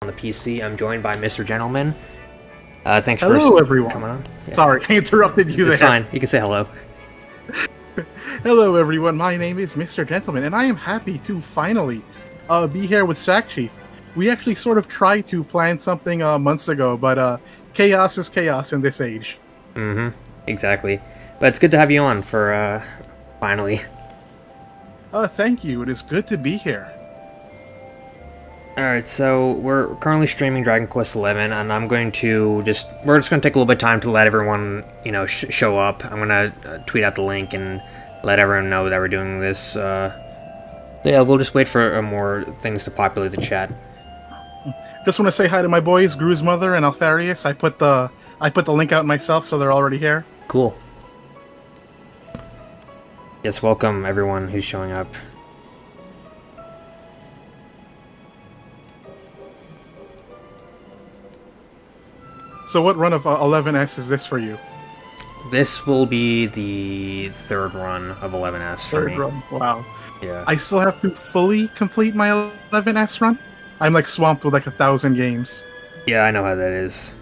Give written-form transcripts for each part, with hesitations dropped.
on the PC. I'm joined by Mr. Gentleman. Thanks hello, for everyone. coming on. Yeah. Sorry, I interrupted you It's there. fine. You can say hello. Hello, everyone. My name is Mr. Gentleman, and I am happy to finally be here with Sack Chief. We actually sort of tried to plan something months ago, but chaos is chaos in this age. Mm-hmm. Exactly. But it's good to have you on for finally. Thank you. It is good to be here. Alright, so we're currently streaming Dragon Quest XI, and we're just going to take a little bit of time to let everyone, show up. I'm going to tweet out the link and let everyone know that we're doing this. So yeah, we'll just wait for more things to populate the chat. Just want to say hi to my boys, Gru's mother and Altharius. I put the link out myself, so they're already here. Cool. Yes, welcome everyone who's showing up. So what run of 11S is this for you? This will be the third run of 11S for me. Third run. Wow. Yeah. I still have to fully complete my 11S run. I'm like swamped with like 1,000 games. Yeah, I know how that is.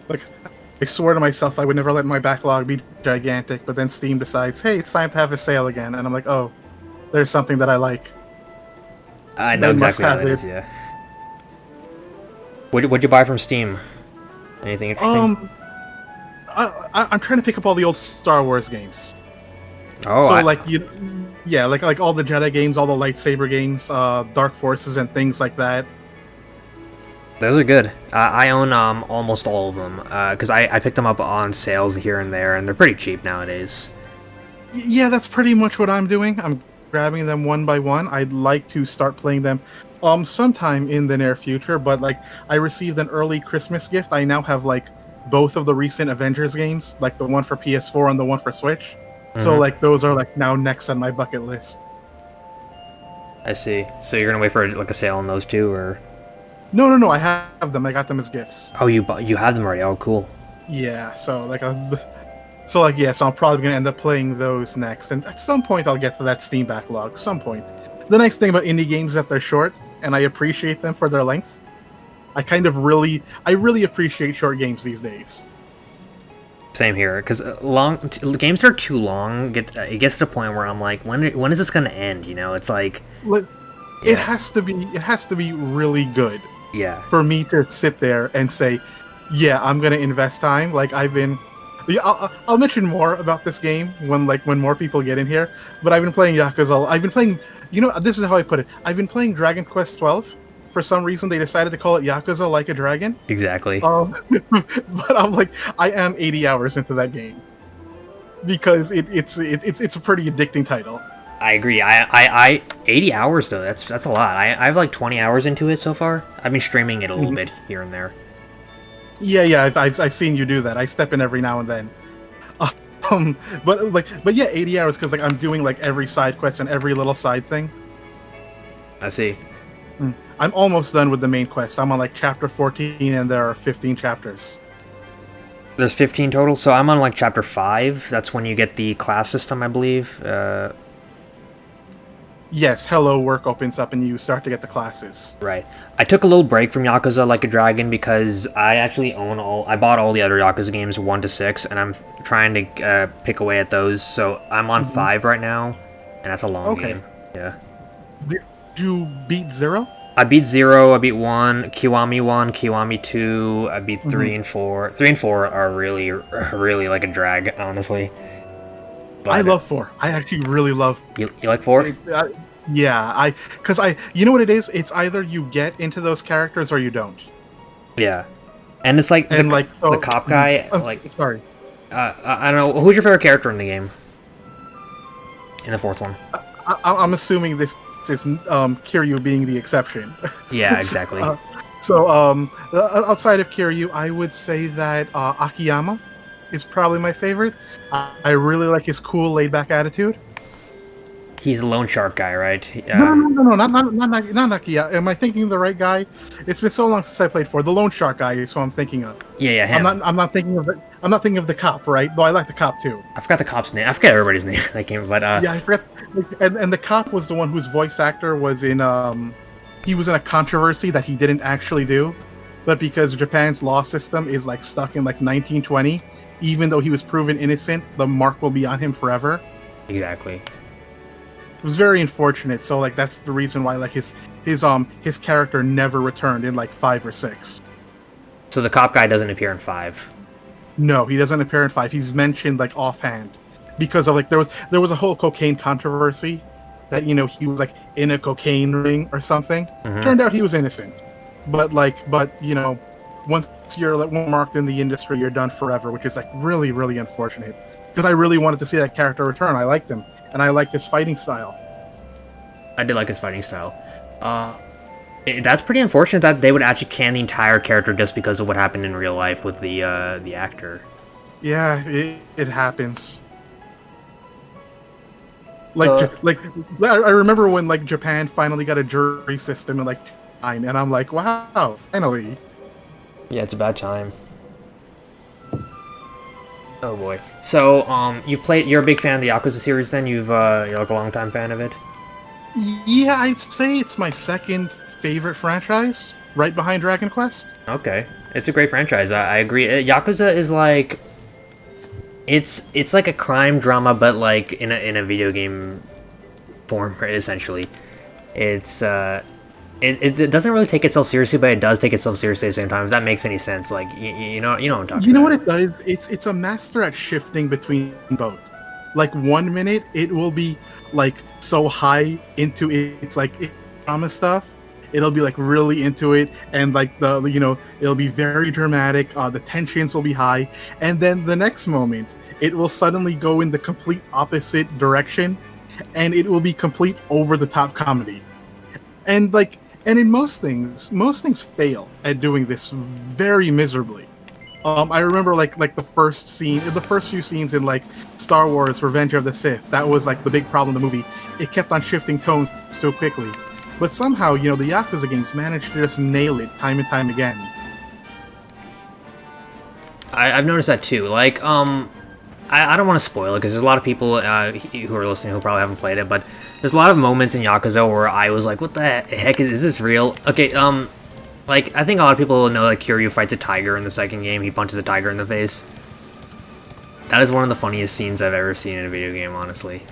Like, I swore to myself I would never let my backlog be gigantic, but then Steam decides, hey, it's time to have a sale again, and I'm like, oh, there's something that I like. I know exactly how that is, yeah. What'd you buy from Steam? Anything interesting? I'm trying to pick up all the old Star Wars games. Oh, so like like all the Jedi games, all the lightsaber games, Dark Forces, and things like that. Those are good. I own almost all of them because I picked them up on sales here and there, and they're pretty cheap nowadays. Yeah, that's pretty much what I'm doing. I'm grabbing them one by one. I'd like to start playing them sometime in the near future, but like I received an early Christmas gift. I now have like both of the recent Avengers games, like the one for PS4 and the one for Switch. So like those are like now next on my bucket list. I see. So you're gonna wait for like a sale on those two, or? No. I have them. I got them as gifts. Oh, you have them already. Oh, cool. Yeah. So I'm probably gonna end up playing those next, and at some point I'll get to that Steam backlog. Some point. The nice thing about indie games is that they're short, and I appreciate them for their length. I really appreciate short games these days. Same here, because games are too long. It gets to the point where I'm like, when is this gonna end? It's like, it has to be really good. Yeah. For me to sit there and say, yeah, I'm gonna invest time. Like I'll mention more about this game when more people get in here. But I've been playing Yakuza. I've been playing. This is how I put it. I've been playing Dragon Quest XII. For some reason, they decided to call it Yakuza Like a Dragon. Exactly. But I'm like, I am 80 hours into that game because it's a pretty addicting title. I agree. I 80 hours though. That's a lot. I have like 20 hours into it so far. I've been streaming it a little bit here and there. Yeah. I've seen you do that. I step in every now and then. But yeah, 80 hours because like I'm doing like every side quest and every little side thing. I see. I'm almost done with the main quest. I'm on like chapter 14 and there are 15 chapters. There's 15 total, so I'm on like chapter 5. That's when you get the class system, I believe. Yes, Hello Work opens up and you start to get the classes. Right. I took a little break from Yakuza Like a Dragon because I actually I bought all the other Yakuza games 1 to 6, and I'm trying to pick away at those. So I'm on 5 right now, and that's a long game. Yeah. Did you beat 0? I beat 0, I beat 1, Kiwami 2, I beat 3 and 4. 3 and 4 are really, really like a drag, honestly. But I love 4. I actually really love... You like 4? Yeah, because you know what it is? It's either you get into those characters or you don't. Yeah. And it's like, the cop guy, sorry. I don't know, who's your favorite character in the game? In the 4th one? I'm assuming this is Kiryu being the exception. Yeah, exactly. Outside of Kiryu, I would say that Akiyama is probably my favorite. I really like his cool, laid-back attitude. He's a loan shark guy, right? No, not Akiyama. Am I thinking of the right guy? It's been so long since I played 4. The loan shark guy is who I'm thinking of. Yeah, him. I'm not thinking of the cop, right? Though I like the cop too. I forgot the cop's name. I forget everybody's name. Yeah, I forgot. And the cop was the one whose voice actor was in he was in a controversy that he didn't actually do, but because Japan's law system is like stuck in like 1920, even though he was proven innocent, the mark will be on him forever. Exactly. It was very unfortunate. So like that's the reason why like his character never returned in like 5 or 6. So the cop guy doesn't appear in 5. No, he doesn't appear in 5. He's mentioned like offhand because of like there was a whole cocaine controversy that he was like in a cocaine ring or something. Mm-hmm. Turned out he was innocent, but once you're like marked in the industry, you're done forever, which is like really really unfortunate because I really wanted to see that character return. I liked him and I liked his fighting style. I did like his fighting style. That's pretty unfortunate that they would actually can the entire character just because of what happened in real life with the actor. Yeah, it happens. I remember when like Japan finally got a jury system in like 9, and I'm like, wow, finally. Yeah, it's about time. Oh boy. So, you're a big fan of the Yakuza series then? You're like a long-time fan of it? Yeah, I'd say it's my second favorite franchise, right behind Dragon Quest. Okay. It's a great franchise. I agree. Yakuza is like... It's like a crime drama, but like in a video game form, essentially. It's it doesn't really take itself seriously, but it does take itself seriously at the same time. If that makes any sense, like you know what I'm talking about. You know what it does? It's a master at shifting between both. Like 1 minute it will be like so high into it's like drama stuff. It'll be like really into it, and like it'll be very dramatic. The tensions will be high, and then the next moment, it will suddenly go in the complete opposite direction, and it will be complete over the top comedy. And in most things fail at doing this very miserably. I remember like the first few scenes in like Star Wars: Revenge of the Sith. That was like the big problem in the movie. It kept on shifting tones so quickly. But somehow, the Yakuza games managed to just nail it time and time again. I've noticed that too. Like, I don't want to spoil it because there's a lot of people who are listening who probably haven't played it, but there's a lot of moments in Yakuza where I was like, what the heck, is this real? Okay, like, I think a lot of people know that Kiryu fights a tiger in the second game. He punches a tiger in the face. That is one of the funniest scenes I've ever seen in a video game, honestly.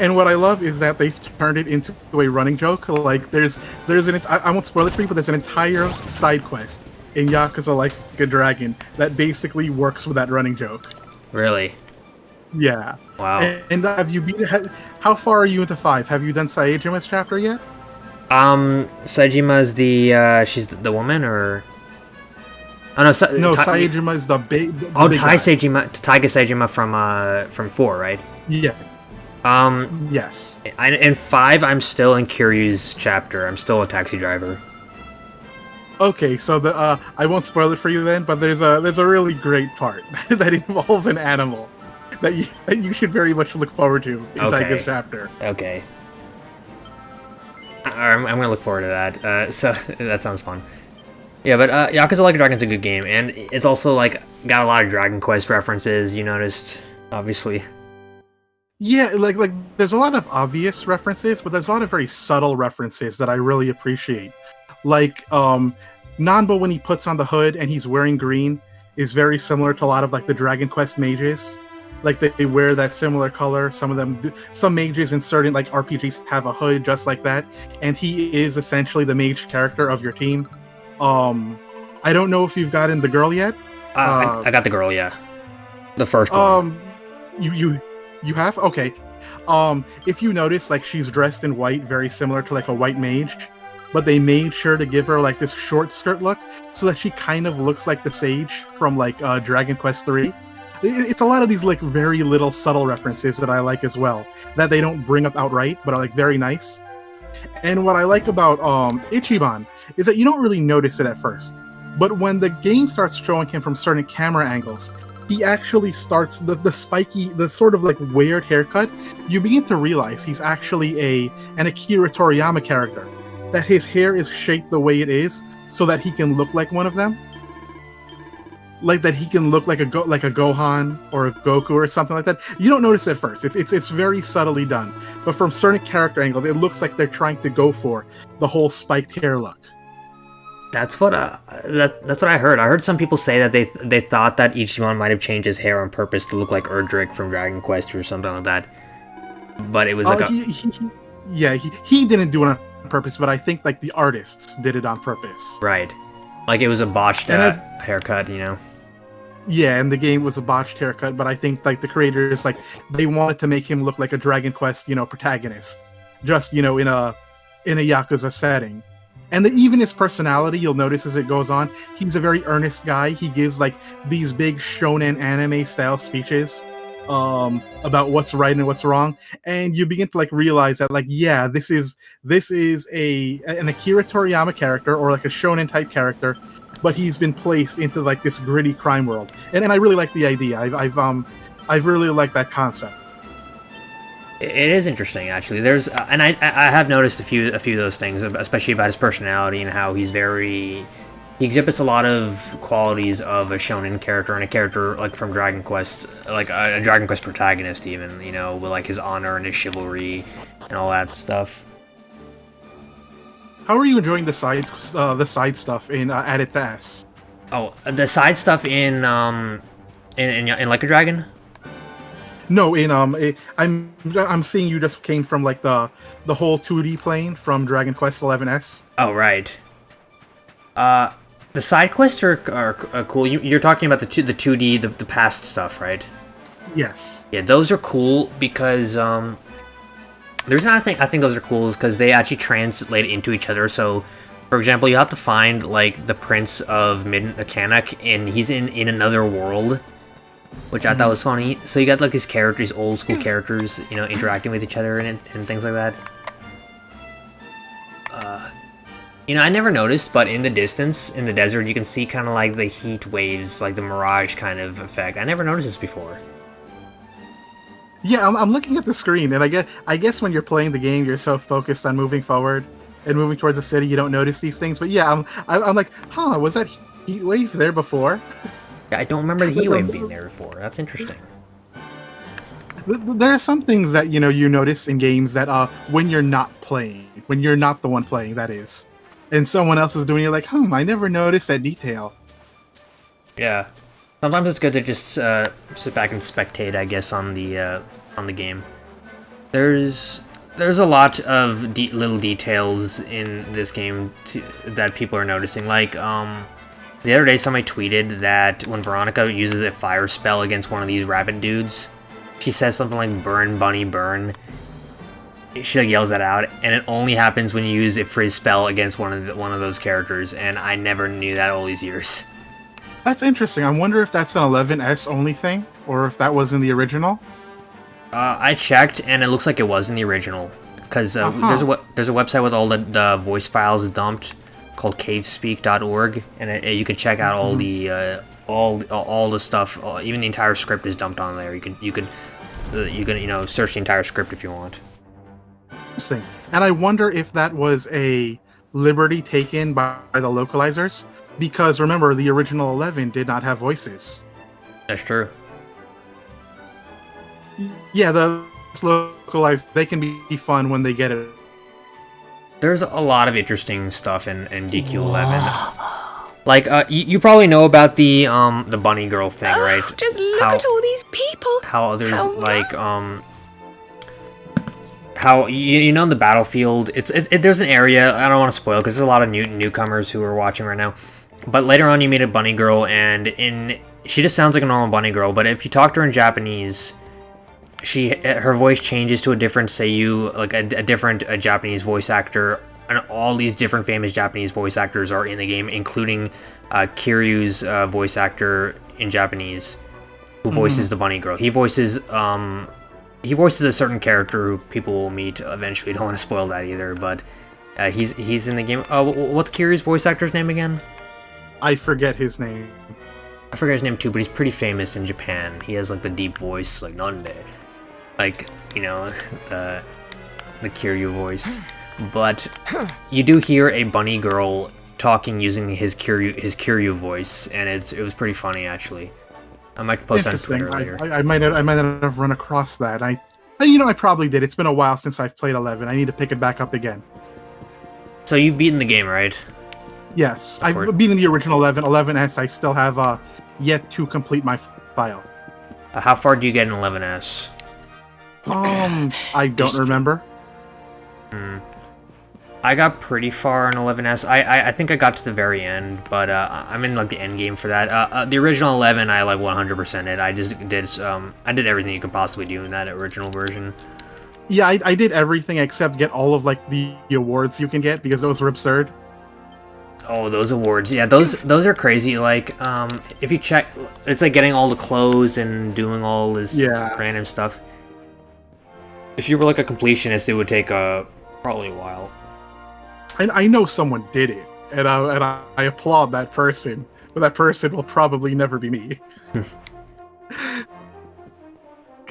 And what I love is that they've turned it into a running joke. Like, I won't spoil it for you, but there's an entire side quest in Yakuza Like a Dragon that basically works with that running joke. Really? Yeah. Wow. And have you how far are you into 5? Have you done Saejima's chapter yet? Saejima's she's the woman, or... Oh, no, Saejima is the big... Taiga Saejima from 4, right? Yeah. Yes. In 5, I'm still in Kiryu's chapter. I'm still a taxi driver. Okay, so I won't spoil it for you then, but there's a really great part that involves an animal that you should very much look forward to in Taiga's chapter. Okay. I'm gonna look forward to that. So that sounds fun. Yeah, but Yakuza Like a Dragon's a good game, and it's also like got a lot of Dragon Quest references. You noticed, obviously. Yeah, like there's a lot of obvious references, but there's a lot of very subtle references that I really appreciate. Like Nanba, when he puts on the hood and he's wearing green, is very similar to a lot of like the Dragon Quest mages. Like they wear that similar color. Some of them, some mages in certain like RPGs have a hood just like that, and he is essentially the mage character of your team. I don't know if you've gotten the girl yet. I got the girl, yeah, the first one. You have? Okay. If you notice, like, she's dressed in white, very similar to like a white mage, but they made sure to give her like this short skirt look so that she kind of looks like the sage from like Dragon Quest III. It's a lot of these like very little subtle references that I like as well, that they don't bring up outright, but are like very nice. And what I like about Ichiban is that you don't really notice it at first, but when the game starts showing him from certain camera angles, he actually starts the spiky, the sort of like weird haircut. You begin to realize he's actually an Akira Toriyama character, that his hair is shaped the way it is so that he can look like one of them. like that he can look like a Gohan or a Goku or something like that. You don't notice it at first. It's very subtly done, but from certain character angles, it looks like they're trying to go for the whole spiked hair look. That's what that's what I heard. I heard some people say that they thought that Ichiban might have changed his hair on purpose to look like Erdrick from Dragon Quest or something like that. But it was like he didn't do it on purpose, but I think like the artists did it on purpose. Right. Like it was a botched haircut, you know. Yeah, and the game was a botched haircut, but I think like the creators like they wanted to make him look like a Dragon Quest, protagonist, just in a Yakuza setting. And even his personality, you'll notice as it goes on, he's a very earnest guy. He gives like these big shonen anime style speeches about what's right and what's wrong, and you begin to like realize that like this is an Akira Toriyama character or like a shonen type character, but he's been placed into like this gritty crime world, and I really like the idea. I've really liked that concept. It is interesting, actually. There's and I have noticed a few of those things, especially about his personality and how he exhibits a lot of qualities of a shonen character and a character like from Dragon Quest, like a Dragon Quest protagonist, even with like his honor and his chivalry and all that stuff. How are you enjoying the side stuff in Add It to S? Oh, the side stuff in Like a Dragon. No, I'm seeing you just came from like the whole 2D plane from Dragon Quest XI-S. Oh right. The side quests are cool. You're talking about the 2D, the past stuff, right? Yes. Yeah, those are cool because the reason I think those are cool is because they actually translate into each other. So, for example, you have to find like the Prince of Mid-Mechanic, and he's in another world, which I thought was funny. So you got like these characters, old school characters, interacting with each other and things like that. I never noticed, but in the distance, in the desert, you can see kind of like the heat waves, like the mirage kind of effect. I never noticed this before. Yeah, I'm looking at the screen, and I guess when you're playing the game, you're so focused on moving forward and moving towards the city, you don't notice these things. But yeah, I'm like, was that heat wave there before? I don't remember the heat wave being there before. That's interesting. There are some things that you notice in games that when you're not the one playing, that is, and someone else is doing, you're like, I never noticed that detail. Yeah, sometimes it's good to just sit back and spectate, I guess, on the game. There's a lot of little details in this game that people are noticing, like the other day somebody tweeted that when Veronica uses a fire spell against one of these rabbit dudes, she says something like "burn, bunny, burn." She like yells that out, and it only happens when you use a frizz spell against one of those characters, and I never knew that all these years. That's interesting. I wonder if that's an XI-S only thing, or if that was in the original. I checked, and it looks like it was in the original, because there's a website with all the voice files dumped called cavespeak.org, and you can check out all the all the stuff. Even the entire script is dumped on there. You can search the entire script if you want. Interesting. And I wonder if that was a liberty taken by the localizers, because remember, the original 11 did not have voices. That's true. Yeah, the localized, they can be fun when they get it. There's a lot of interesting stuff in DQ11. Like, you probably know about the bunny girl thing, right? Just look at all these people. How others how in the battlefield, there's an area, I don't want to spoil because there's a lot of newcomers who are watching right now. But later on, you meet a bunny girl, and she just sounds like a normal bunny girl. But if you talk to her in Japanese, her voice changes to a different seiyuu, like a different Japanese voice actor, and all these different famous Japanese voice actors are in the game, including Kiryu's voice actor in Japanese, who voices the bunny girl. He voices a certain character who people will meet eventually. Don't want to spoil that either, but he's in the game. What's Kiryu's voice actor's name again? I forget his name. I forget his name too, but he's pretty famous in Japan. He has like the deep voice, like Nande, like the Kiryu voice. But you do hear a bunny girl talking using his Kiryu voice, and it was pretty funny actually. I might post on Twitter later. I might not have run across that. I probably did. It's been a while since I've played 11. I need to pick it back up again. So you've beaten the game, right? Yes, I've beaten the original 11. 11S. I still have yet to complete my file. How far do you get in 11S? I don't remember. I got pretty far in 11S. I think I got to the very end, but I'm in like the end game for that. The original 11, I like 100% it. I just did I did everything you could possibly do in that original version. Yeah, I did everything except get all of like the awards you can get because those were absurd. Oh, those awards. Yeah, those are crazy. Like, if you check, it's like getting all the clothes and doing all this random stuff. If you were like a completionist, it would take probably a while. I know someone did it, and I applaud that person, but that person will probably never be me.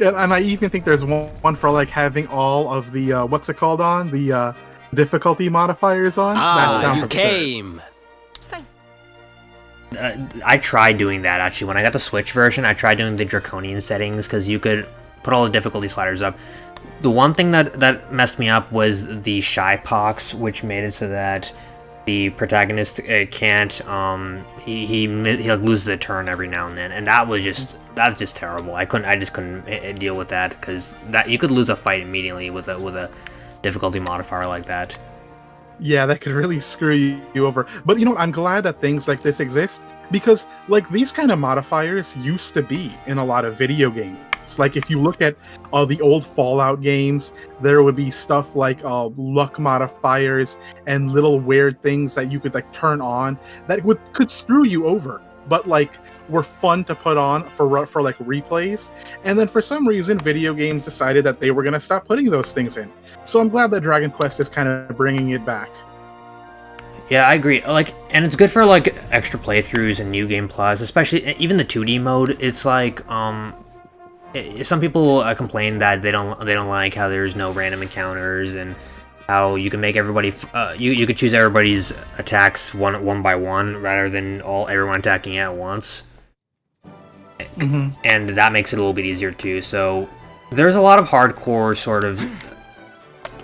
And I even think there's one for like having all of the what's it called on the difficulty modifiers on. That sounds absurd. Came. I tried doing that actually. When I got the Switch version, I tried doing the draconian settings because you could put all the difficulty sliders up. The one thing that messed me up was the shy pox, which made it so that the protagonist can't he loses a turn every now and then, and that was just terrible. I just couldn't deal with that because that you could lose a fight immediately with a difficulty modifier like that. Yeah, that could really screw you over. But you know what? I'm glad that things like this exist because like these kind of modifiers used to be in a lot of video games. Like if you look at the old Fallout games, there would be stuff like luck modifiers and little weird things that you could like turn on that could screw you over, but like were fun to put on for like replays. And then for some reason, video games decided that they were going to stop putting those things in. So I'm glad that Dragon Quest is kind of bringing it back. Yeah, I agree. Like, and it's good for like extra playthroughs and New Game Plus, especially even the 2D mode. It's like some people complain that they don't like how there's no random encounters and how you can make everybody you could choose everybody's attacks one by one rather than everyone attacking at once. Mm-hmm. And that makes it a little bit easier too. So there's a lot of hardcore sort of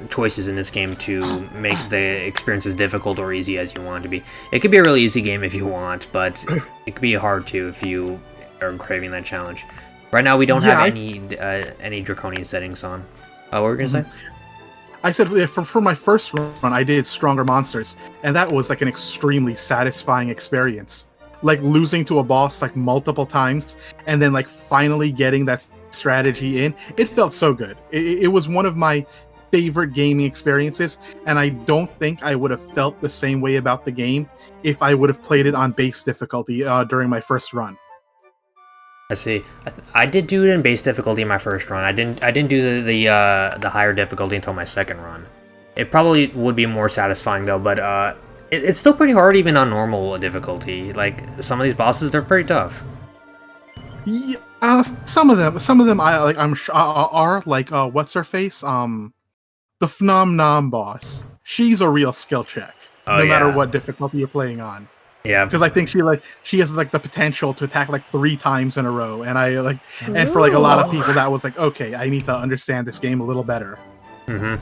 choices in this game to make the experience as difficult or easy as you want it to be. It could be a really easy game if you want, but it could be hard too if you are craving that challenge. Right now, we don't have any draconian settings on. What were we gonna say? I said for my first run, I did Stronger Monsters, and that was like an extremely satisfying experience. Like losing to a boss like multiple times, and then like finally getting that strategy in. It felt so good. It was one of my favorite gaming experiences, and I don't think I would have felt the same way about the game if I would have played it on base difficulty during my first run. I see. I did do it in base difficulty in my first run. I didn't do the higher difficulty until my second run. It probably would be more satisfying though, but it's still pretty hard even on normal difficulty. Like some of these bosses, they're pretty tough. Yeah, some of them are like what's her face? The Phnom Nom boss. She's a real skill check, no matter what difficulty you're playing on. Yeah, because I think she has like the potential to attack like 3 times in a row, and and for like a lot of people that was like, okay, I need to understand this game a little better. Mm-hmm.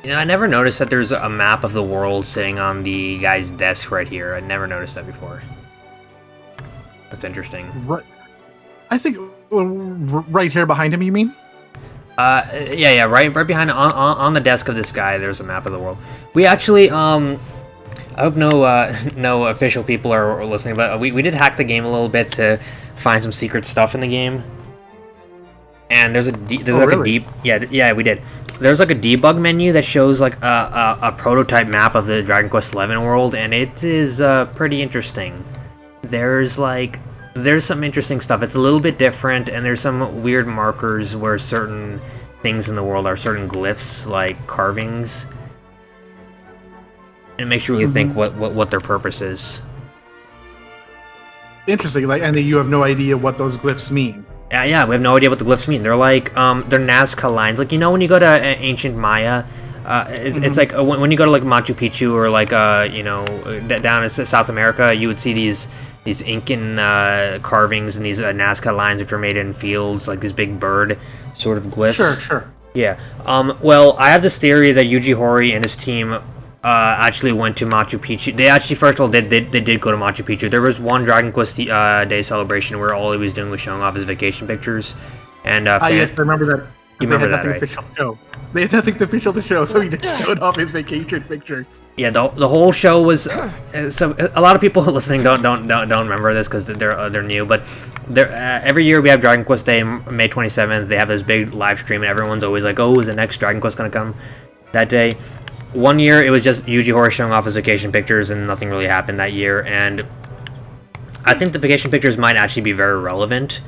You know, I never noticed that there's a map of the world sitting on the guy's desk right here. I never noticed that before. That's interesting. Right. I think right here behind him, you mean? Yeah, right behind on the desk of this guy. There's a map of the world. We actually, I hope no official people are listening, but we did hack the game a little bit to find some secret stuff in the game. And there's we did. There's like a debug menu that shows like a prototype map of the Dragon Quest XI world, and it is pretty interesting. There's some interesting stuff. It's a little bit different, and there's some weird markers where certain things in the world are certain glyphs, like carvings. And it makes you really think what their purpose is. Interesting, and you have no idea what those glyphs mean. Yeah, we have no idea what the glyphs mean. They're like, they're Nazca lines. Like, you know when you go to ancient Maya, it's like when you go to like Machu Picchu or like, down in South America, you would see these Incan carvings and these Nazca lines which are made in fields, like this big bird sort of glyphs. Sure. Yeah. Well, I have this theory that Yuji Horii and his team actually went to Machu Picchu. They actually, first of all, they did go to Machu Picchu. There was one Dragon Quest Day celebration where all he was doing was showing off his vacation pictures. And yes, I remember that. You remember that, nothing right? official to show. They had nothing official to show, so he just showed off his vacation pictures. Yeah, the whole show was. So a lot of people listening don't remember this because they're new. But every year we have Dragon Quest Day, May 27th. They have this big live stream, and everyone's always like, "Oh, is the next Dragon Quest gonna come that day?" One year it was just Yuji Horii showing off his vacation pictures, and nothing really happened that year. And I think the vacation pictures might actually be very relevant.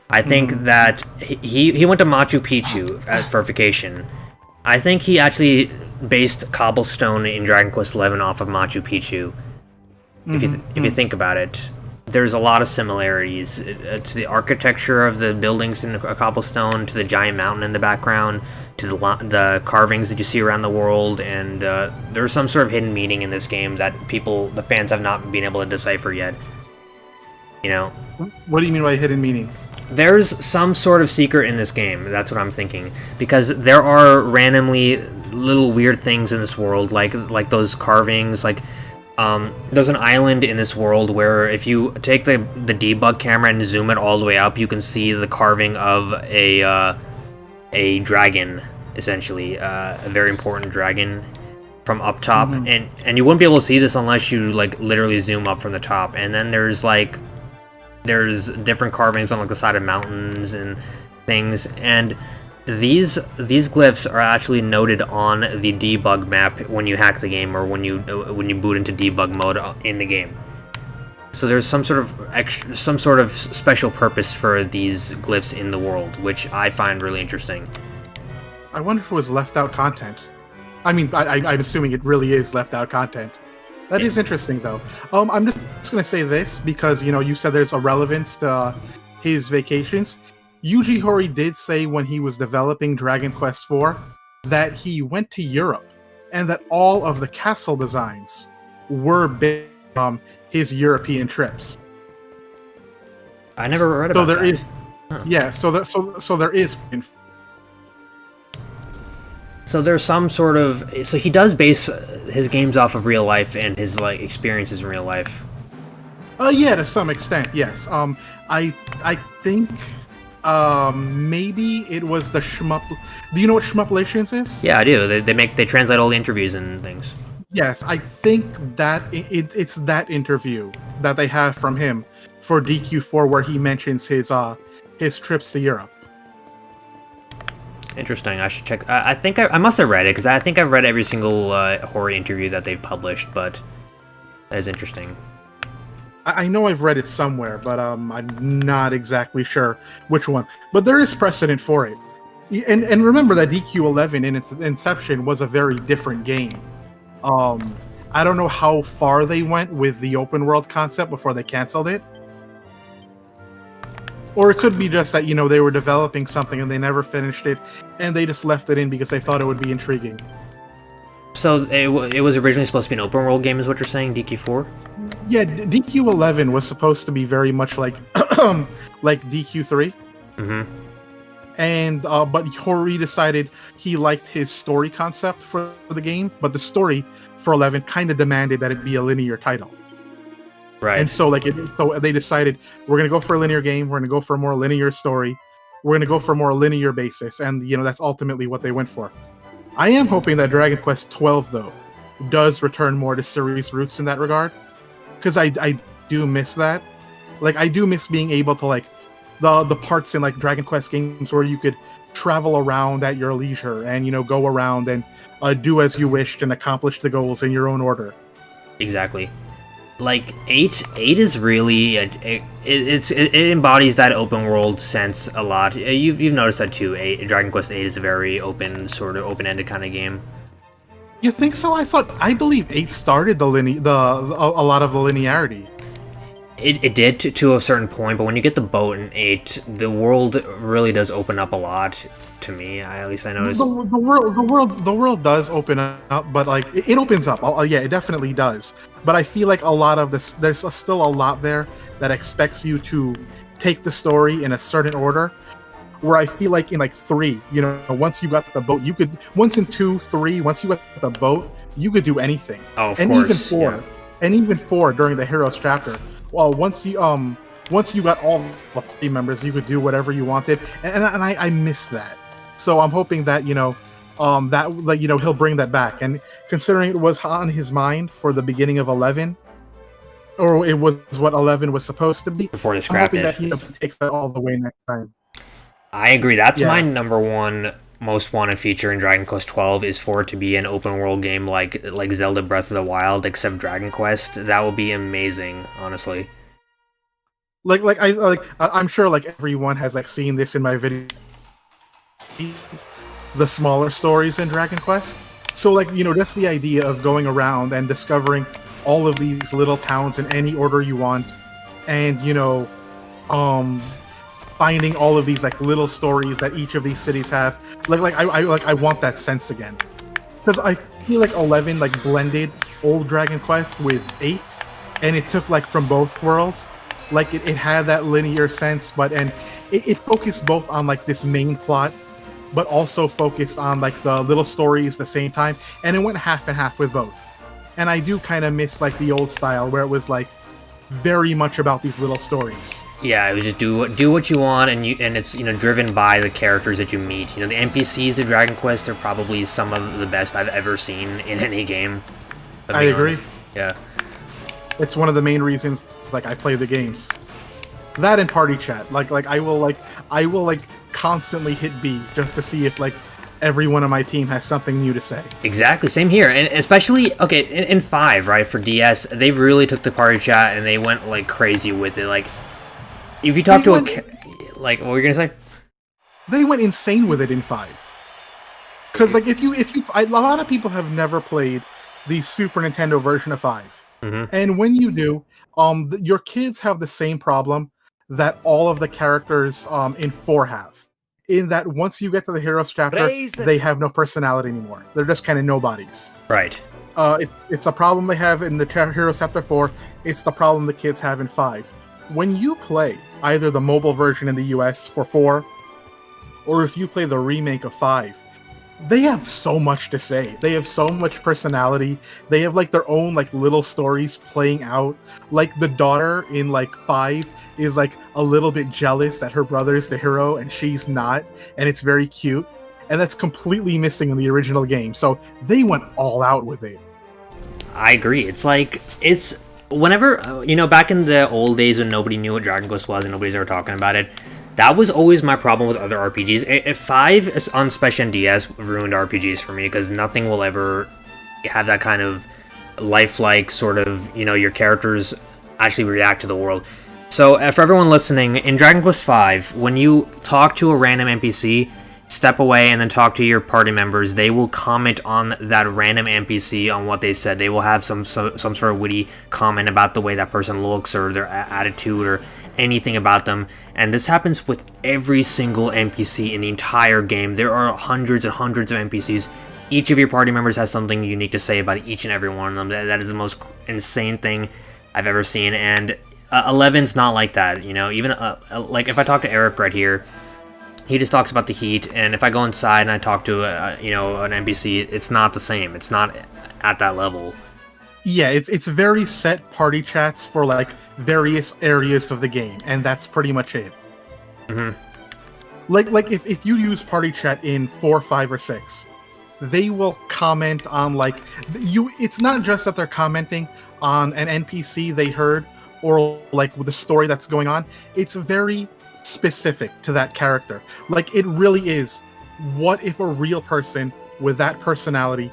I think that he went to Machu Picchu for vacation. I think he actually based Cobblestone in Dragon Quest XI off of Machu Picchu. If you think about it, there's a lot of similarities to the architecture of the buildings in Cobblestone, to the giant mountain in the background, to the carvings that you see around the world, and there's some sort of hidden meaning in this game that the fans have not been able to decipher yet. You know? What do you mean by hidden meaning? There's some sort of secret in this game, that's what I'm thinking. Because there are randomly little weird things in this world, like those carvings, like there's an island in this world where if you take the debug camera and zoom it all the way up, you can see the carving of a dragon, essentially, a very important dragon from up top, and you wouldn't be able to see this unless you like literally zoom up from the top. And then there's different carvings on like the side of mountains and things, and these glyphs are actually noted on the debug map when you hack the game or when you boot into debug mode in the game. So there's some sort of special purpose for these glyphs in the world, which I find really interesting. I wonder if it was left out content. I mean, I'm assuming it really is left out content. That is interesting, though. I'm just going to say this because, you said there's a relevance to his vacations. Yuji Horii did say when he was developing Dragon Quest IV that he went to Europe and that all of the castle designs were based on his European trips. I never read about that. So there is, yeah. So there is. So there's some sort of... So he does base his games off of real life and his like experiences in real life. Yeah, to some extent, yes. I think maybe it was the shmup. Do you know what shmuplations is? Yeah, I do. They translate all the interviews and things. Yes, I think that it's that interview that they have from him for DQ4 where he mentions his trips to Europe. Interesting. I should check. I think I must have read it because I think I've read every single Horii interview that they've published, but that is interesting. I know I've read it somewhere, but I'm not exactly sure which one. But there is precedent for it. And remember that DQ11 in its inception was a very different game. I don't know how far they went with the open world concept before they canceled it. Or it could be just that, they were developing something and they never finished it, and they just left it in because they thought it would be intriguing. So it was originally supposed to be an open world game, is what you're saying, DQ4? Yeah, DQ11 was supposed to be very much like like DQ3. Mm-hmm. And but Horii decided he liked his story concept for the game, but the story for 11 kind of demanded that it be a linear title. Right. And so so they decided we're gonna go for a linear game. We're gonna go for a more linear story. We're gonna go for a more linear basis, and that's ultimately what they went for. I am hoping that Dragon Quest XII though does return more to series roots in that regard, because I do miss that. Like I do miss being able to like the parts in like Dragon Quest games where you could travel around at your leisure and go around and do as you wished and accomplish the goals in your own order. Exactly. Like 8 is really it embodies that open world sense a lot. You've noticed that too. Dragon Quest 8 is a very open-ended kind of game. You think so? I believe 8 started a lot of the linearity. It did to a certain point, but when you get the boat in 8, the world really does open up a lot to me. At least I noticed. The world does open up, but like it opens up. Yeah, it definitely does. But I feel like a lot of this, there's still a lot there that expects you to take the story in a certain order. Where I feel like in like 3, you know, once you got the boat, you could once in 2, 3, once you got the boat, you could do anything. Oh, of and course, even 4, yeah. and even 4 during the heroes chapter. Well, once you got all the party members, you could do whatever you wanted, and I miss that. So I'm hoping that that like he'll bring that back. And considering it was on his mind for the beginning of 11, or it was what 11 was supposed to be, Before they I'm scrapped hoping it. that he takes that all the way next time. I agree. That's Yeah. my number one most wanted feature in Dragon Quest 12 is for it to be an open world game like Zelda Breath of the Wild, except Dragon Quest. That would be amazing, honestly. I'm sure like everyone has like seen this in my video, the smaller stories in Dragon Quest. So like that's the idea of going around and discovering all of these little towns in any order you want, and finding all of these like little stories that each of these cities have. I want that sense again, because I feel like 11 like blended old Dragon Quest with 8, and it took like from both worlds. Like it had that linear sense, but it focused both on like this main plot, but also focused on like the little stories at the same time, and it went half and half with both. And I do kind of miss like the old style where it was like very much about these little stories. Yeah, it was just do what you want, and it's driven by the characters that you meet. The NPCs of Dragon Quest are probably some of the best I've ever seen in any game. I agree. Honest. Yeah. It's one of the main reasons like I play the games. That and party chat. Like I will constantly hit B just to see if like everyone on my team has something new to say. Exactly, same here, and especially in 5, right, for DS, they really took the party chat and they went like crazy with it. Like if you talk what were you gonna say? They went insane with it in 5. Because like if you a lot of people have never played the Super Nintendo version of 5. Mm-hmm. And when you do, your kids have the same problem that all of the characters in 4 have. In that once you get to the Heroes chapter, they have no personality anymore. They're just kind of nobodies. Right. It's a problem they have in the Heroes chapter 4. It's the problem the kids have in 5. When you play either the mobile version in the US for 4, or if you play the remake of 5, they have so much to say. They have so much personality. They have like their own like little stories playing out. Like the daughter in like 5 is like a little bit jealous that her brother is the hero and she's not, and it's very cute. And that's completely missing in the original game. So they went all out with it. I agree. It's whenever back in the old days when nobody knew what Dragon Quest was and nobody's ever talking about it. That was always my problem with other RPGs. 5 on Special NDS ruined RPGs for me because nothing will ever have that kind of lifelike sort of, your characters actually react to the world. So for everyone listening, in Dragon Quest V, when you talk to a random NPC, step away and then talk to your party members. They will comment on that random NPC on what they said. They will have some sort of witty comment about the way that person looks or their attitude or anything about them, and this happens with every single NPC in the entire game. There are hundreds and hundreds of NPCs. Each of your party members has something unique to say about each and every one of them. That is the most insane thing I've ever seen, and 11's not like that. Even like if I talk to Eric right here, he just talks about the heat, and if I go inside and I talk to an NPC, it's not the same. It's not at that level. Yeah, it's very set party chats for like various areas of the game, and that's pretty much it. Mm-hmm. Like if you use party chat in 4, 5, or 6, they will comment on like you. It's not just that they're commenting on an NPC they heard or like with the story that's going on. It's very specific to that character. Like it really is. What if a real person with that personality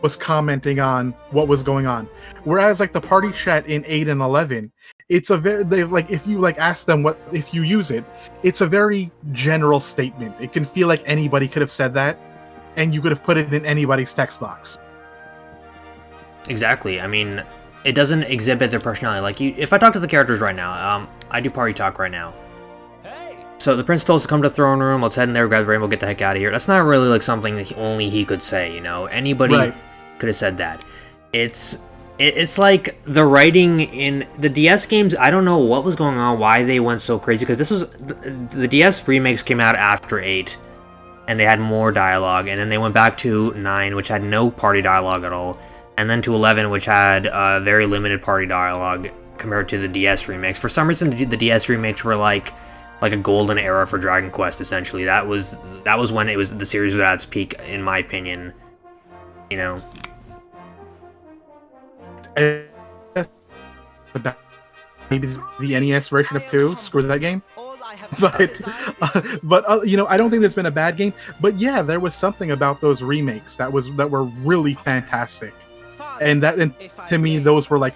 was commenting on what was going on? Whereas like the party chat in 8 and 11, it's a very if you like ask them what if you use it, it's a very general statement. It can feel like anybody could have said that, and you could have put it in anybody's text box. Exactly. I mean, it doesn't exhibit their personality. Like, if I talk to the characters right now, I do party talk right now. So the prince told us to come to the throne room, let's head in there, grab the rainbow, get the heck out of here. That's not really like something that only he could say, you know? Anybody could have said that. It's like the writing in the DS games, I don't know what was going on, why they went so crazy, because this was, the DS remakes came out after 8, and they had more dialogue, and then they went back to 9, which had no party dialogue at all, and then to 11, which had very limited party dialogue compared to the DS remakes. For some reason, the DS remakes were like a golden era for Dragon Quest, essentially. That was when the series was at its peak, in my opinion. You know. Maybe the NES version of 2. Screw that game. But you know, I don't think there's been a bad game. But yeah, there was something about those remakes that were really fantastic. And to me, those were like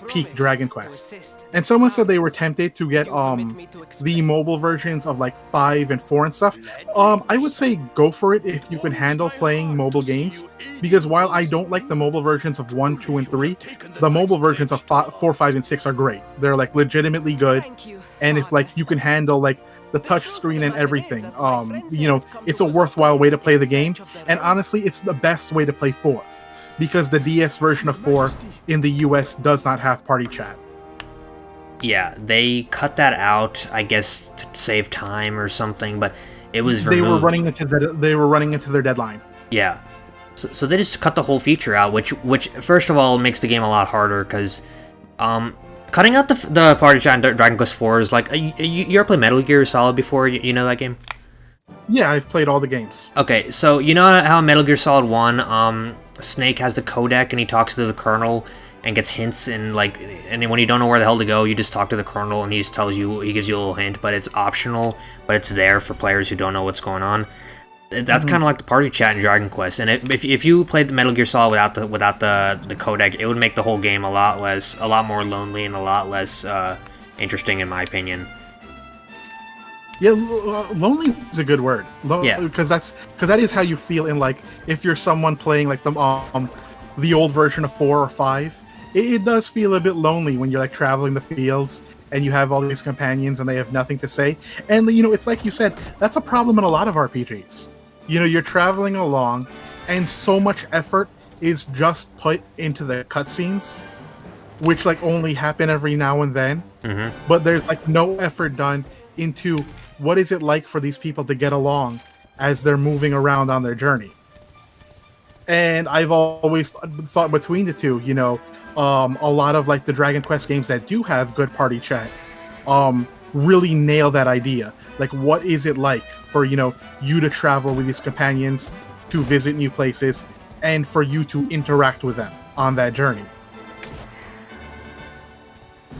peak Dragon Quest. And someone said they were tempted to get the mobile versions of like 5 and 4 and stuff. I would say go for it if you can handle playing mobile games, because while I don't like the mobile versions of 1, 2, and 3, the mobile versions of 4, 5, and 6 are great. They're like legitimately good, and if like you can handle like the touch screen and everything, you know, it's a worthwhile way to play the game. And honestly, it's the best way to play 4. Because the DS version of 4 in the US does not have party chat. Yeah, they cut that out, I guess, to save time or something, but it was removed. They were running into their deadline. Yeah. So they just cut the whole feature out, which first of all makes the game a lot harder, because cutting out the party chat in Dragon Quest IV is like, you ever played Metal Gear Solid before? You know that game? Yeah, I've played all the games. Okay, so you know how Metal Gear Solid 1, Snake has the codec and he talks to the colonel and gets hints, and then when you don't know where the hell to go, you just talk to the colonel and he just gives you a little hint, but it's optional, but it's there for players who don't know what's going on. That's kind of like the party chat in Dragon Quest, and if you played the Metal Gear Solid without the codec, it would make the whole game a lot more lonely and a lot less interesting, in my opinion. Yeah, lonely is a good word. Because that is how you feel in, like, if you're someone playing like the old version of 4 or 5. It does feel a bit lonely when you're like traveling the fields and you have all these companions and they have nothing to say. And you know, it's like you said, that's a problem in a lot of RPGs. You know, you're traveling along, and so much effort is just put into the cutscenes, which like only happen every now and then. But there's like no effort done into what is it like for these people to get along as they're moving around on their journey. And I've always thought between the two, you know, a lot of like the Dragon Quest games that do have good party chat really nail that idea. Like, what is it like for, you know, you to travel with these companions to visit new places and for you to interact with them on that journey?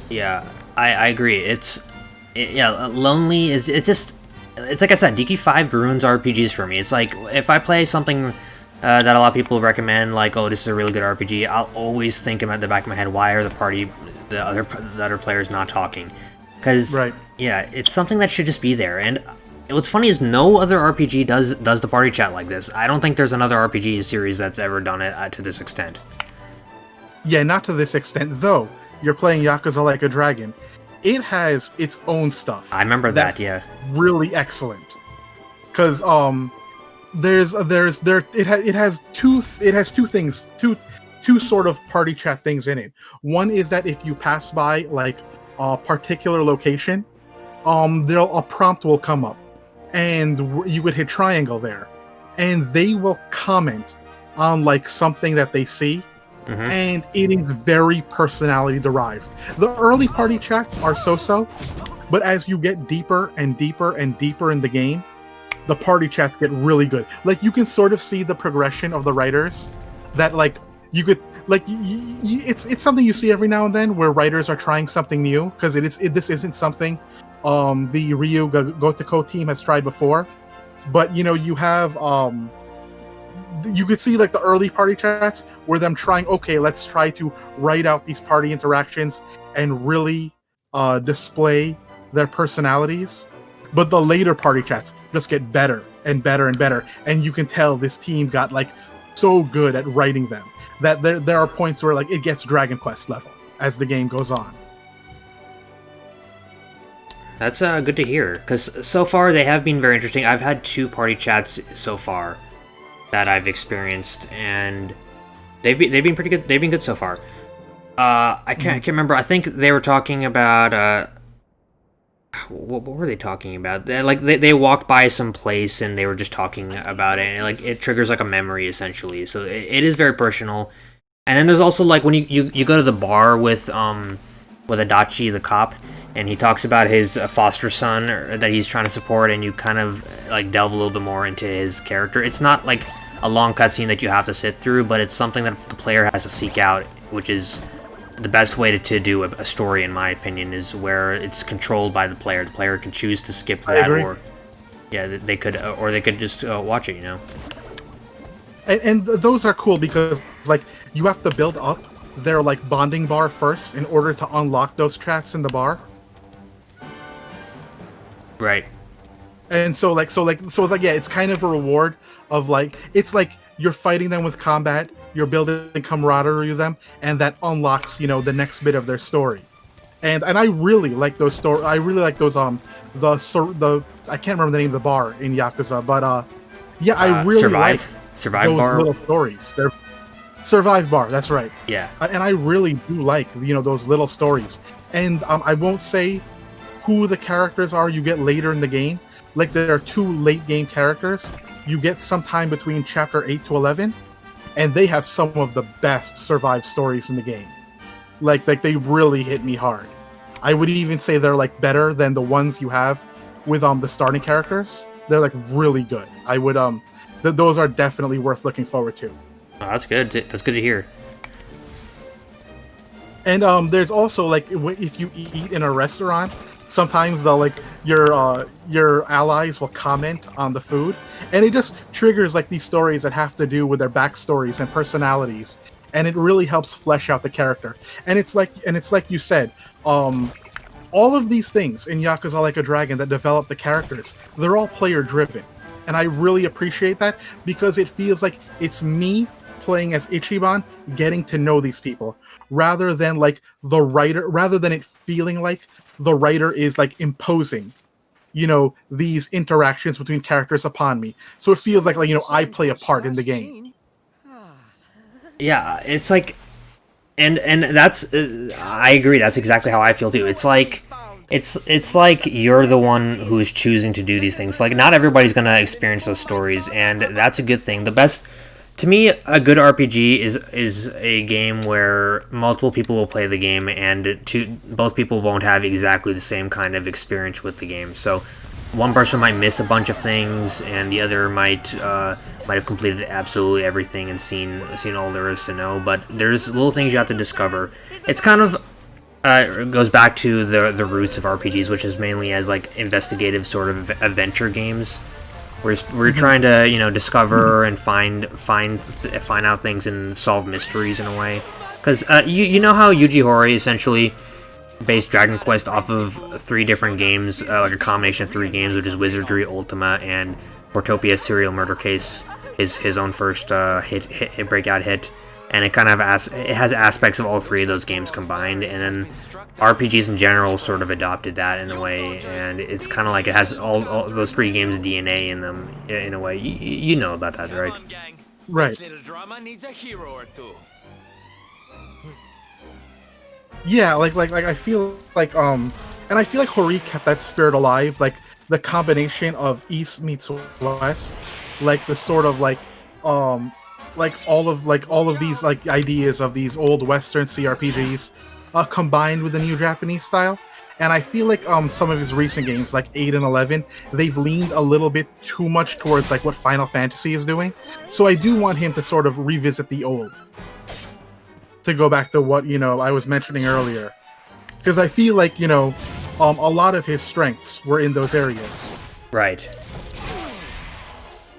Yeah, I agree. Lonely is, it's like I said, DQ5 ruins RPGs for me. It's like, if I play something that a lot of people recommend, like, oh, this is a really good RPG, I'll always think in the back of my head, why are the other players not talking? Because, yeah, it's something that should just be there. And what's funny is no other RPG does the party chat like this. I don't think there's another RPG series that's ever done it to this extent. Yeah, not to this extent, though. You're playing Yakuza Like a Dragon. It has its own stuff. I remember that, yeah. Really excellent. Because it has two things, two sort of party chat things in it. One is that if you pass by like a particular location, a prompt will come up, and you could hit triangle there, and they will comment on like something that they see. And it is very personality derived. The early party chats are so-so, but as you get deeper and deeper and deeper in the game, the party chats get really good. Like, you can sort of see the progression of the writers, that like you could like it's something you see every now and then where writers are trying something new, because this isn't something the Ryu Gotoko team has tried before. But you know, you have you could see like the early party chats where them trying, okay, let's try to write out these party interactions and really display their personalities. But the later party chats just get better and better and better, and you can tell this team got like so good at writing them that there are points where like it gets Dragon Quest level as the game goes on. That's good to hear, because so far they have been very interesting. I've had 2 party chats so far that I've experienced, and they've been pretty good. They've been good so far. I can't remember. I think they were talking about what were they talking about? They walked by some place and they were just talking about it, and like it triggers like a memory essentially. So it is very personal. And then there's also like when you go to the bar with Adachi the cop, and he talks about his foster son that he's trying to support, and you kind of like delve a little bit more into his character. It's not like a long cutscene that you have to sit through, but it's something that the player has to seek out, which is the best way to do a story, in my opinion, is where it's controlled by the player. The player can choose to skip that, or they could just watch it, you know. And those are cool because like you have to build up their like bonding bar first in order to unlock those chats in the bar. Right. And so yeah, it's kind of a reward of like it's like you're fighting them with combat, you're building camaraderie with them, and that unlocks, the next bit of their story. And I really like those I really like those the I can't remember the name of the bar in Yakuza, but yeah, I really like Survive those bar. Little stories. They're Survive bar, that's right. Yeah. And I really do like those little stories. And I won't say who the characters are you get later in the game. Like there are 2 late game characters you get sometime between chapter 8 to 11, and they have some of the best Survive stories in the game. Like they really hit me hard. I would even say they're like better than the ones you have with the starting characters. They're like really good. I would those are definitely worth looking forward to. Oh, that's good. That's good to hear. And there's also like if you eat in a restaurant, sometimes they'll like your allies will comment on the food, and it just triggers like these stories that have to do with their backstories and personalities, and it really helps flesh out the character. And it's like you said, all of these things in Yakuza Like a Dragon that develop the characters, they're all player driven, and I really appreciate that because it feels like it's me playing as Ichiban, getting to know these people, rather than it feeling like the writer is like imposing, these interactions between characters upon me. So it feels like I play a part in the game. Yeah, it's like, and that's I agree. That's exactly how I feel too. It's like you're the one who's choosing to do these things. Like not everybody's gonna experience those stories, and that's a good thing. The best. To me, a good RPG is a game where multiple people will play the game, and both people won't have exactly the same kind of experience with the game. So, one person might miss a bunch of things, and the other might have completed absolutely everything and seen all there is to know. But there's little things you have to discover. It's kind of goes back to the roots of RPGs, which is mainly as like investigative sort of adventure games. We're trying to discover and find out things and solve mysteries in a way, because you know how Yuji Horii essentially based Dragon Quest off of 3 different games, like a combination of 3 games, which is Wizardry, Ultima, and Portopia Serial Murder Case, his own first breakout hit. And it kind of has aspects of all 3 of those games combined, and then RPGs in general sort of adopted that in a way, and it's kind of like it has all those 3 games' DNA in them in a way. You know about that, right? Right. Yeah, like I feel like and I feel like Horii kept that spirit alive, like the combination of East meets West, like the sort of like all of these like ideas of these old Western CRPGs combined with the new Japanese style. And I feel like some of his recent games, like 8 and 11, they've leaned a little bit too much towards like what Final Fantasy is doing. So I do want him to sort of revisit the old, to go back to what I was mentioning earlier, because I feel like a lot of his strengths were in those areas. Right.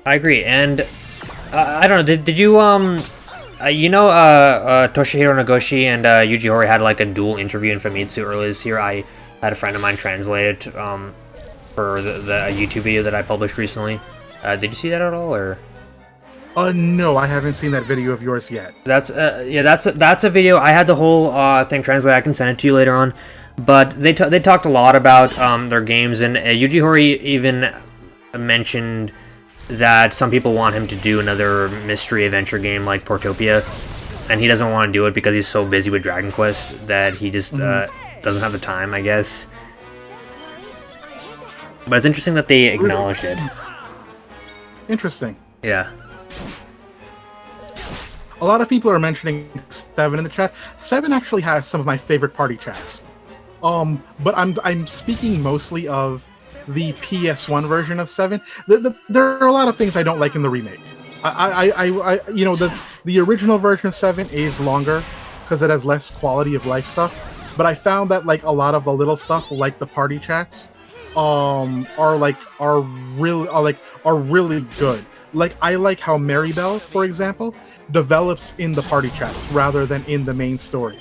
I agree, and I don't know. Did you Toshihiro Nagoshi and Yuji Horii had like a dual interview in Famitsu earlier this year. I had a friend of mine translate it for the YouTube video that I published recently. Did you see that at all, or? No, I haven't seen that video of yours yet. That's that's a video. I had the whole thing translated. I can send it to you later on. But they talked a lot about their games, and Yuji Horii even mentioned that some people want him to do another mystery adventure game like Portopia, and he doesn't want to do it because he's so busy with Dragon Quest that he just doesn't have the time, I guess. But it's interesting that they acknowledged it. Interesting. Yeah. A lot of people are mentioning 7 in the chat. 7 actually has some of my favorite party chats. But I'm speaking mostly of the PS1 version of 7. There are a lot of things I don't like in the remake. You know, the original version of 7 is longer because it has less quality of life stuff. But I found that like a lot of the little stuff, like the party chats, are really good. Like, I like how Maribel, for example, develops in the party chats rather than in the main story.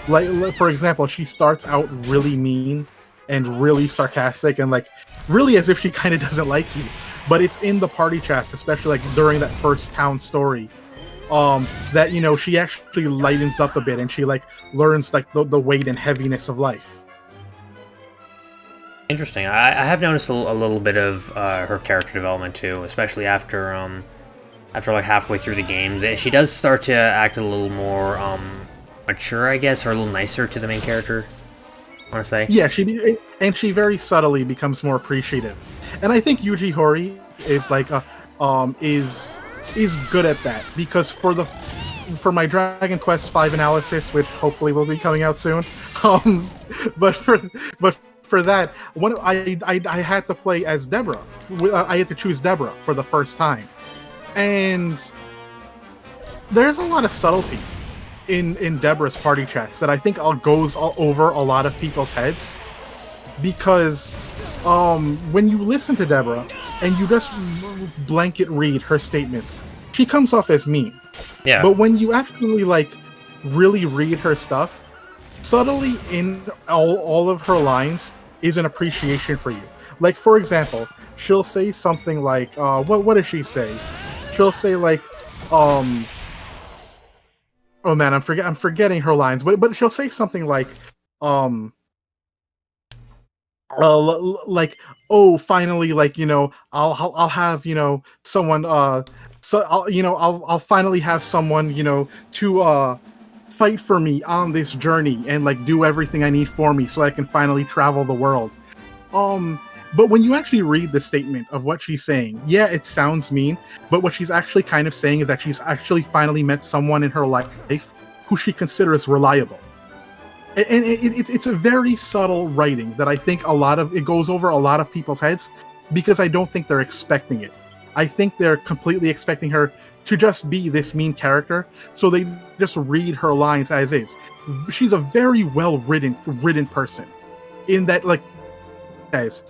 Like, for example, she starts out really mean and really sarcastic and like really as if she kind of doesn't like you. But it's in the party chats, especially like during that first town story, that, you know, she actually lightens up a bit and she like learns like the weight and heaviness of life. Interesting. I have noticed a little bit of her character development too, especially after like halfway through the game. She does start to act a little more mature, I guess, or a little nicer to the main character, I want to say. Yeah, she very subtly becomes more appreciative, and I think Yuji Horii is like is good at that, because for my Dragon Quest V analysis, which hopefully will be coming out soon, but for that one, I had to play as Deborah. I had to choose Deborah for the first time, and there's a lot of subtlety in Deborah's party chats that I think goes over a lot of people's heads, because when you listen to Deborah and you just blanket read her statements, she comes off as mean. Yeah. But when you actually like really read her stuff, subtly in all of her lines is an appreciation for you. Like, for example, she'll say something like, what does she say? She'll say like, oh man, I'm forgetting her lines, but she'll say something like, like, oh, finally, like, you know, I'll have, you know, someone, so I'll finally have someone, you know, to fight for me on this journey and like do everything I need for me so I can finally travel the world. But when you actually read the statement of what she's saying, yeah, it sounds mean, but what she's actually kind of saying is that she's actually finally met someone in her life who she considers reliable. And it's a very subtle writing that I think it goes over a lot of people's heads, because I don't think they're expecting it. I think they're completely expecting her to just be this mean character, so they just read her lines as is. She's a very well written person, in that, like, has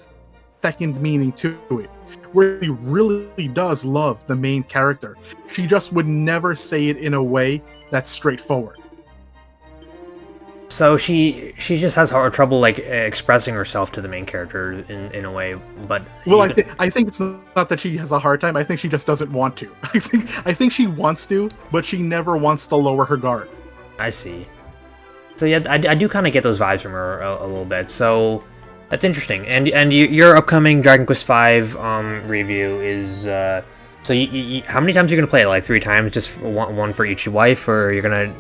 second meaning to it, where she really does love the main character. She just would never say it in a way that's straightforward. So she just has hard trouble like expressing herself to the main character in a way, but well, I think it's not that she has a hard time. I think she just doesn't want to. I think she wants to, but she never wants to lower her guard. I see. So yeah, I do kind of get those vibes from her a little bit. So that's interesting. And your upcoming Dragon Quest V review is so how many times are you gonna play it? Like 3 times, just one for each wife, or you're gonna?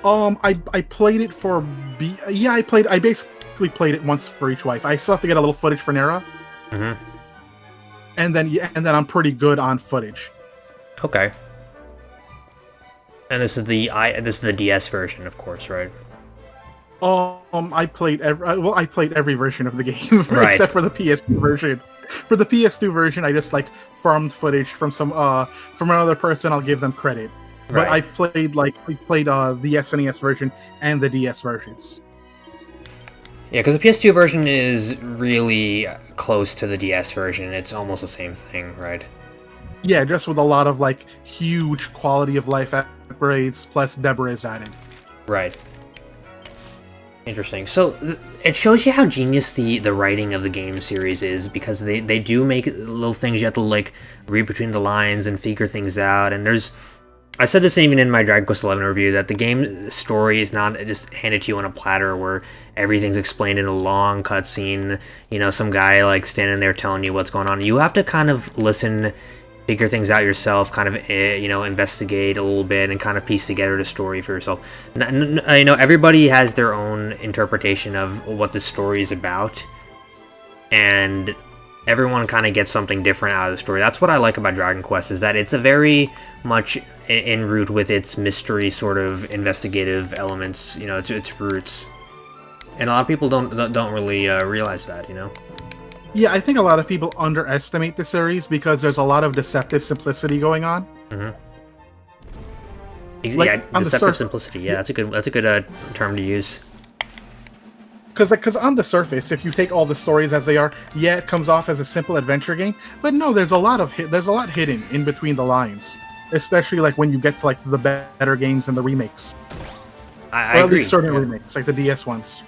I played it for I basically played it once for each wife. I still have to get a little footage for Nera. Mm-hmm. And then I'm pretty good on footage. Okay. And this is the DS version, of course, right? I played every version of the game right. except for the PS2 version. For the PS2 version, I just like farmed footage from from another person. I'll give them credit. But right. I've played the SNES version and the DS versions. Yeah, because the PS2 version is really close to the DS version. It's almost the same thing, right? Yeah, just with a lot of like huge quality of life upgrades, plus Deborah is added. Right. Interesting. So it shows you how genius the writing of the game series is, because they do make little things you have to like read between the lines and figure things out. And I said this even in my Dragon Quest XI review, that the game story is not just handed to you on a platter where everything's explained in a long cutscene. You know, some guy like standing there telling you what's going on. You have to kind of listen, figure things out yourself, kind of investigate a little bit, and kind of piece together the story for yourself. You know, everybody has their own interpretation of what the story is about, and everyone kind of gets something different out of the story. That's what I like about Dragon Quest, is that it's a very much in root with its mystery sort of investigative elements, you know, its roots. And a lot of people don't really realize that, you know. Yeah, I think a lot of people underestimate the series because there's a lot of deceptive simplicity going on. Like, yeah, deceptive simplicity. Yeah, that's a good term to use. Because on the surface, if you take all the stories as they are, yeah, it comes off as a simple adventure game. But no, there's a lot hidden in between the lines, especially like when you get to like the better games and the remakes. I or at agree. least certain remakes, like the DS ones.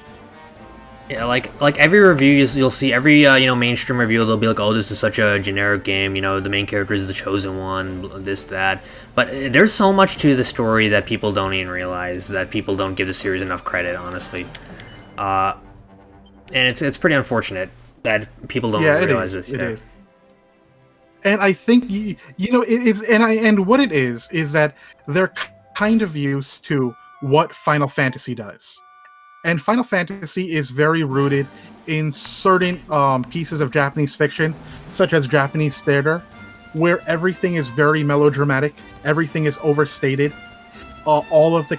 Yeah, like every review you'll see, every mainstream review, they'll be like, oh, this is such a generic game, you know, the main character is the chosen one, this, that. But there's so much to the story that people don't even realize, that people don't give the series enough credit, honestly. And it's pretty unfortunate that people don't realize this. It is. And I think what it is that they're kind of used to what Final Fantasy does. And Final Fantasy is very rooted in certain pieces of Japanese fiction, such as Japanese theater, where everything is very melodramatic, everything is overstated. All of the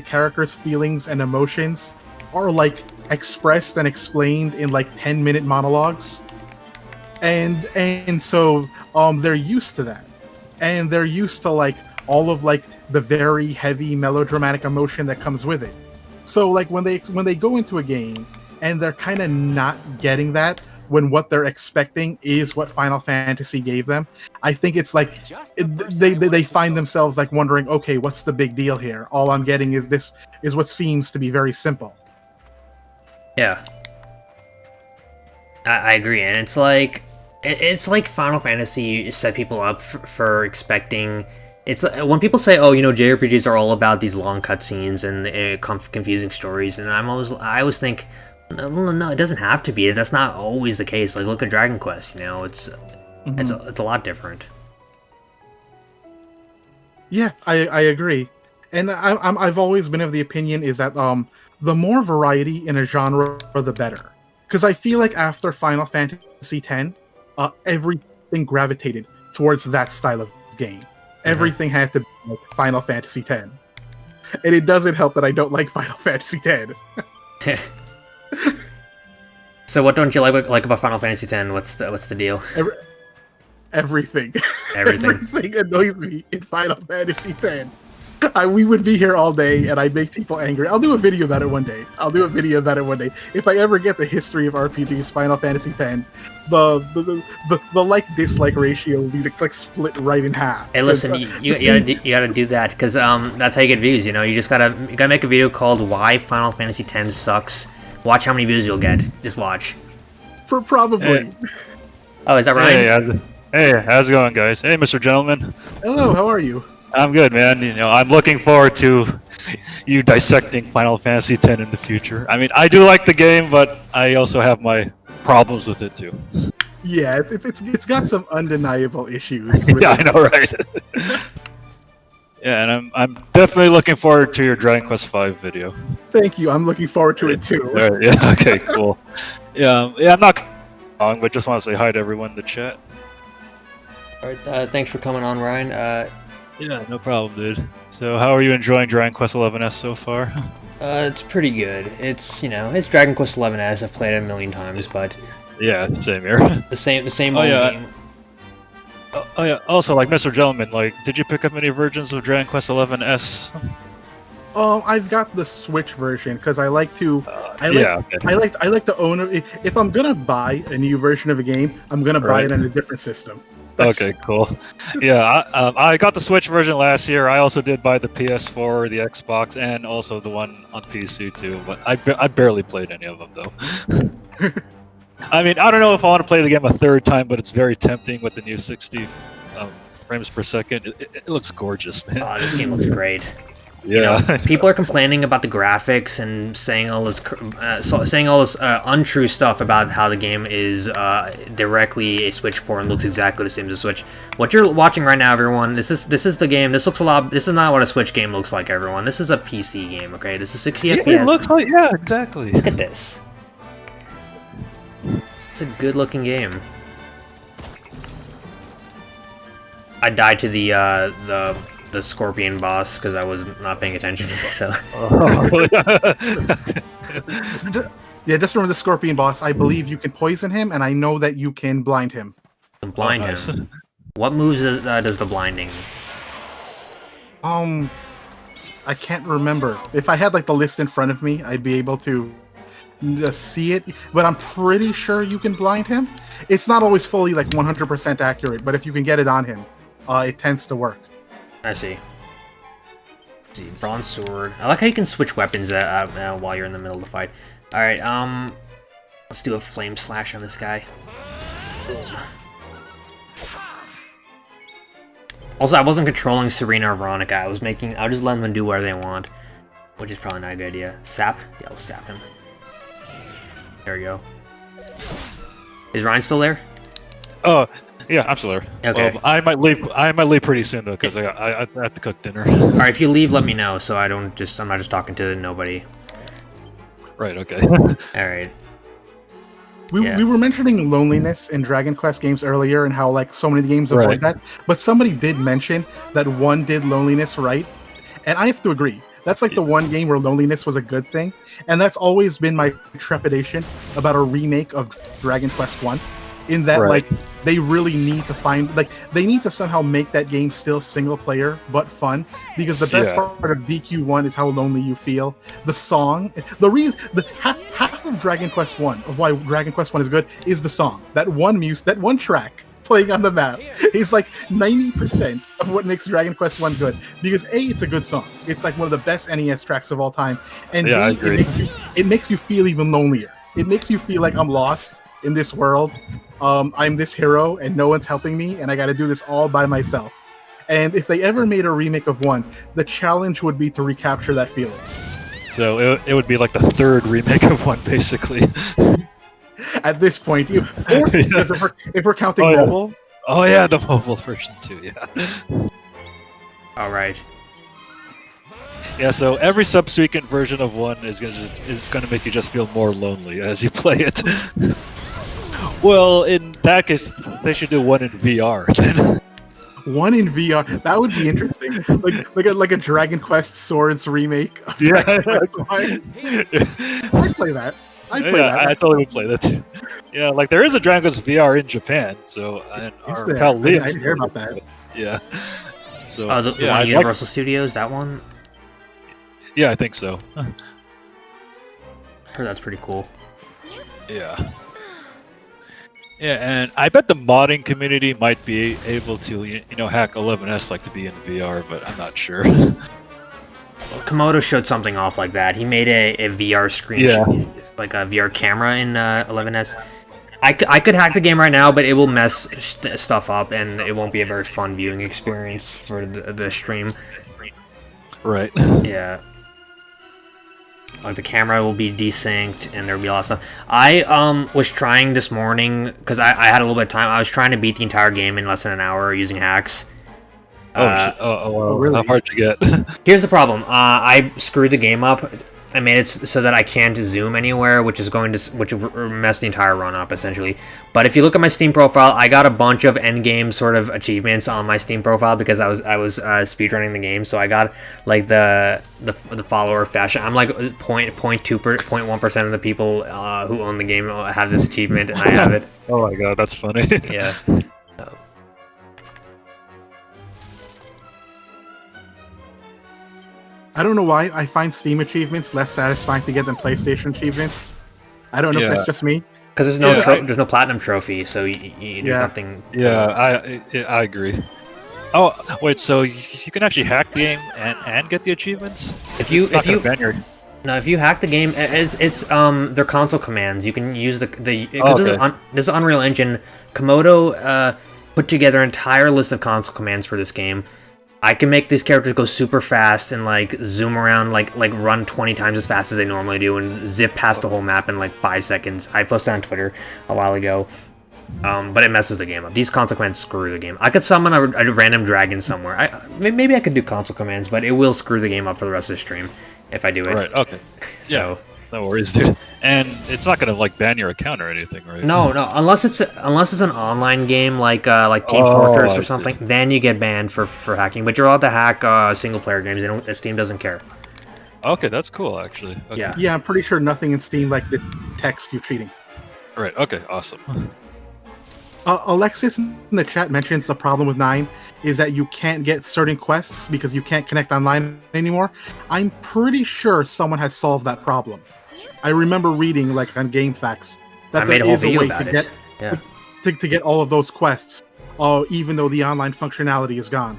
characters' feelings and emotions are like expressed and explained in like 10-minute monologues, and so they're used to that, and they're used to like all of like the very heavy melodramatic emotion that comes with it. So like when they go into a game and they're kind of not getting that, when what they're expecting is what Final Fantasy gave them, I think it's like they find themselves like wondering, okay, what's the big deal here? All I'm getting is what seems to be very simple. Yeah, I agree, and it's like Final Fantasy set people up for expecting. It's when people say, "Oh, JRPGs are all about these long cutscenes and confusing stories," and I always think, no, it doesn't have to be. That's not always the case. Like, look at Dragon Quest. It's a lot different. Yeah, I agree, and I've always been of the opinion is that the more variety in a genre, the better. Because I feel like after Final Fantasy X, everything gravitated towards that style of game. Everything had to be like Final Fantasy X. And it doesn't help that I don't like Final Fantasy X. So what don't you like about Final Fantasy X? What's the deal? Everything. Everything. Everything annoys me in Final Fantasy X. We would be here all day, and I'd make people angry. I'll do a video about it one day. If I ever get the history of RPGs, Final Fantasy X, the like-dislike ratio will be like split right in half. Hey, listen, you gotta do that, because that's how you get views. You just gotta make a video called "Why Final Fantasy X Sucks." Watch how many views you'll get. Just watch. Probably. Hey. Oh, is that Ryan? Hey, how's it going, guys? Hey, Mr. Gentleman. Hello, how are you? I'm good, man. I'm looking forward to you dissecting Final Fantasy X in the future. I mean, I do like the game, but I also have my problems with it too. Yeah, it's got some undeniable issues. Yeah, I know, right? Yeah, and I'm definitely looking forward to your Dragon Quest V video. Thank you. I'm looking forward to it too. All right, yeah. Okay. Cool. Yeah. I'm not long, but just want to say hi to everyone in the chat. All right. Thanks for coming on, Ryan. Yeah, no problem, dude. So, how are you enjoying Dragon Quest XI's so far? It's pretty good. It's Dragon Quest XI's. I've played it a million times, but yeah, same here. the same old game. Oh yeah. Also, like Mr. Gentleman, did you pick up any versions of Dragon Quest XI's? I've got the Switch version because I like to. I like to own it. If I'm gonna buy a new version of a game, I'm gonna buy it on a different system. Okay, cool. Yeah, I got the Switch version last year. I also did buy the PS4, the Xbox, and also the one on PC too. But I barely played any of them though. I mean, I don't know if I want to play the game a third time, but it's very tempting with the new 60 frames per second. It looks gorgeous, man. Oh, this game looks great. Yeah. You know, people are complaining about the graphics and saying all this, untrue stuff about how the game is directly a Switch port and looks exactly the same as a Switch. What you're watching right now, everyone, this is the game. This looks a lot. This is not what a Switch game looks like, everyone. This is a PC game. Okay, this is 60 FPS. It looks like, yeah, exactly. Look at this. It's a good-looking game. I died to the scorpion boss because I was not paying attention. So. Yeah, just remember the scorpion boss. I believe you can poison him, and I know that you can blind him. Blind him. What moves does the blinding? I can't remember. If I had like the list in front of me, I'd be able to see it. But I'm pretty sure you can blind him. It's not always fully like 100% accurate, but if you can get it on him, it tends to work. I see. Let's see, bronze sword. I like how you can switch weapons while you're in the middle of the fight. All right, let's do a flame slash on this guy. Boom. Also, I wasn't controlling Serena or Veronica. I was just letting them do whatever they want, which is probably not a good idea. Sap? Yeah, we'll sap him. There we go. Is Ryan still there? Oh, yeah, I'm still there. Okay. I might leave pretty soon though, because I have to cook dinner. All right, if you leave, let me know, so I'm not just talking to nobody. Right. Okay. All right. We were mentioning loneliness in Dragon Quest games earlier and how like so many games avoid that. But somebody did mention that one did loneliness right. And I have to agree. That's like the one game where loneliness was a good thing. And that's always been my trepidation about a remake of Dragon Quest 1. In that like they really need to find they need to somehow make that game still single player but fun, because the best part of DQ1 is how lonely you feel. The song, half of Dragon Quest 1 of why Dragon Quest 1 is good is the song. That one track playing on the map is like 90% of what makes Dragon Quest 1 good, because A, it's a good song. It's like one of the best NES tracks of all time, and B, I agree. it makes you feel even lonelier. It makes you feel like I'm lost in this world. I'm this hero and no one's helping me, and I got to do this all by myself. And if they ever made a remake of 1, the challenge would be to recapture that feeling. So it would be like the third remake of 1, basically. At this point, fourth, because if we're counting mobile. Oh yeah, the mobile version too. Yeah. All right. Yeah, so every subsequent version of 1 is gonna make you just feel more lonely as you play it. Well, in that case, they should do 1 in VR. One in VR, that would be interesting. like a Dragon Quest Swords remake. Of Yeah, I'd play that. I totally would play that too. Yeah, like there is a Dragon Quest VR in Japan, so I didn't hear about that. Yeah. So the one at Universal Studios, that one. Yeah, I think so. Heard that's pretty cool. Yeah. Yeah, and I bet the modding community might be able to, hack 11S like to be in VR, but I'm not sure. Komodo showed something off like that. He made a VR screen, like a VR camera in 11S. I could hack the game right now, but it will mess stuff up, and it won't be a very fun viewing experience for the stream. Right. Yeah. Like the camera will be desynced, and there'll be a lot of stuff. I was trying this morning, because I had a little bit of time, I was trying to beat the entire game in less than an hour using hacks. Really? How hard to get? Here's the problem. I screwed the game up. I made it so that I can't zoom anywhere, which will mess the entire run up, essentially. But if you look at my Steam profile, I got a bunch of endgame sort of achievements on my Steam profile because I was speedrunning the game. So I got like the follower fashion. I'm like 0.1% of the people who own the game have this achievement, and I have it. Oh my god, that's funny. Yeah. I don't know why I find Steam achievements less satisfying to get than PlayStation achievements. I don't know if that's just me. Because there's no platinum trophy, so there's nothing. I agree. Oh wait, so you can actually hack the game and get the achievements? If you hack the game, it's they're console commands. You can use because this is Unreal Engine. Komodo put together an entire list of console commands for this game. I can make these characters go super fast and like zoom around, like run 20 times as fast as they normally do, and zip past the whole map in like 5 seconds. I posted on Twitter a while ago, but it messes the game up. These console commands screw the game. I could summon a random dragon somewhere. Maybe I could do console commands, but it will screw the game up for the rest of the stream if I do it. Right. Okay. So. No worries, dude. And it's not gonna like ban your account or anything, right? No, unless it's an online game like Team Fortress or something, then you get banned for hacking. But you're allowed to hack single player games, and Steam doesn't care. Okay, that's cool, actually. Okay. Yeah, I'm pretty sure nothing in Steam like detects you cheating. Right. Okay. Awesome. Alexis in the chat mentions the problem with 9 is that you can't get certain quests because you can't connect online anymore. I'm pretty sure someone has solved that problem. I remember reading like on GameFAQs that there is a way to get all of those quests, even though the online functionality is gone.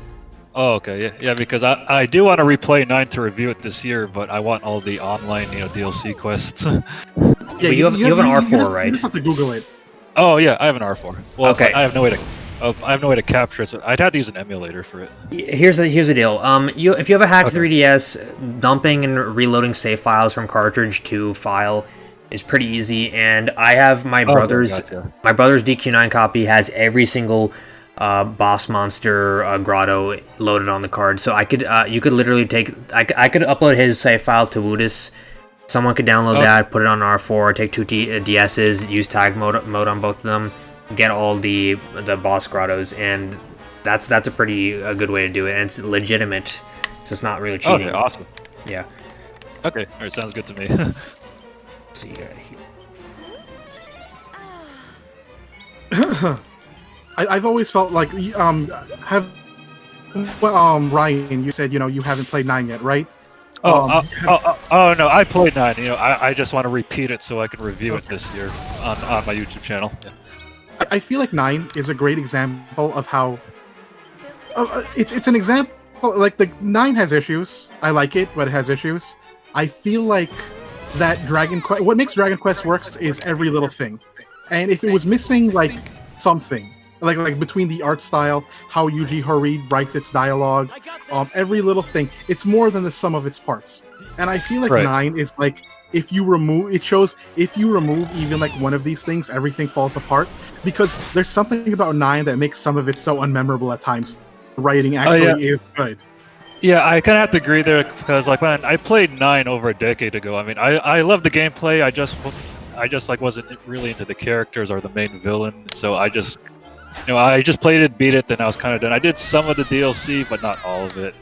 Oh, okay, yeah, because I do want to replay 9 to review it this year, but I want all the online, DLC quests. Yeah, you have an R4, right? You just have to Google it. Oh yeah, I have an R4. Well, okay. I have no way to capture it. So I'd have to use an emulator for it. Here's the deal. If you have a hacked 3DS, dumping and reloading save files from cartridge to file is pretty easy. And I have my brother's DQ9 copy has every single boss monster grotto loaded on the card. So you could literally I could upload his save file to Woodus. Someone could download that, put it on R4, take 2 DSs, use tag mode on both of them, get all the boss grottos, and that's a pretty good way to do it, and it's legitimate, so it's not really cheating. Okay, awesome. Yeah. Okay, alright, sounds good to me. Let's see here. I've always felt like Ryan, you said you haven't played 9 yet, right? No, I played 9. I just want to repeat it so I can review it this year on my YouTube channel. Yeah. I feel like 9 is a great example of how it's an example. Like the 9 has issues. I like it, but it has issues. I feel like that what makes Dragon Quest works is every little thing. And if it was missing like something, like between the art style, how Yuji Horii writes its dialogue, every little thing, it's more than the sum of its parts. And I feel like 9 is like, if you remove even like one of these things, everything falls apart, because there's something about 9 that makes some of it so unmemorable at times. The writing actually is good. Yeah, I kind of have to agree there, because like when I played 9 over a decade ago, I mean, I love the gameplay. I just like wasn't really into the characters or the main villain, so I just played it, beat it, then I was kind of done. I did some of the DLC, but not all of it.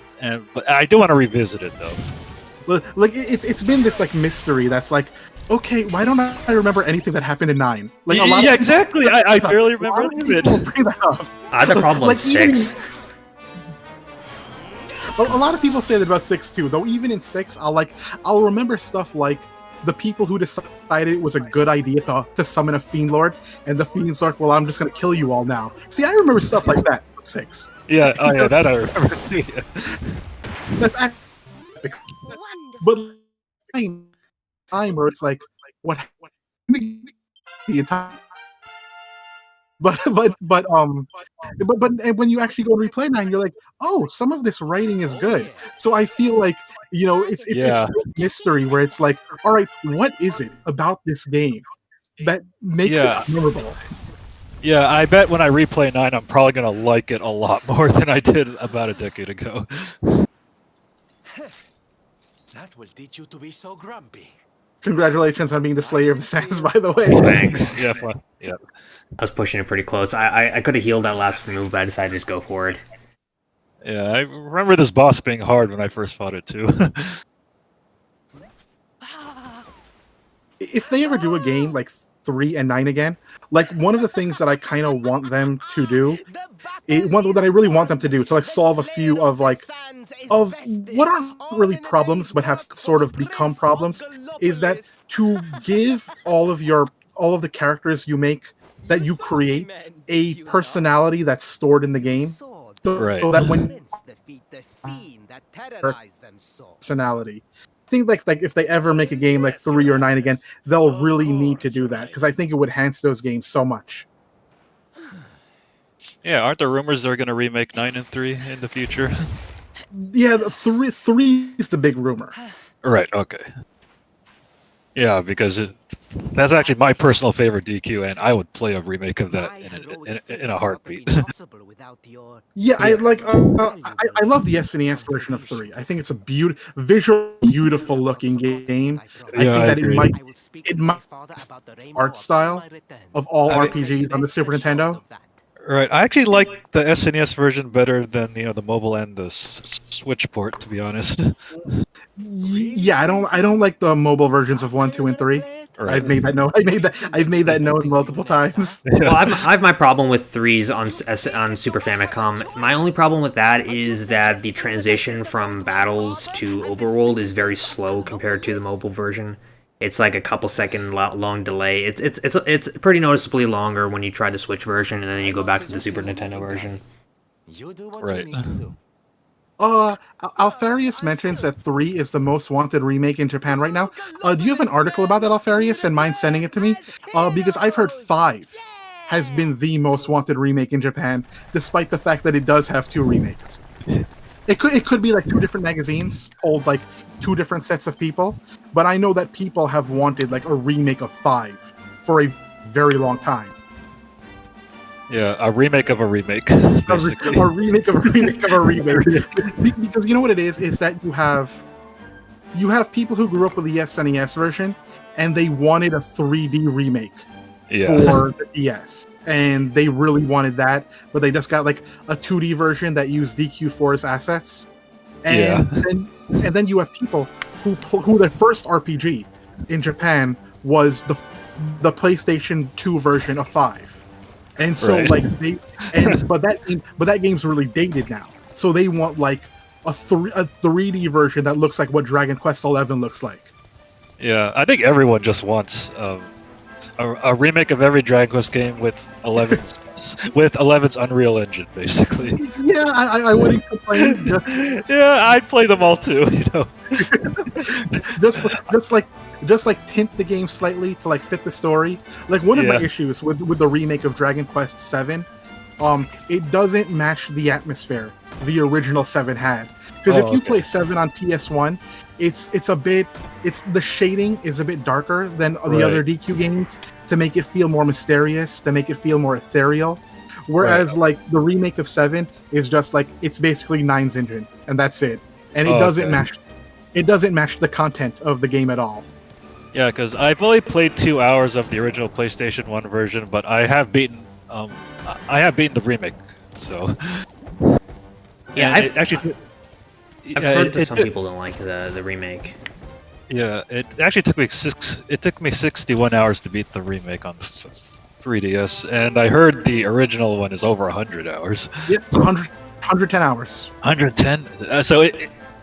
But I do want to revisit it though. Like it's been this like mystery that's like, okay, why don't I remember anything that happened in 9? Like exactly. I barely remember any of it. I had a problem with 6. A lot of people say that about 6 too. Though even in 6, I'll remember stuff like the people who decided it was a good idea to summon a Fiend Lord, and the Fiend's like, well, I'm just gonna kill you all now. See, I remember stuff like that from 6. Yeah, that I remember too. Yeah. That's but time where it's like, what the entire. But when you actually go and replay 9, you're like, oh, some of this writing is good. So I feel like it's a mystery where it's like, all right, what is it about this game that makes it memorable? Yeah, I bet when I replay 9, I'm probably gonna like it a lot more than I did about a decade ago. That will teach you to be so grumpy. Congratulations on being the Slayer of the Sands, by the way. Thanks. Yeah, fun. Yeah. I was pushing it pretty close. I could have healed that last move, but I decided to just go for it. Yeah, I remember this boss being hard when I first fought it too. If they ever do a game like 3 and 9 again, like one of the things that I kind of want them to do, one that I really want them to do, to like solve a few of what aren't really problems but have sort of become problems, is that to give all of your all of the characters you make, that you create a personality that's stored in the game, so that when personality, I think like if they ever make a game like 3 or 9 again, they'll really need to do that, because I think it would enhance those games so much. Yeah, aren't there rumors they're going to remake 9 and 3 in the future? Yeah, three is the big rumor. Right. Okay. Yeah, because that's actually my personal favorite DQ, and I would play a remake of that in a heartbeat. Yeah, I like. I love the SNES version of 3. I think it's a beautiful looking game. I think that it might art style of all RPGs on the Super Nintendo. Right. I actually like the SNES version better than the mobile and the Switch port, to be honest. Yeah, I don't like the mobile versions of 1, 2, and 3. Right. I've made that note. I've made that note multiple times. Well, I have my problem with 3s on Super Famicom. My only problem with that is that the transition from battles to overworld is very slow compared to the mobile version. It's like a couple second long delay. It's pretty noticeably longer when you try the Switch version and then you go back to the Super Nintendo version. You do what you need to do. Alfarius mentions that 3 is the most wanted remake in Japan right now. Do you have an article about that, Alfarius, and mind sending it to me? Because I've heard 5 has been the most wanted remake in Japan, despite the fact that it does have 2 remakes. It could be like 2 different magazines, told like 2 different sets of people, but I know that people have wanted like a remake of 5 for a very long time. Yeah, a remake of a remake. A remake of a remake of a remake. Because you know what it is that you have people who grew up with the SNES version, and they wanted a 3D remake for the DS. And they really wanted that, but they just got like a 2D version that used DQ4's assets. And then you have people who their first RPG in Japan was the PlayStation 2 version of 5. And so but that game's really dated now. So they want like a 3D version that looks like what Dragon Quest XI looks like. Yeah, I think everyone just wants a remake of every Dragon Quest game with 11's Unreal Engine, basically. Yeah, I wouldn't complain. Yeah, I'd play them all too. just like tint the game slightly to like fit the story. Like one of my issues with the remake of Dragon Quest VII, it doesn't match the atmosphere the original 7 had. Because if you play 7 on PS1, the shading is a bit darker than the other DQ games to make it feel more mysterious, to make it feel more ethereal. Whereas like the remake of 7 is just like it's basically 9's engine and that's it. And it doesn't match the content of the game at all. Yeah, because I've only played 2 hours of the original PlayStation 1 version, but I have beaten the remake. So yeah, I've heard that some people don't like the remake. Yeah, it actually took me 61 hours to beat the remake on 3DS, and I heard the original one is over 100 hours. Yeah, it's 110 hours. 110.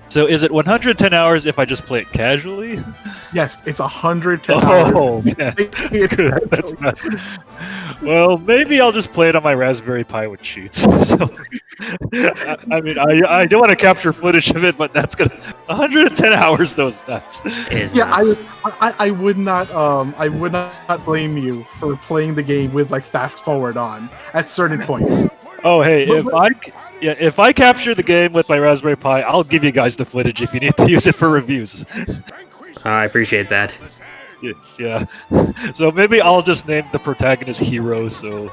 So is it 110 hours if I just play it casually? Yes, it's 110 hours. Oh, man. That's nuts. Well, maybe I'll just play it on my Raspberry Pi with cheats. So, I mean, I don't want to capture footage of it, but that's gonna 110 hours. Those nuts. Yeah, I would not blame you for playing the game with like fast forward on at certain points. Oh, hey, if I capture the game with my Raspberry Pi, I'll give you guys the footage if you need to use it for reviews. I appreciate that. Yeah. So maybe I'll just name the protagonist Hero, so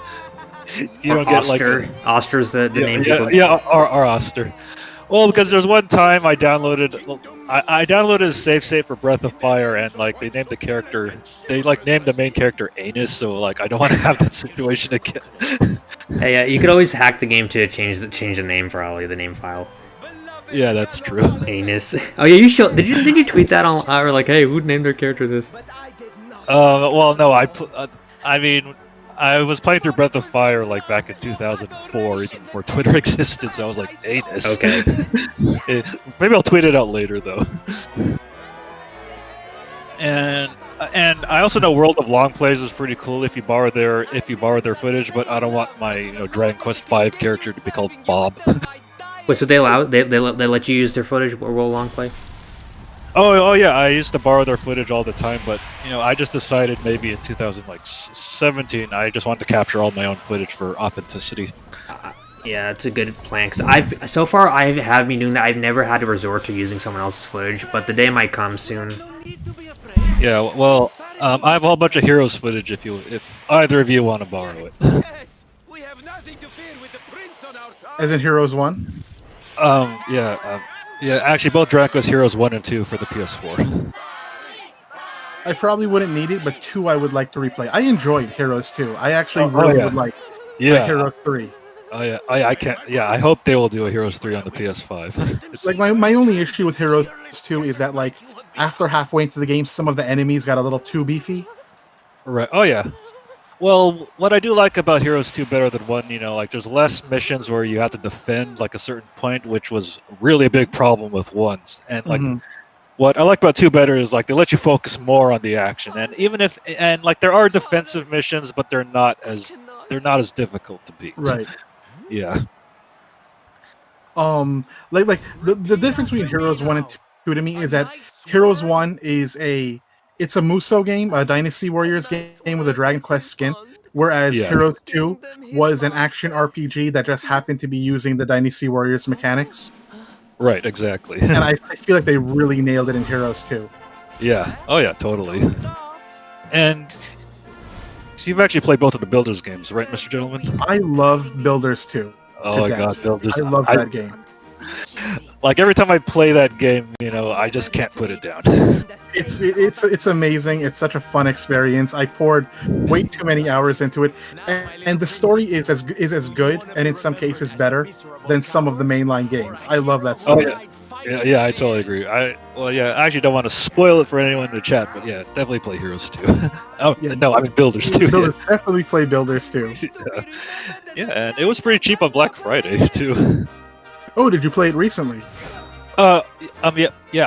you don't get like Oster's the name. Or Oster. Well, because there's one time I downloaded a save for Breath of Fire, and like they named the main character Anus, so like I don't want to have that situation again. Hey, you could always hack the game to change the name, probably the name file. Yeah, that's true. Anus. Oh yeah, did you tweet that on or like, hey, who named their character this? Well, no, I mean, I was playing through Breath of Fire like back in 2004, even before Twitter existed. So I was like, Anus. Okay. Maybe I'll tweet it out later though. And And I also know World of Long Plays is pretty cool if you borrow their footage, but I don't want my Dragon Quest V character to be called Bob. Wait, so they let you use their footage or roll long play? Oh yeah, I used to borrow their footage all the time, but I just decided maybe in 2017 I just wanted to capture all my own footage for authenticity. Yeah, it's a good plan. Cause I have been doing that. I've never had to resort to using someone else's footage, but the day might come soon. Yeah, well, I have a whole bunch of Heroes footage if either of you want to borrow it. As in Heroes 1? Yeah, actually both Dragon Quest Heroes 1 and 2 for the PS4. I probably wouldn't need it, but 2 I would like to replay. I enjoyed Heroes 2. I actually really would like Heroes 3. Oh yeah, I can't. Yeah, I hope they will do a Heroes 3 on the PS5. It's like my only issue with Heroes 2 is that like after halfway into the game, some of the enemies got a little too beefy. Right. Oh yeah. Well, what I do like about Heroes 2 better than 1, like there's less missions where you have to defend like a certain point, which was really a big problem with 1. And like what I like about 2 better is like they let you focus more on the action. And like there are defensive missions, but they're not as difficult to beat. Right. Yeah. Like the difference between Heroes 1 and 2 to me is that Heroes 1 is it's a Muso game, a Dynasty Warriors game with a Dragon Quest skin, whereas Heroes 2 was an action RPG that just happened to be using the Dynasty Warriors mechanics. Right, exactly. And I feel like they really nailed it in Heroes 2. Yeah. Oh yeah, totally. And you've actually played both of the Builders games, right, Mr. Gentleman? I love Builders 2. Oh my god, Builders! I love that game. Like every time I play that game, I just can't put it down. It's amazing. It's such a fun experience. I poured way too many hours into it, and the story is as good, and in some cases better than some of the mainline games. I love that story. Oh yeah, I totally agree. I actually don't want to spoil it for anyone in the chat, but yeah, definitely play Heroes 2. No, I mean Builders 2. Definitely play Builders 2. Yeah, and it was pretty cheap on Black Friday too. Oh, did you play it recently? Yeah,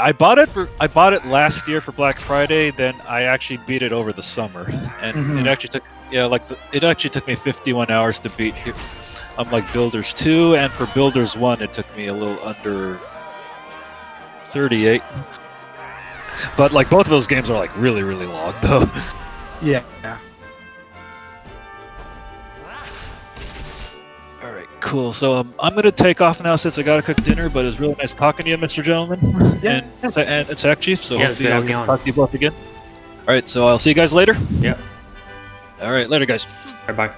I bought it last year for Black Friday. Then I actually beat it over the summer, and it actually took me 51 hours to beat here. Unlike Builders 2, and for Builders 1, it took me a little under 38. But like both of those games are like really, really long though. Yeah. All right, cool. So I'm gonna take off now since I gotta cook dinner. But it's really nice talking to you, Mr. Gentleman. Yeah. And it's Act Chief. So hopefully I'll get to on. talk to you both again. All right, so I'll see you guys later. Yeah. All right, later, guys. All right,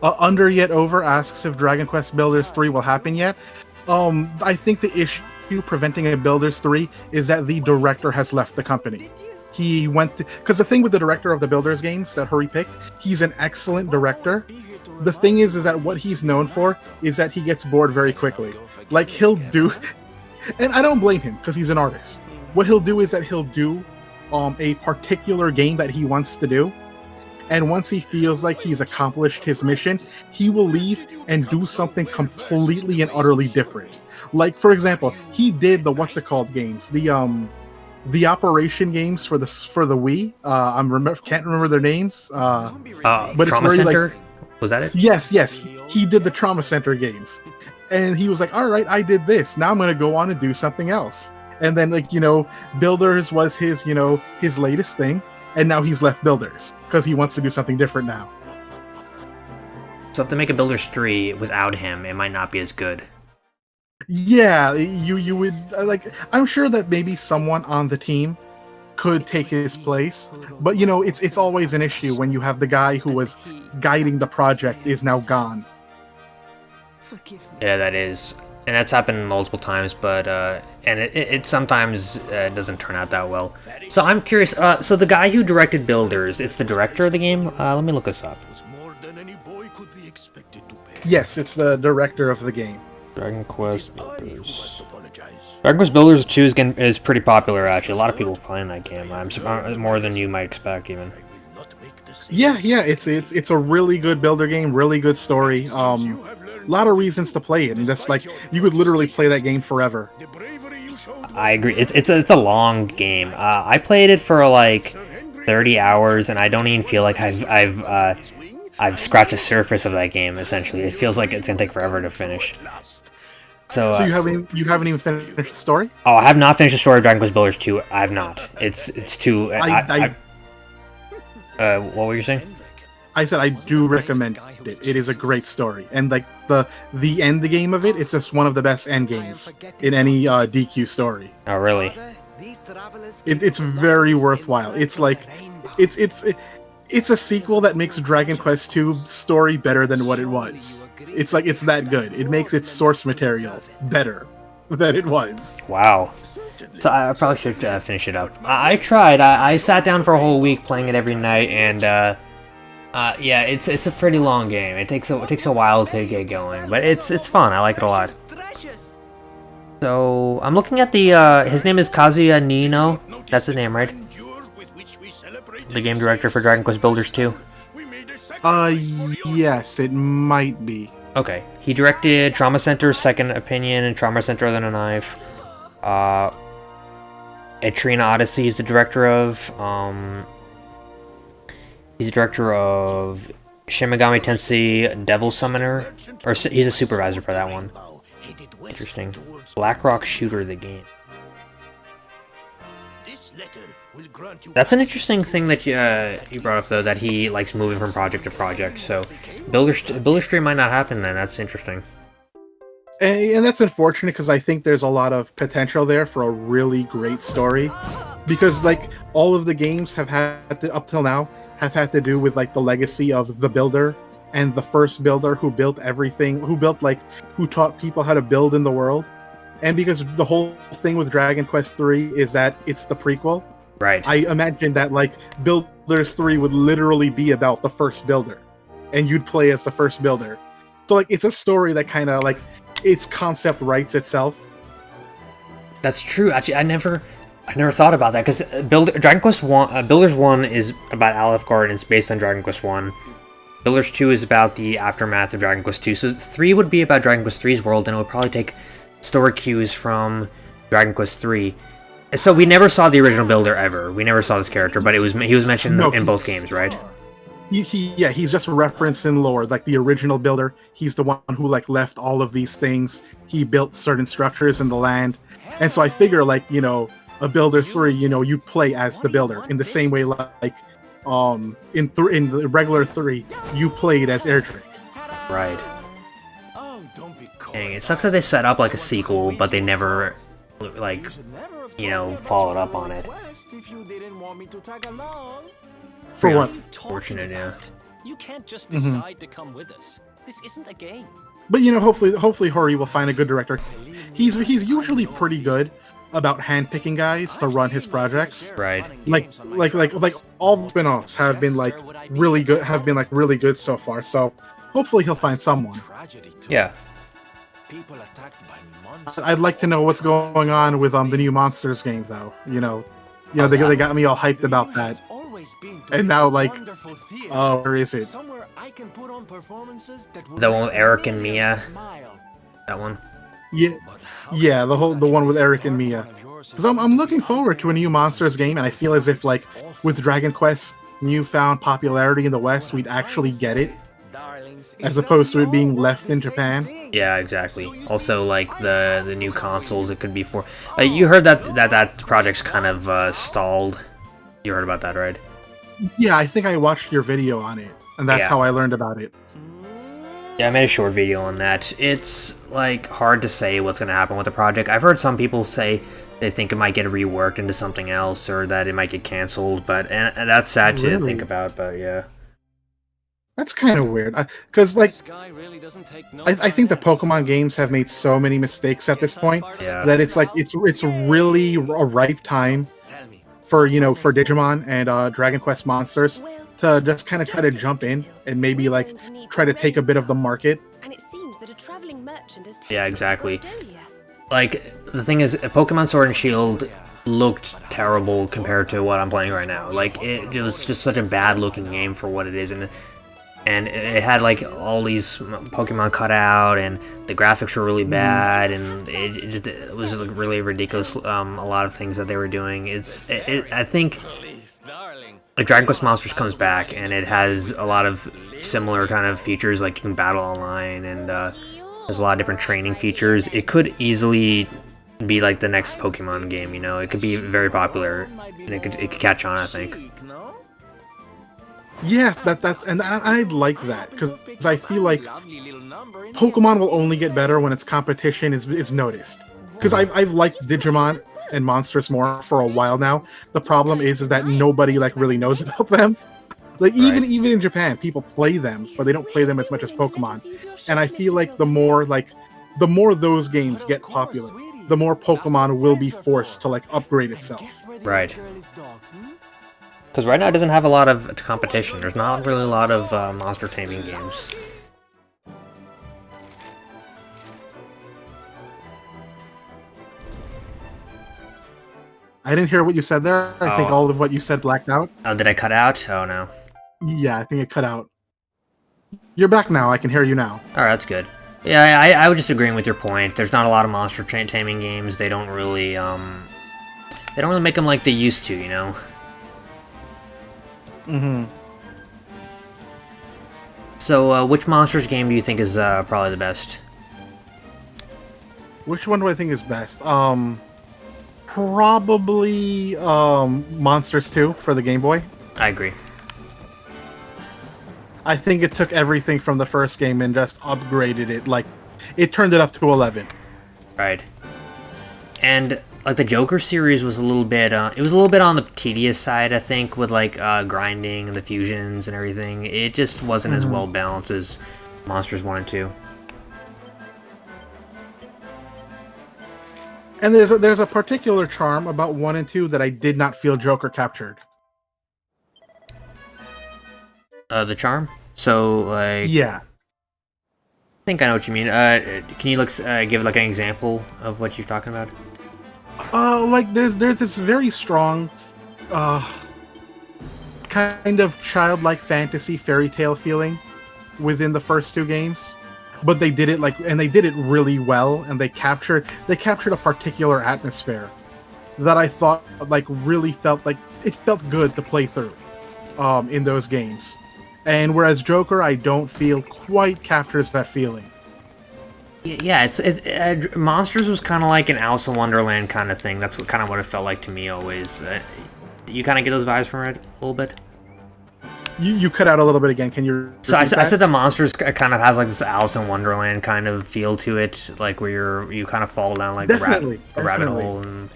bye. Under Yet Over asks if Dragon Quest Builders 3 will happen yet. I think the issue preventing a Builders 3 is that the director has left the company. He went because the thing with the director of the Builders games that Hurry picked, he's an excellent director. The thing is that what he's known for is that he gets bored very quickly. Like he'll do, and I don't blame him because he's an artist. What he'll do is that he'll do a particular game that he wants to do, and once he feels like he's accomplished his mission, he will leave and do something completely and utterly different. Like for example, he did the games, the Operation games for the Wii. Can't remember their names. But Trauma it's very Center? Was that it? Yes. He did the Trauma Center games, and he was like, "All right, I did this. Now I'm going to go on and do something else." And then Builders was his latest thing, and now he's left Builders because he wants to do something different now. So if to make a Builders 3 without him, it might not be as good. Yeah, you would I'm sure that maybe someone on the team could take his place, but it's always an issue when you have the guy who was guiding the project is now gone. Yeah, that is, and that's happened multiple times, but and it sometimes doesn't turn out that well. So I'm curious. So the guy who directed Builders, it's the director of the game. Let me look this up. Yes, it's the director of the game. Dragon Quest Builders. Dragon Quest Builders 2 is pretty popular, actually. A lot of people playing that game. More than you might expect, even. Yeah, it's a really good builder game, really good story. A lot of reasons to play it, and that's like you could literally play that game forever. I agree. It's a long game. I played it for like 30 hours, and I don't even feel like I've scratched the surface of that game. Essentially, it feels like it's gonna take forever to finish. So, So you haven't even finished the story? oh, I have not finished the story of Dragon Quest Builders 2. I have not. It's too. What were you saying? I said I do recommend it. It is a great story, and like the end game of it, it's just one of the best end games in any DQ story. Oh, really? It's very worthwhile. It's like it's a sequel that makes Dragon Quest II story better than what it was. It's like it's that good. It makes its source material better than it was. Wow. So I probably should finish it up. I tried. I sat down for a whole week playing it every night, and yeah, it's a pretty long game. It takes a while to get going, but it's fun. I like it a lot. So I'm looking at the his name is Kazuya Nino. That's his name, right? The game director for Dragon Quest Builders 2. Yes, it might be. Okay. He directed Trauma Center, Second Opinion, and Trauma Center Other Than a Knife. Etrina Odyssey is the director of. He's the director of Shin Megami Tensei Devil Summoner. Or he's a supervisor for that one. Interesting. Blackrock Shooter, the game. That's an interesting thing that you brought up, though, that he likes moving from project to project. So, Builders 3 might not happen then. That's interesting. And that's unfortunate because I think there's a lot of potential there for a really great story. Because like all of the games have had to, up till now have had to do with like the legacy of the builder and the first builder who built everything, who taught people how to build in the world. And because the whole thing with Dragon Quest 3 is that it's the prequel. Right. I imagine that like Builders 3 would literally be about the first builder, and you'd play as the first builder. So like it's a story that kind of like its concept writes itself. That's true. Actually, I never thought about that because Dragon Quest 1, Builders 1 is about Alefgard and it's based on Dragon Quest 1. Builders 2 is about the aftermath of Dragon Quest 2. So 3 would be about Dragon Quest 3's world, and it would probably take story cues from Dragon Quest 3. So we never saw the original builder ever. We never saw this character, but he was mentioned in both games, right? He's just referenced in lore, like the original builder. He's the one who like left all of these things. He built certain structures in the land, and so I figure like a Builder 3, you play as the builder in the same way like in the regular 3 you played as Erdrick. Right. Dang, it sucks that they set up like a sequel, but they never like followed up on it. For what? Fortunate, yeah. You can't just decide to come with us. This isn't a game. But hopefully Hori will find a good director. He's usually pretty good about handpicking guys to run his projects. Right. Like all the spin-offs have been really good so far. So hopefully he'll find someone. Yeah. I'd like to know what's going on with the new Monsters game though. They got me all hyped about that. And now where is it? The one with Eric and Mia. That one. Yeah, the one with Eric and Mia. Because I'm looking forward to a new Monsters game, and I feel as if with Dragon Quest's newfound popularity in the West, we'd actually get it, as opposed to it being left in Japan. Yeah, exactly. Also, the new consoles it could be for. You heard that project's kind of stalled. You heard about that, right? Yeah, I think I watched your video on it, and that's how I learned about it. Yeah, I made a short video on that. It's hard to say what's going to happen with the project. I've heard some people say they think it might get reworked into something else, or that it might get canceled. And that's sad to think about. But yeah, that's kind of weird. Because I think the Pokemon games have made so many mistakes at this point that it's really a ripe time for Digimon and Dragon Quest Monsters to just kind of try to jump in and maybe try to take a bit of the market. And it seems that a traveling merchant has taken yeah, exactly. The thing is, Pokemon Sword and Shield looked terrible compared to what I'm playing right now. It was just such a bad looking game for what it is, and and it had like all these Pokemon cut out, and the graphics were really bad, and it was like really ridiculous. A lot of things that they were doing. I think like Dragon Quest Monsters comes back, and it has a lot of similar kind of features, like you can battle online, and there's a lot of different training features. It could easily be like the next Pokemon game, you know. It could be very popular, and it could catch on, I think. Yeah, and I'd like that, because I feel like Pokemon will only get better when its competition is noticed. Because I've liked Digimon and Monsters more for a while now. The problem is that nobody like really knows about them. Like even in Japan, people play them, but they don't play them as much as Pokemon. And I feel like the more those games get popular, the more Pokemon will be forced to like upgrade itself. Right. Because right now it doesn't have a lot of competition. There's not really a lot of monster-taming games. I didn't hear what you said there. I think all of what you said blacked out. Oh, did I cut out? Oh, no. Yeah, I think it cut out. You're back now. I can hear you now. Alright, that's good. Yeah, I was just agreeing with your point. There's not a lot of monster-taming games. They don't really make them like they used to, you know? Mm-hmm. So, which Monsters game do you think is probably the best? Which one do I think is best? Probably Monsters 2 for the Game Boy. I agree. I think it took everything from the first game and just upgraded it. Like, it turned it up to 11. Right. And like the Joker series was a little bit, it was a little bit on the tedious side, I think, with like grinding and the fusions and everything. It just wasn't as well balanced as Monsters 1 and 2. And there's a particular charm about 1 and 2 that I did not feel Joker captured. The charm? So, like... Yeah. I think I know what you mean. Can you give like an example of what you're talking about? Like there's this very strong, kind of childlike fantasy fairy tale feeling within the first 2 games, but they did it they did it really well, and they captured a particular atmosphere that I thought really felt like it felt good to play through, in those games. And whereas Joker, I don't feel quite captures that feeling. Yeah, Monsters was kind of like an Alice in Wonderland kind of thing. That's kind of what it felt like to me always. You kind of get those vibes from it a little bit. You cut out a little bit again. Can you? So I said the Monsters kind of has like this Alice in Wonderland kind of feel to it, like where you kind of fall down like a rabbit hole, and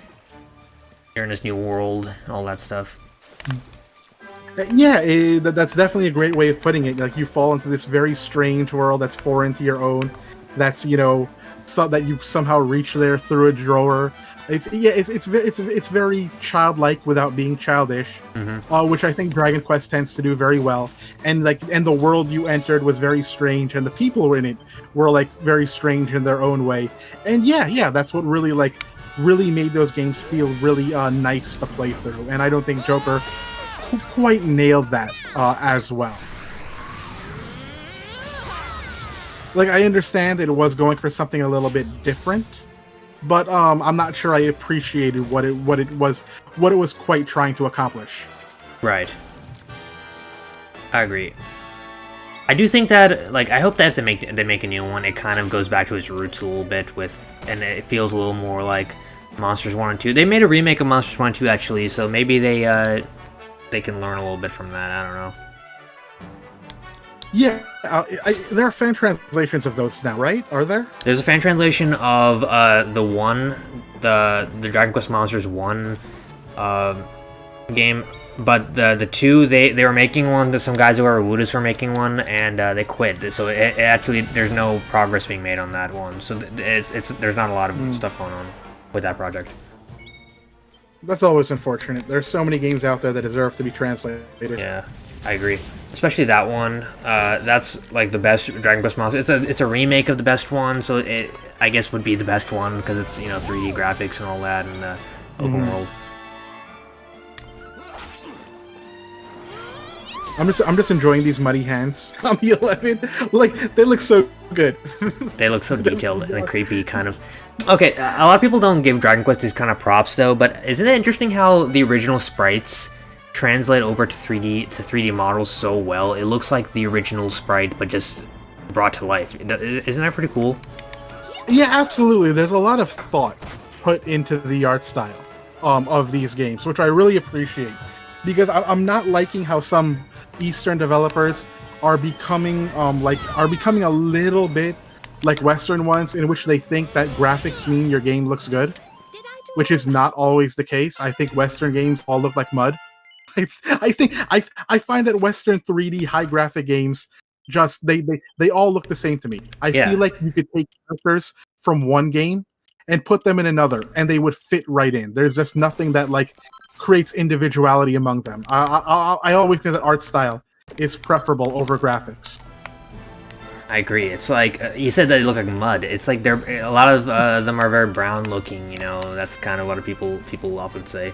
you're in this new world, all that stuff. Yeah, that's definitely a great way of putting it. Like, you fall into this very strange world that's foreign to your own. That's, so that you somehow reach there through a drawer. It's very childlike without being childish, which I think Dragon Quest tends to do very well. And the world you entered was very strange, and the people in it were very strange in their own way. And yeah, that's what really made those games feel really nice to play through. And I don't think Joker quite nailed that as well. I understand it was going for something a little bit different, but I'm not sure I appreciated what it was quite trying to accomplish. Right. I agree. I do think that I hope that if they make a new one, it kind of goes back to its roots a little bit and it feels a little more like Monsters 1 and 2. They made a remake of Monsters 1 and 2 actually, so maybe they can learn a little bit from that. I don't know. Yeah, there are fan translations of those now, right? Are there? There's a fan translation of the Dragon Quest Monsters 1 game, but the 2 they were making one. Some guys who are Wudas were making one, and they quit. So it actually there's no progress being made on that one. So there's not a lot of stuff going on with that project. That's always unfortunate. There's so many games out there that deserve to be translated. Yeah, I agree. Especially that one. That's the best Dragon Quest Monster. It's a remake of the best one, so it I guess would be the best one because it's 3D graphics and all that and open world. I'm just enjoying these muddy hands on the 11. Like they look so good. They look so detailed and creepy, kind of. Okay, a lot of people don't give Dragon Quest these kind of props though, but isn't it interesting how the original sprites translate over to 3D models so well? It looks like the original sprite, but just brought to life. Isn't that pretty cool? Yeah, absolutely. There's a lot of thought put into the art style of these games, which I really appreciate. Because I'm not liking how some Eastern developers are becoming a little bit like Western ones, in which they think that graphics mean your game looks good, which is not always the case. I think Western games all look like mud. I find that Western 3D high graphic games just they all look the same to me. I feel like you could take characters from one game and put them in another, and they would fit right in. There's just nothing that like creates individuality among them. I always think that art style is preferable over graphics. I agree. It's like you said that they look like mud. It's like a lot of them are very brown looking. You know, that's kind of what people often say.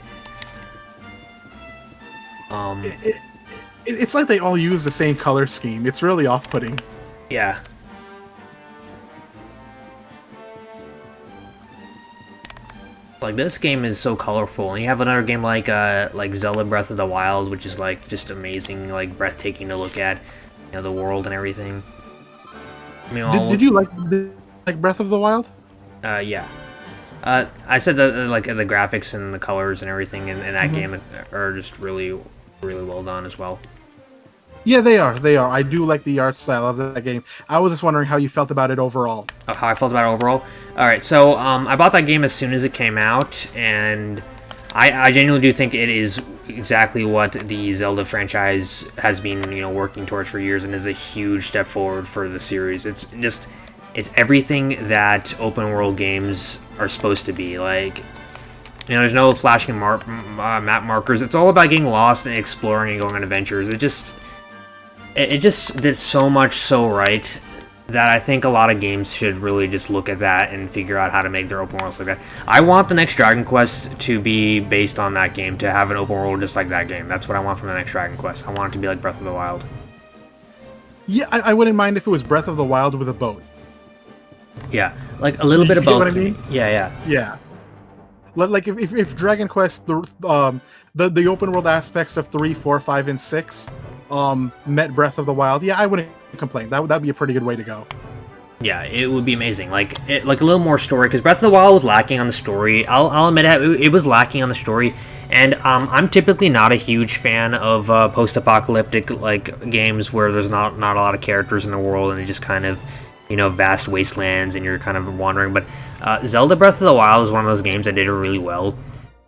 It's like they all use the same color scheme. It's really off-putting. Yeah. Like this game is so colorful, and you have another game like Zelda Breath of the Wild, which is like just amazing, like breathtaking to look at, you know, the world and everything. I mean, did you like Breath of the Wild? Yeah. I said that like the graphics and the colors and everything in that game are just really well done as well. Yeah, they are. I do like the art style of that game. I was just wondering how you felt about it overall. Oh, how I felt about it overall? Alright, so I bought that game as soon as it came out, and I genuinely do think it is exactly what the Zelda franchise has been, you know, working towards for years, and is a huge step forward for the series. It's everything that open world games are supposed to be. Like, you know, there's no flashing map markers. It's all about getting lost and exploring and going on adventures. It just did so much so right that I think a lot of games should really just look at that and figure out how to make their open worlds like that. I want the next Dragon Quest to be based on that game, to have an open world just like that game. That's what I want from the next Dragon Quest. I want it to be like Breath of the Wild. Yeah, I wouldn't mind if it was Breath of the Wild with a boat. Yeah, like a little bit of both. What I mean? Yeah. Like if Dragon Quest the open world aspects of 3, 4, 5, and 6 met Breath of the Wild, yeah, I wouldn't complain. That'd be a pretty good way to go. Yeah, it would be amazing. Like a little more story, because Breath of the Wild was lacking on the story. I'll admit it was lacking on the story, and I'm typically not a huge fan of post-apocalyptic like games where there's not a lot of characters in the world and it just kind of, you know, vast wastelands and you're kind of wandering. But Zelda Breath of the Wild is one of those games that did it really well.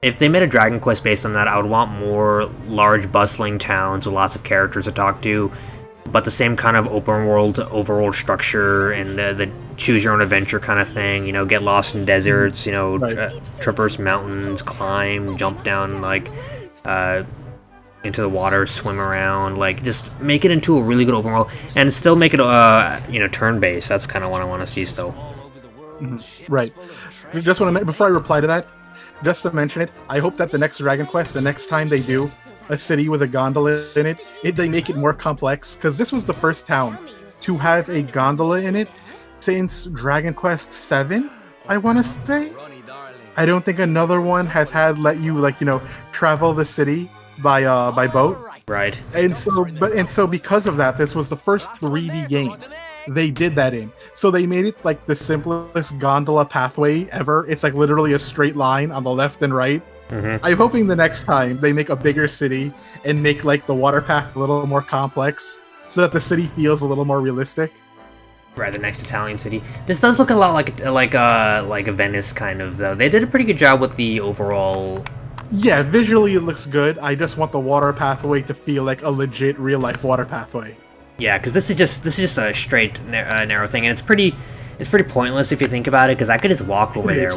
If they made a Dragon Quest based on that, I would want more large, bustling towns with lots of characters to talk to, but the same kind of open world, overworld structure and the choose your own adventure kind of thing. You know, get lost in deserts. You know, traverse mountains, climb, jump down like into the water, swim around. Like, just make it into a really good open world and still make it you know, turn based. That's kind of what I want to see still. Right. Just want to, before I reply to that, just to mention it, I hope that the next Dragon Quest, the next time they do a city with a gondola in it, they make it more complex, because this was the first town to have a gondola in it since Dragon Quest 7, I want to say. I don't think another one has let you, like, you know, travel the city by boat. Right. And so because of that, this was the first 3D game they did that in. So they made it like the simplest gondola pathway ever. It's like literally a straight line on the left and right. I'm hoping the next time they make a bigger city and make like the water path a little more complex so that the city feels a little more realistic. Right, the next Italian city. This does look a lot like a Venice kind of, though. They did a pretty good job with the overall. Yeah, visually it looks good. I just want the water pathway to feel like a legit real life water pathway. Yeah, because this is just a straight narrow thing, and it's pretty pointless if you think about it. Because I could just walk over there.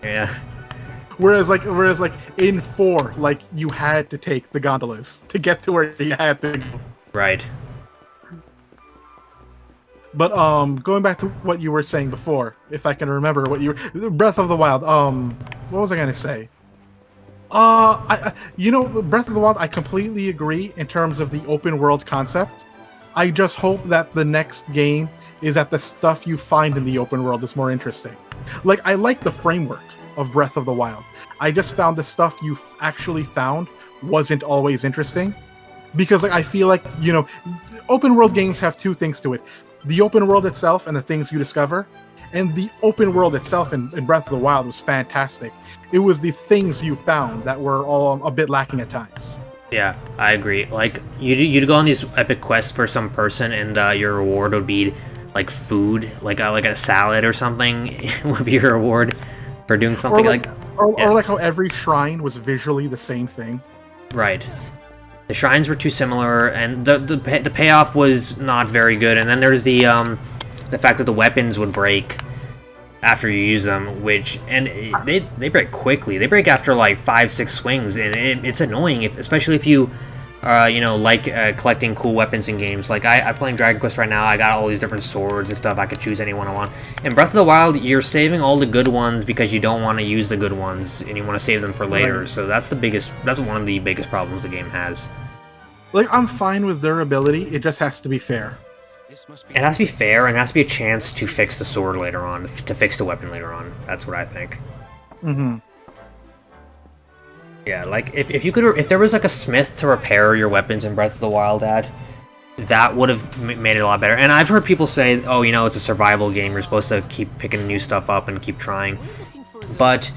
Yeah. Whereas like in 4, like you had to take the gondolas to get to where you had to go. Right. But going back to what you were saying before, if I can remember what you were, Breath of the Wild. What was I gonna say? Breath of the Wild, I completely agree in terms of the open world concept. I just hope that the next game is that the stuff you find in the open world is more interesting. Like, I like the framework of Breath of the Wild. I just found the stuff you actually found wasn't always interesting. Because like I feel like, open world games have two things to it. The open world itself and the things you discover. And the open world itself in Breath of the Wild was fantastic. It was the things you found that were all a bit lacking at times. Yeah, I agree. Like, you'd go on these epic quests for some person, and your reward would be like food, like a salad or something would be your reward for doing something or like how every shrine was visually the same thing. Right. The shrines were too similar, and the payoff was not very good. And then there's the fact that the weapons would break after you use them, they break quickly. They break after like 5-6 swings, and it's annoying, especially if you collecting cool weapons in games. Like I'm playing Dragon Quest right now. I got all these different swords and stuff. I could choose any one I want. In Breath of the Wild, you're saving all the good ones because you don't want to use the good ones, and you want to save them for later. Right. So that's one of the biggest problems the game has. Like, I'm fine with durability. It just has to be fair. It has to be fair, and it has to be a chance to fix the sword later on, to fix the weapon later on. That's what I think. Mm-hmm. Yeah, like if there was like a smith to repair your weapons in Breath of the Wild, that would have made it a lot better. And I've heard people say, "Oh, it's a survival game. You're supposed to keep picking new stuff up and keep trying." But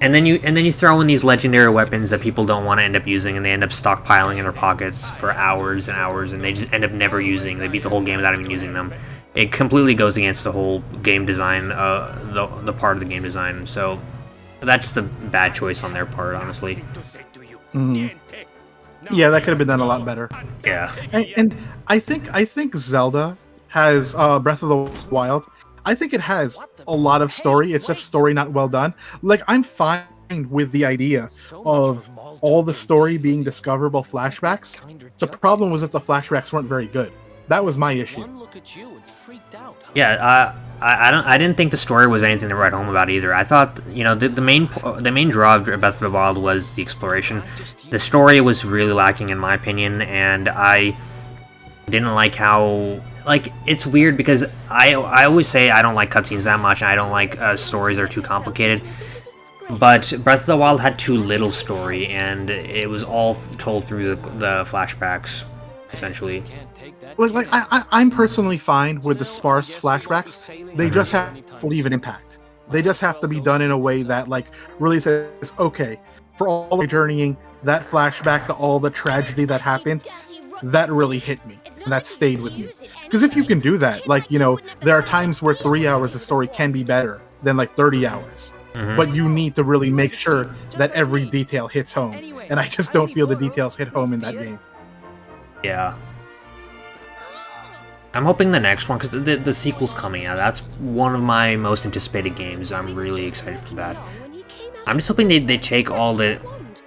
and then you throw in these legendary weapons that people don't want to end up using, and they end up stockpiling in their pockets for hours and hours, and they just end up never using. They beat the whole game without even using them. It completely goes against the whole game design, the part of the game design. So that's just a bad choice on their part, honestly. Mm-hmm. Yeah, that could have been done a lot better. Yeah, and I think Zelda has Breath of the Wild. I think it has a lot of story. It's just story not well done. Like, I'm fine with the idea of all the story being discoverable flashbacks. The problem was that the flashbacks weren't very good. That was my issue. Yeah, I didn't think the story was anything to write home about either. I thought, the main draw of Breath of the Wild was the exploration. The story was really lacking in my opinion, and I didn't like how, like, it's weird because I always say I don't like cutscenes that much, and I don't like stories that are too complicated. But Breath of the Wild had too little story, and it was all told through the flashbacks, essentially. Like I'm personally fine with the sparse flashbacks. They just have to leave an impact. They just have to be done in a way that, like, really says, okay, for all the journeying, that flashback to all the tragedy that happened, that really hit me. And that stayed with me. Because if you can do that, like, there are times where 3 hours of story can be better than like 30 hours. Mm-hmm. But you need to really make sure that every detail hits home. And I just don't feel the details hit home in that game. Yeah. I'm hoping the next one, because the sequel's coming out. That's one of my most anticipated games. I'm really excited for that. I'm just hoping they take all the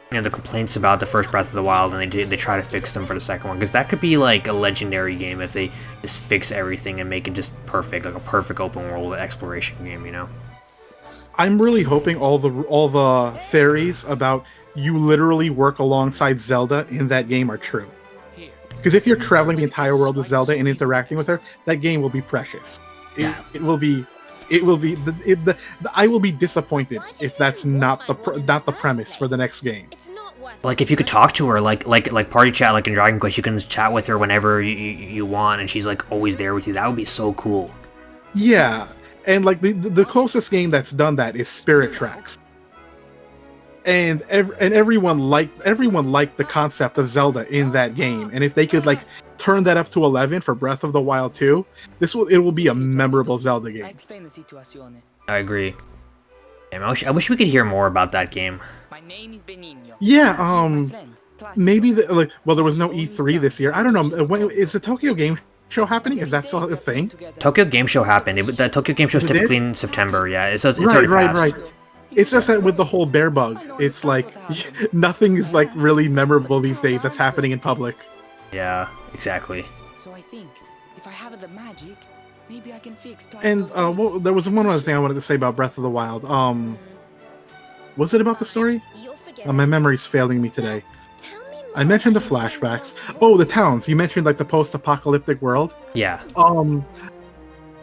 complaints about the first Breath of the Wild and they try to fix them for the second one, because that could be like a legendary game if they just fix everything and make it just perfect, like a perfect open world exploration game. I'm really hoping all the theories about you literally work alongside Zelda in that game are true. Because if you're traveling the entire world with Zelda and interacting with her, that game will be precious. It will be. I will be disappointed if that's not the premise for the next game. Like, if you could talk to her, like party chat, like in Dragon Quest, you can chat with her whenever you want, and she's like always there with you. That would be so cool. Yeah, and like the closest game that's done that is Spirit Tracks. And everyone liked the concept of Zelda in that game, and if they could like turn that up to 11 for Breath of the Wild 2, it will be a memorable Zelda game. I agree. Damn, I wish we could hear more about that game. Yeah, maybe there was no E3 this year. I don't know. Is the Tokyo Game Show happening? Is that still a thing? Tokyo Game Show happened. The Tokyo Game Show is typically in September. Yeah, it's already passed. Right. It's just that with the whole bear bug, it's like nothing is like really memorable these days that's happening in public. Yeah, exactly. So I think if I have the magic, maybe I can fix. And there was one other thing I wanted to say about Breath of the Wild. Was it about the story? My memory's failing me today. I mentioned the flashbacks. Oh, the towns. You mentioned like the post-apocalyptic world. Yeah.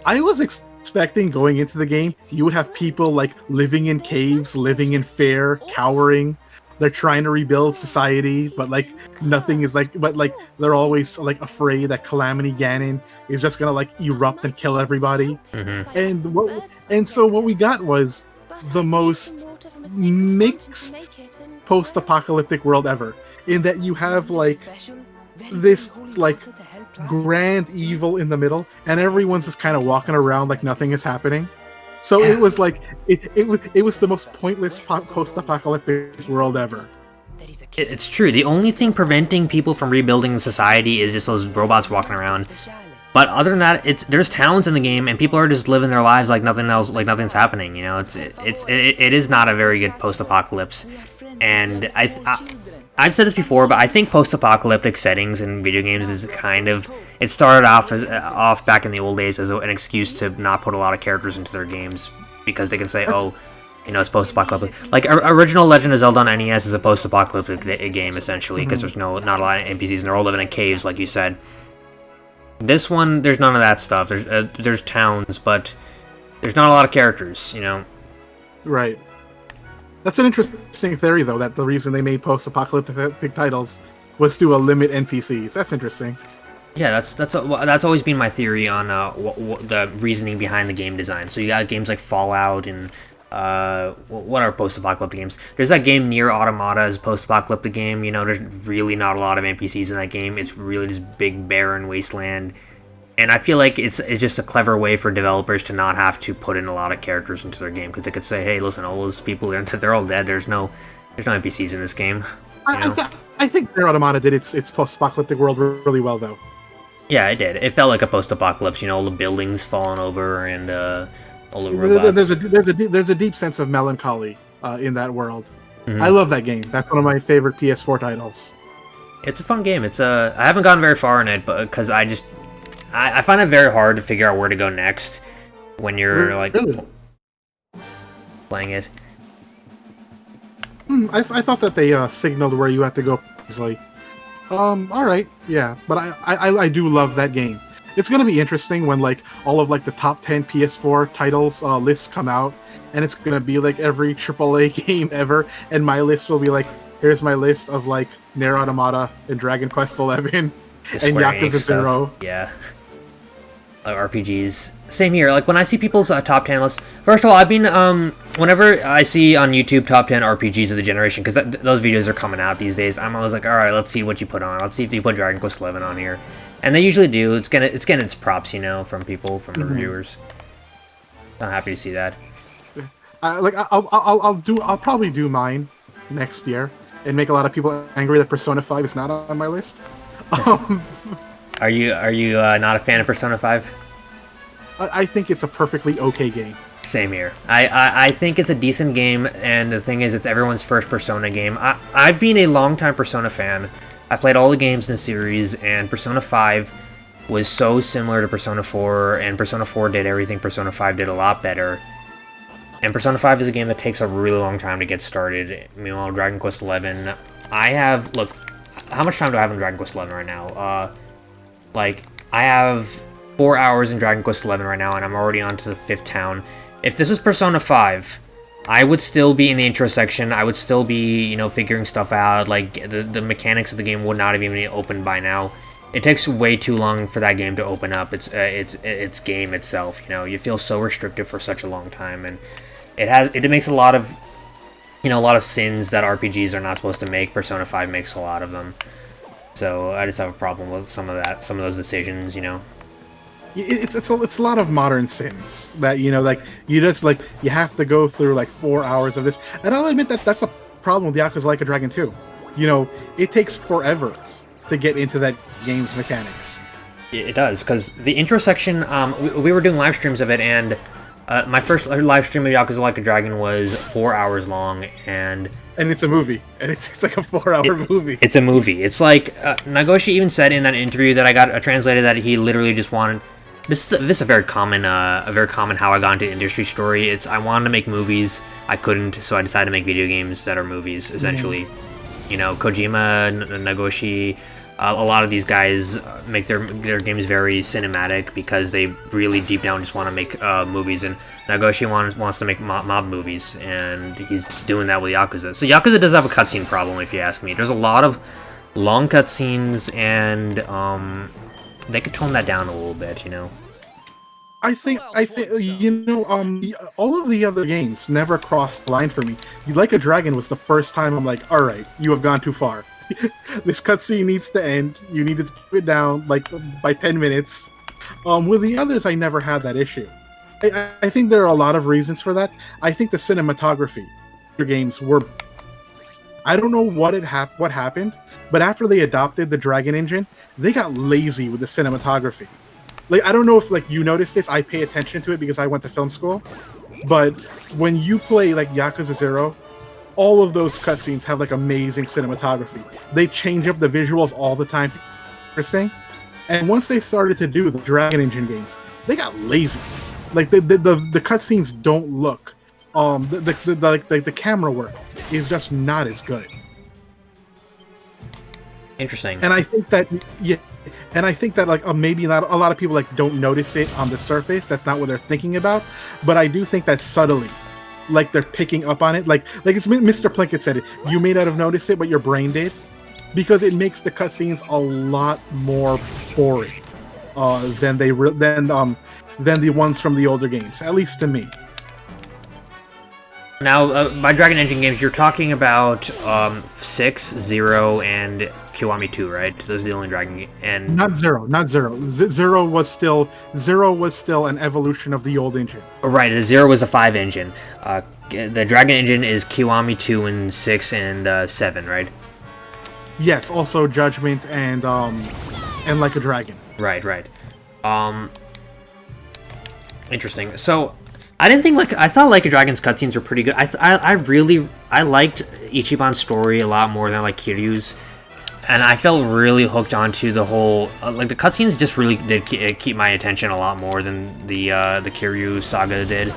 I was expecting going into the game, you would have people like living in caves, living in fear, cowering. They're trying to rebuild society, but like nothing is like, but like they're always like afraid that Calamity Ganon is just gonna like erupt and kill everybody. And so what we got was the most mixed post-apocalyptic world ever, in that you have like this like grand evil in the middle, and everyone's just kind of walking around like nothing is happening. So it was like it was the most pointless post-apocalyptic world ever. It's true. The only thing preventing people from rebuilding society is just those robots walking around. But other than that, there's towns in the game, and people are just living their lives like nothing else, like nothing's happening. You know, it is not a very good post-apocalypse. And I've said this before, but I think post-apocalyptic settings in video games is kind of, it started off back in the old days as an excuse to not put a lot of characters into their games, because they can say, oh, you know, it's post-apocalyptic. Like original Legend of Zelda on NES is a post-apocalyptic game essentially, because there's not a lot of NPCs and they're all living in caves, like you said. This one, there's none of that stuff. There's towns, but there's not a lot of characters, you know. Right. That's an interesting theory, though, that the reason they made post-apocalyptic titles was to limit NPCs. That's interesting. Yeah, that's always been my theory on the reasoning behind the game design. So you got games like Fallout and what are post-apocalyptic games? There's that game Nier Automata as a post-apocalyptic game. You know, there's really not a lot of NPCs in that game. It's really just big barren wasteland. And I feel like it's just a clever way for developers to not have to put in a lot of characters into their game, because they could say, hey, listen, all those people, they're all dead. There's no NPCs in this game. I think Nier Automata did its post-apocalyptic world really well, though. Yeah, it did. It felt like a post-apocalypse. You know, all the buildings falling over and all the robots. There's a deep sense of melancholy in that world. I love that game. That's one of my favorite PS4 titles. It's a fun game. I haven't gotten very far in it, but because I find it very hard to figure out where to go next when you're like playing it. I thought that they signaled where you had to go easily. All right, yeah, but I do love that game. It's gonna be interesting when like all of like the top 10 PS4 titles lists come out, and it's gonna be like every AAA game ever, and my list will be like, here's my list of like Nier Automata and Dragon Quest XI and Yakuza 0. Yeah. RPGs. Same here. Like when I see people's top 10 lists, first of all, I've been whenever I see on YouTube top 10 RPGs of the generation, because those videos are coming out these days, I'm always like, all right, let's see what you put on. Let's see if you put Dragon Quest XI on here, and they usually do. It's getting its props, you know, from people, from the reviewers. I'm happy to see that. I'll probably do mine next year and make a lot of people angry that Persona 5 is not on my list. Are you not a fan of Persona 5? I think it's a perfectly okay game. Same here. I think it's a decent game, and the thing is, it's everyone's first Persona game. I've been a longtime Persona fan. I played all the games in the series, and Persona 5 was so similar to Persona 4, and Persona 4 did everything Persona 5 did a lot better. And Persona 5 is a game that takes a really long time to get started. Meanwhile, Dragon Quest XI, look, how much time do I have in Dragon Quest XI right now? I have 4 hours in Dragon Quest XI right now, and I'm already on to the 5th town. If this was Persona 5, I would still be in the intro section. I would still be, you know, figuring stuff out. Like, the mechanics of the game would not have even been opened by now. It takes way too long for that game to open up. It's game itself, you know. You feel so restricted for such a long time, and it makes a lot of sins that RPGs are not supposed to make. Persona 5 makes a lot of them. So I just have a problem with some of those decisions, you know. It's a lot of modern sins that, you know, like you have to go through like 4 hours of this, and I'll admit that that's a problem with Yakuza Like a Dragon 2. You know, it takes forever to get into that game's mechanics. It does, because the intro section, we were doing live streams of it, and my first live stream of Yakuza Like a Dragon was 4 hours long, and it's a movie, and it's like a 4-hour movie. It's a movie. It's like Nagoshi even said in that interview that I got translated that he literally just wanted This is a very common how I got into industry story. It's I wanted to make movies, I couldn't, so I decided to make video games that are movies essentially. You know, Kojima, Nagoshi, a lot of these guys make their games very cinematic because they really deep down just want to make movies. And Nagoshi wants to make mob movies, and he's doing that with Yakuza. So Yakuza does have a cutscene problem, if you ask me. There's a lot of long cutscenes, and they could tone that down a little bit, you know. I think you know, all of the other games never crossed the line for me. Like a Dragon was the first time I'm like, all right, you have gone too far. This cutscene needs to end. You need to keep it down like by 10 minutes. With the others, I never had that issue. I think there are a lot of reasons for that. I think the cinematography for games were. I don't know what happened, but after they adopted the Dragon engine, they got lazy with the cinematography. Like, I don't know if like you noticed this. I pay attention to it because I went to film school. But when you play like Yakuza 0, all of those cutscenes have like amazing cinematography. They change up the visuals all the time. Interesting. And once they started to do the Dragon Engine games, they got lazy. Like the cutscenes don't look. The camera work is just not as good. Interesting. And I think that like maybe not a lot of people like don't notice it on the surface. That's not what they're thinking about. But I do think that subtly, like they're picking up on it. Like it's Mr. Plinkett said it. You may not have noticed it, but your brain did, because it makes the cutscenes a lot more boring than the ones from the older games. At least to me. Now, by Dragon Engine games, you're talking about 6, 0, and Kiwami 2, right? Those are the only Dragon games. And not 0. Zero was still an evolution of the old engine. Right, the 0 was a 5 engine. The Dragon Engine is Kiwami 2 and 6 and 7, right? Yes, also Judgment and Like a Dragon. Right. Interesting. So, I thought Like a Dragon's cutscenes were pretty good. I liked Ichiban's story a lot more than like Kiryu's, and I felt really hooked onto the whole like the cutscenes just really did keep my attention a lot more than the Kiryu saga did.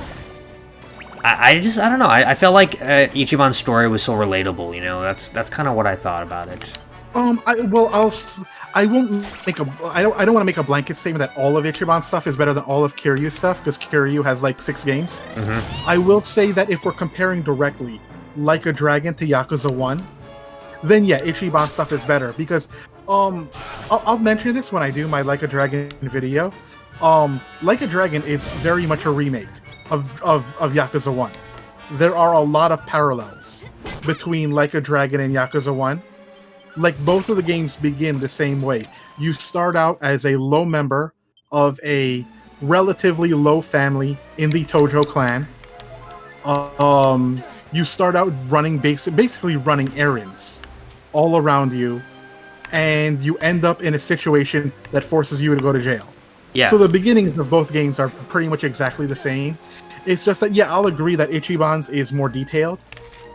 I don't know. I felt like Ichiban's story was so relatable. You know, that's kind of what I thought about it. I don't want to make a blanket statement that all of Ichiban's stuff is better than all of Kiryu's stuff, because Kiryu has like 6 games. Mm-hmm. I will say that if we're comparing directly Like a Dragon to Yakuza 1, then yeah, Ichiban's stuff is better, because I'll mention this when I do my Like a Dragon video. Like a Dragon is very much a remake of Yakuza 1. There are a lot of parallels between Like a Dragon and Yakuza 1. Like, both of the games begin the same way. You start out as a low member of a relatively low family in the Tojo clan. You start out running basically running errands all around you, and you end up in a situation that forces you to go to jail. Yeah. So the beginnings of both games are pretty much exactly the same. It's just that, yeah, I'll agree that Ichiban's is more detailed.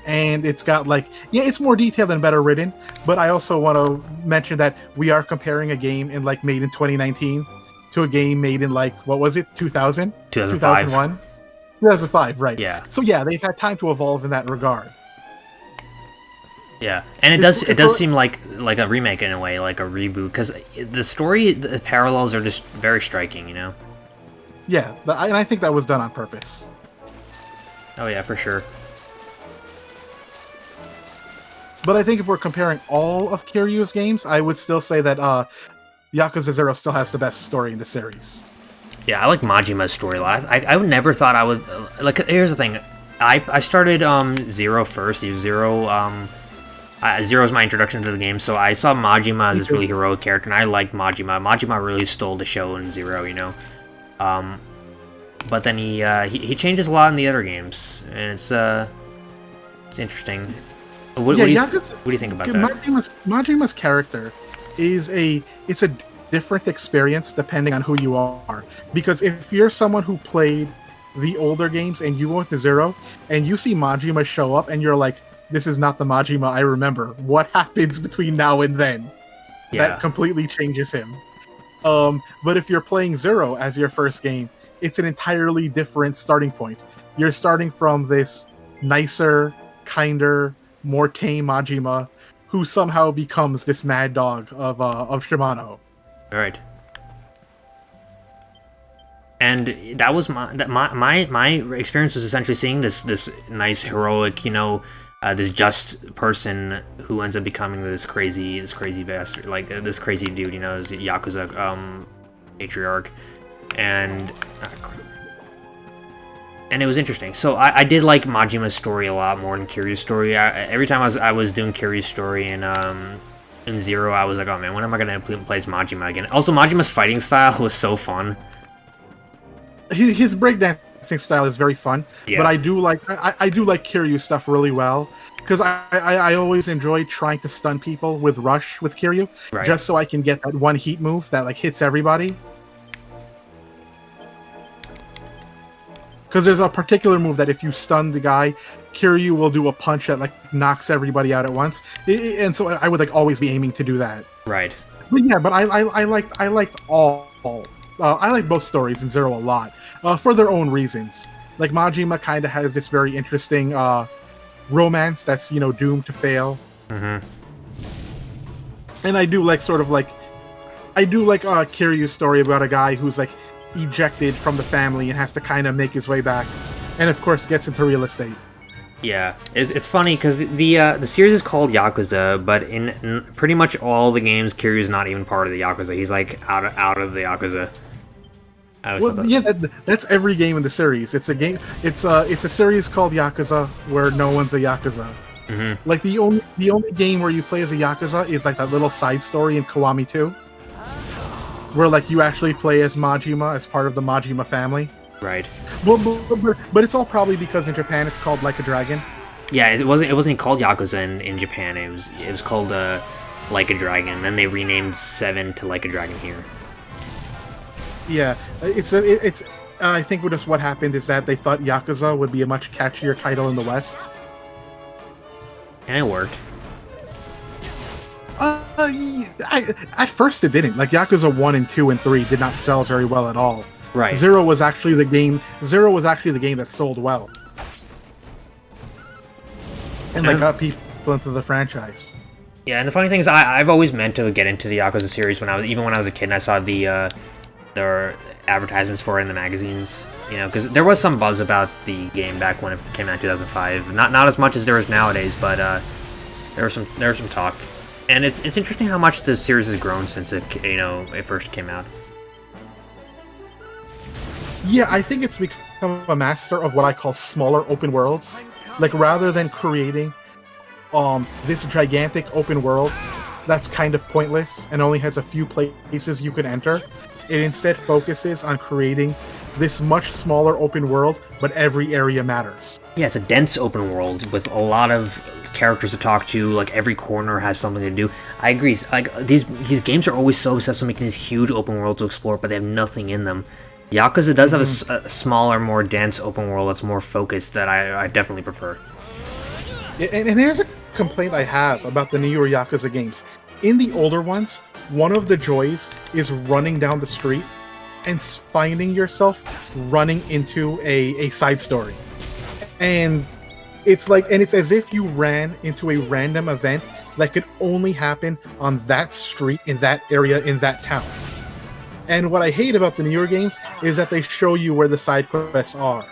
And it's got like, yeah, it's more detailed and better written, but I also want to mention that we are comparing a game made in 2019 to a game made in like, what was it, 2000? 2001? 2005, right. Yeah. So yeah, they've had time to evolve in that regard. Yeah, and it does seem like a remake in a way, like a reboot, because the parallels are just very striking, you know? Yeah, and I think that was done on purpose. Oh yeah, for sure. But I think if we're comparing all of Kiryu's games, I would still say that Yakuza 0 still has the best story in the series. Yeah, I like Majima's story a lot. I would never thought I would... like, here's the thing. I started 0 first. Zero is my introduction to the game, so I saw Majima as this really heroic character, and I liked Majima. Majima really stole the show in 0, you know? But then he changes a lot in the other games, and it's interesting. What do you think about that? Majima's character is a different experience depending on who you are. Because if you're someone who played the older games and you went to 0 and you see Majima show up and you're like, this is not the Majima I remember. What happens between now and then? Yeah. That completely changes him. But if you're playing Zero as your first game, it's an entirely different starting point. You're starting from this nicer, kinder, more tame Majima, who somehow becomes this mad dog of Shimano. All right. And that was my experience was essentially seeing this nice heroic, this just person who ends up becoming this crazy bastard, like this crazy dude, this Yakuza patriarch, and it was interesting. So I did like Majima's story a lot more than Kiryu's story. Every time I was doing Kiryu's story in Zero, I was like, oh man, when am I gonna play as Majima again? Also, Majima's fighting style was so fun. His breakdancing style is very fun, yeah. But I do like Kiryu's stuff really well, because I always enjoy trying to stun people with Rush with Kiryu, right. Just so I can get that one heat move that like hits everybody. Because there's a particular move that if you stun the guy, Kiryu will do a punch that like knocks everybody out at once, and so I would like always be aiming to do that. Right. But yeah, but I liked all. I like both stories in Zero a lot, for their own reasons. Like Majima kind of has this very interesting romance that's doomed to fail. Mm-hmm. And I do like Kiryu's story about a guy who's like ejected from the family and has to kind of make his way back, and of course gets into real estate. Yeah, it's funny because the series is called Yakuza, but in pretty much all the games, Kiryu's not even part of the Yakuza. He's like out of the Yakuza. That's every game in the series. It's a series called Yakuza where no one's a Yakuza. Mm-hmm. Like the only game where you play as a Yakuza is like that little side story in Kiwami 2, where like you actually play as Majima as part of the Majima family. Right. But it's all probably because in Japan it's called Like a Dragon. Yeah, it wasn't called Yakuza in Japan. It was called Like a Dragon. Then they renamed 7 to Like a Dragon here. Yeah, I think just what happened is that they thought Yakuza would be a much catchier title in the West. And it worked. At first it didn't. Like Yakuza 1 and 2 and 3 did not sell very well at all. Right. Zero was actually the game that sold well, and like got people into the franchise. Yeah, and the funny thing is, I've always meant to get into the Yakuza series when I was a kid. And I saw there were advertisements for it in the magazines, because there was some buzz about the game back when it came out in 2005. Not as much as there is nowadays, but there was some talk, and it's interesting how much the series has grown since it first came out. Yeah, I think it's become a master of what I call smaller open worlds. Like, rather than creating this gigantic open world that's kind of pointless and only has a few places you can enter, it instead focuses on creating this much smaller open world, but every area matters. Yeah, it's a dense open world with a lot of characters to talk to. Like, every corner has something to do. I agree. Like, these games are always so obsessed with making this huge open world to explore, but they have nothing in them. Yakuza does have a smaller, more dense open world that's more focused that I definitely prefer. And here's a complaint I have about the newer Yakuza games. In the older ones, one of the joys is running down the street and finding yourself running into a side story. And it's as if you ran into a random event that could only happen on that street, in that area, in that town. And what I hate about the newer games is that they show you where the side quests are.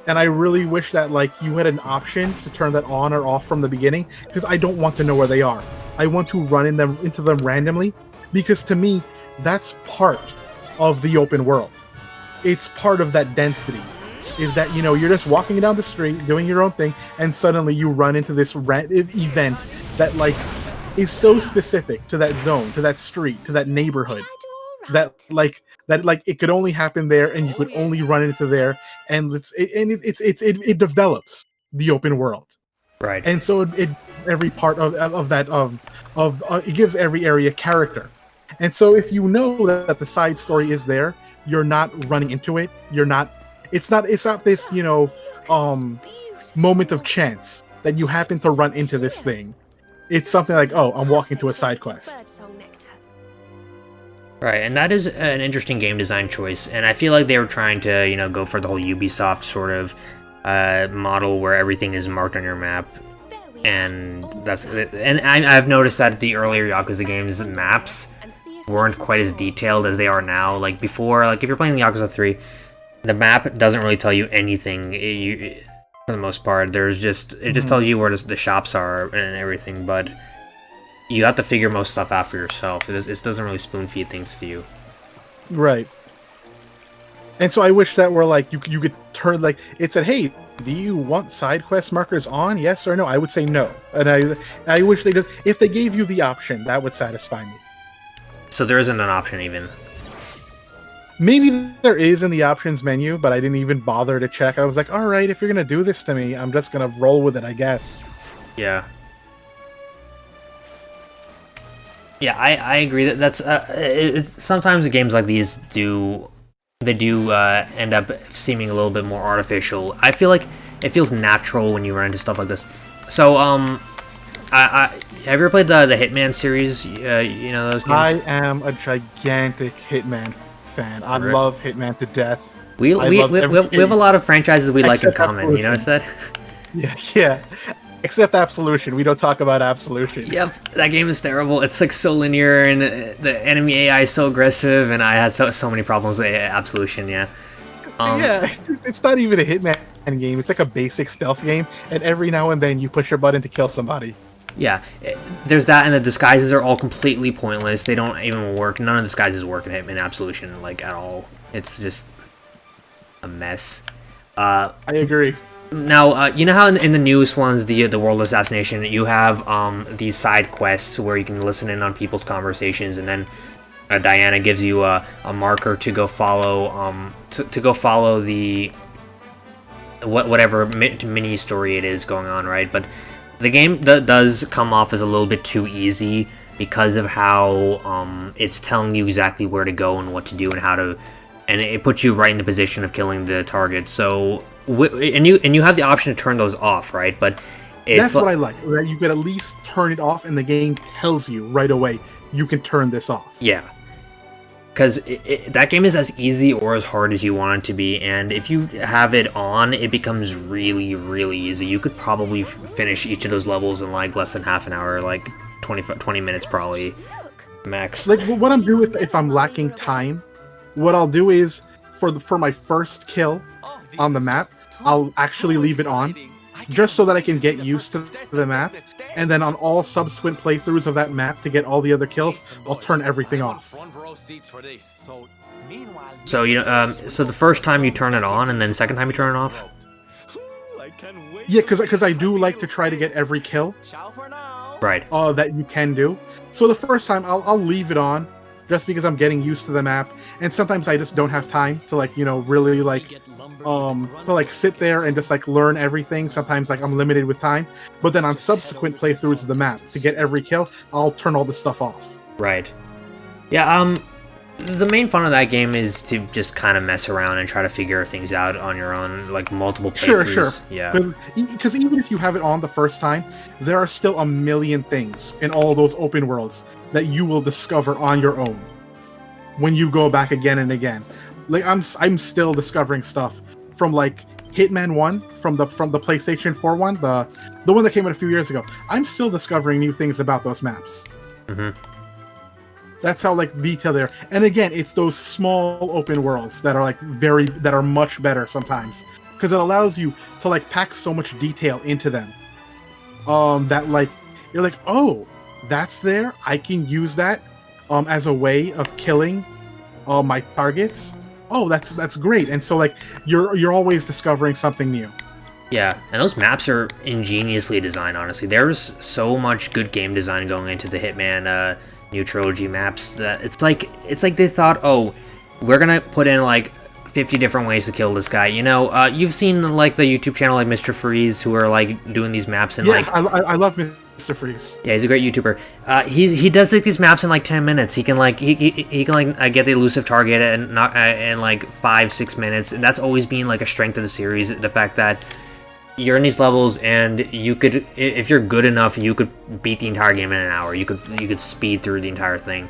And I really wish that you had an option to turn that on or off from the beginning, because I don't want to know where they are. I want to run into them randomly, because to me, that's part of the open world. It's part of that density. Is that, you're just walking down the street, doing your own thing, and suddenly you run into this event that is so specific to that zone, to that street, to that neighborhood. That it could only happen there, and you could only run into there, and it develops the open world, right? And so it every part of that it gives every area character, and so if you know that the side story is there, you're not running into it. It's not this moment of chance that you happen to run into this thing. It's something like, oh, I'm walking to a side quest. Right, and that is an interesting game design choice, and I feel like they were trying to, you know, go for the whole Ubisoft sort of model where everything is marked on your map, and that's it. And I've noticed that the earlier Yakuza games maps weren't quite as detailed as they are now. Like before, like if you're playing Yakuza 3, the map doesn't really tell you anything. For the most part, it just tells you where the shops are and everything, but you have to figure most stuff out for yourself. It doesn't really spoon feed things to you. Right. And so I wish that were like you could turn like it said, hey, do you want side quest markers on? Yes or no? I would say no. And I wish they just if they gave you the option, that would satisfy me. So there isn't an option even. Maybe there is in the options menu, but I didn't even bother to check. I was like, all right, if you're gonna do this to me, I'm just gonna roll with it, I guess. Yeah. Yeah, I agree that's sometimes games like these do end up seeming a little bit more artificial. I feel like it feels natural when you run into stuff like this. So I have you ever played the Hitman series? You know those games? I am a gigantic Hitman fan. I love Hitman to death. We have a lot of franchises we like in common. You notice that? Yeah. Except Absolution. We don't talk about Absolution. Yep, that game is terrible. It's like so linear, and the enemy AI is so aggressive, and I had so many problems with Absolution. Yeah. Yeah, it's not even a Hitman game. It's like a basic stealth game, and every now and then you push your button to kill somebody. Yeah, there's that, and the disguises are all completely pointless. They don't even work. None of the disguises work in Hitman Absolution, like, at all. It's just a mess. I agree. Now, you know how in the newest ones, the World Assassination, you have these side quests where you can listen in on people's conversations, and then Diana gives you a marker to go follow to go follow the whatever mini story it is going on, right? But the game does come off as a little bit too easy because of how it's telling you exactly where to go and what to do and how to, and it puts you right in the position of killing the target. So. And you have the option to turn those off, right? But that's what I like. Right? You could at least turn it off, and the game tells you right away you can turn this off. Yeah, because that game is as easy or as hard as you want it to be, and if you have it on, it becomes really, really easy. You could probably finish each of those levels in like less than half an hour, like 20 minutes probably max. Like what I'm doing if I'm lacking time, what I'll do is for my first kill on the map, I'll actually leave it on, just so that I can get used to the map, and then on all subsequent playthroughs of that map to get all the other kills, I'll turn everything off. So so the first time you turn it on, and then the second time you turn it off? Yeah, because I do like to try to get every kill. Right. That you can do. So the first time, I'll leave it on, just because I'm getting used to the map, and sometimes I just don't have time to really to sit there and just learn everything. Sometimes I'm limited with time, but then on subsequent playthroughs of the map to get every kill, I'll turn all this stuff off. Right. Yeah. The main fun of that game is to just kind of mess around and try to figure things out on your own, like multiple playthroughs. Sure. Yeah. Because even if you have it on the first time, there are still a million things in all those open worlds that you will discover on your own when you go back again and again. Like I'm still discovering stuff from Hitman 1 from the PlayStation 4 one, the one that came out a few years ago. I'm still discovering new things about those maps. Mm-hmm. That's how detailed they are. And again, it's those small open worlds that are that are much better sometimes, because it allows you to pack so much detail into them. That you're like, oh, that's there. I can use that as a way of killing my targets. Oh, that's great. And so you're always discovering something new. Yeah, and those maps are ingeniously designed, honestly. There's so much good game design going into the Hitman new trilogy maps that it's like they thought, oh, we're gonna put in 50 different ways to kill this guy. You've seen the YouTube channel Mr. Freeze, who are doing these maps and I love Mr. Freeze. Yeah, he's a great YouTuber. He does these maps in 10 minutes. He can he can get the elusive target and not in 5-6 minutes, and that's always been a strength of the series. The fact that you're in these levels, and you could, if you're good enough, you could beat the entire game in an hour. You could speed through the entire thing.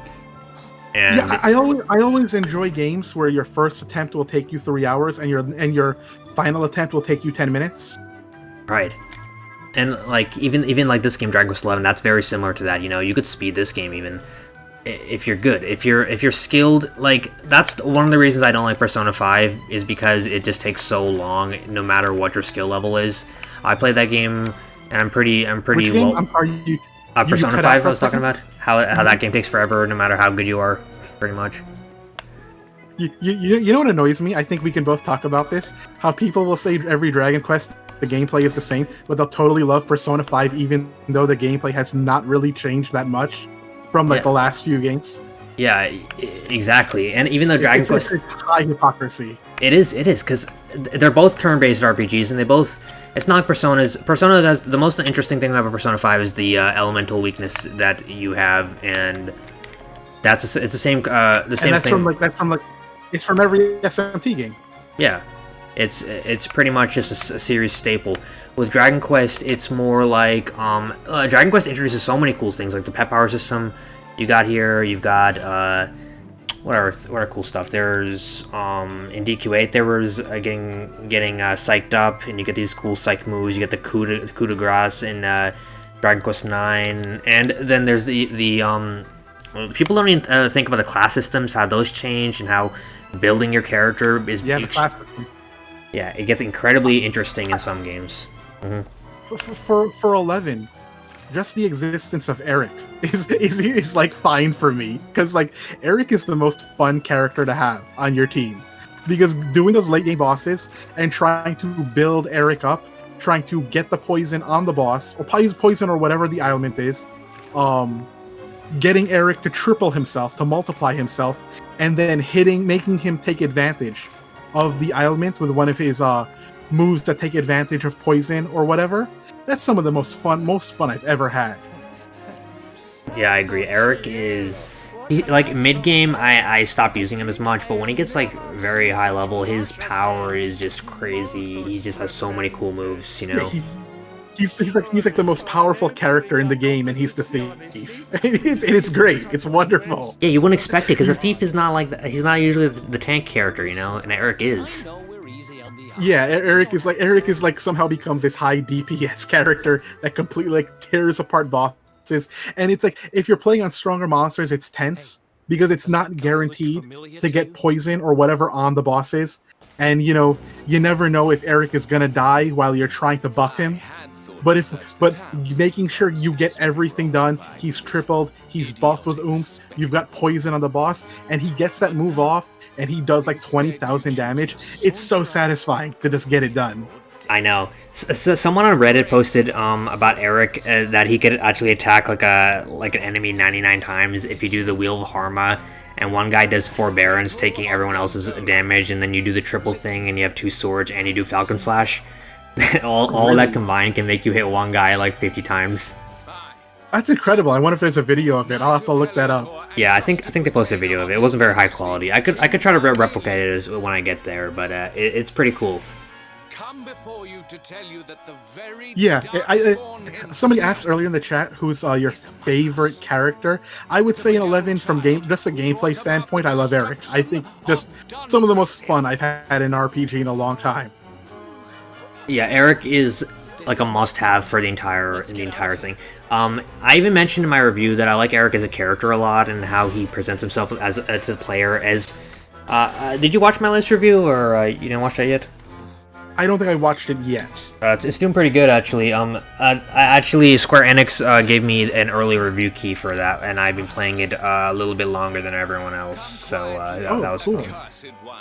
And Yeah, I always enjoy games where your first attempt will take you 3 hours and your final attempt will take you 10 minutes. right. And like even like this game, Dragon Quest 11, that's very similar to that. You know, you could speed this game even if you're good. If you're skilled, like that's one of the reasons I don't like Persona 5 is because it just takes so long, no matter what your skill level is. I played that game, and I'm pretty Which well. game? I'm sorry, you Persona cut 5 out I for a was talking second? about how that game takes forever, no matter how good you are, pretty much. You know what annoys me? I think we can both talk about this. How people will say every Dragon Quest the gameplay is the same, but they'll totally love Persona 5 even though the gameplay has not really changed that much from like the last few games. Yeah, exactly. And even though Dragon Quest, it's high hypocrisy. it is, because they're both turn-based RPGs, and they both. It's not Persona's. Persona does the most interesting thing about Persona 5 is the elemental weakness that you have, and it's the same. The same And that's thing. it's from every SMT game. Yeah, it's pretty much just a series staple. With Dragon Quest, it's more like Dragon Quest introduces so many cool things, like the pet power system. You've got what are cool stuff. There's in DQ8 there was getting psyched up, and you get these cool psych moves. You get the coup de grace in Dragon Quest 9, and then there's the people don't even think about the class systems, how those change, and how building your character is. Yeah, the class system. Yeah, it gets incredibly interesting in some games. For 11, just the existence of Eric is like fine for me, because like Eric is the most fun character to have on your team, because doing those late game bosses and trying to build Eric up, trying to get the poison on the boss or poison or whatever the ailment is, getting Eric to triple himself, to multiply himself, and then making him take advantage of the ailment with one of his moves that take advantage of poison or whatever. That's some of the most fun I've ever had. Yeah, I agree. Eric is like mid game. I stopped using him as much, but when he gets like very high level, his power is just crazy. He just has so many cool moves, you know. Yeah, he's like the most powerful character in the game, and he's the thief. And it's great. It's wonderful. Yeah, you wouldn't expect it because the thief is not like he's not usually the tank character, you know, and Eric is. Yeah, Eric is like somehow becomes this high DPS character that completely like tears apart bosses. And it's like if you're playing on stronger monsters, it's tense because it's not guaranteed to get poison or whatever on the bosses. And you know, you never know if Eric is gonna die while you're trying to buff him. But making sure you get everything done, he's tripled, he's buffed with oomph, you've got poison on the boss, and he gets that move off, and he does like 20,000 damage. It's so satisfying to just get it done. I know. So someone on Reddit posted about Eric that he could actually attack like an enemy 99 times if you do the Wheel of Harma, and one guy does Forbearance, taking everyone else's damage, and then you do the triple thing, and you have 2 swords, and you do Falcon Slash. all that combined can make you hit one guy like 50 times. That's incredible. I wonder if there's a video of it. I'll have to look that up. Yeah, I think they posted a video of it. It wasn't very high quality. I could try to replicate it when I get there, but it's pretty cool. Yeah, somebody asked earlier in the chat who's your favorite character. I would say in 11 from just a gameplay standpoint, I love Eric. I think just some of the most fun I've had in RPG in a long time. Yeah, Eric is like a must-have for the entire thing. I even mentioned in my review that I like Eric as a character a lot and how he presents himself as a player. Did you watch my last review, or you didn't watch that yet? I don't think I watched it yet. It's doing pretty good, actually. Actually, Square Enix gave me an early review key for that, and I've been playing it a little bit longer than everyone else, so that was cool. fun.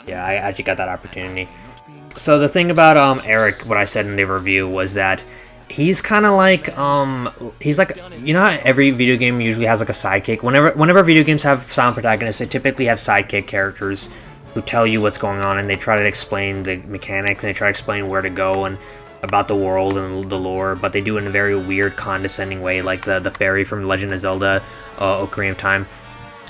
Yeah, I actually got that opportunity. So the thing about Eric, what I said in the review was that he's kind of like he's like, you know how every video game usually has like a sidekick. Whenever video games have silent protagonists, they typically have sidekick characters who tell you what's going on, and they try to explain the mechanics, and they try to explain where to go and about the world and the lore, but they do it in a very weird, condescending way, like the fairy from Legend of Zelda: Ocarina of Time.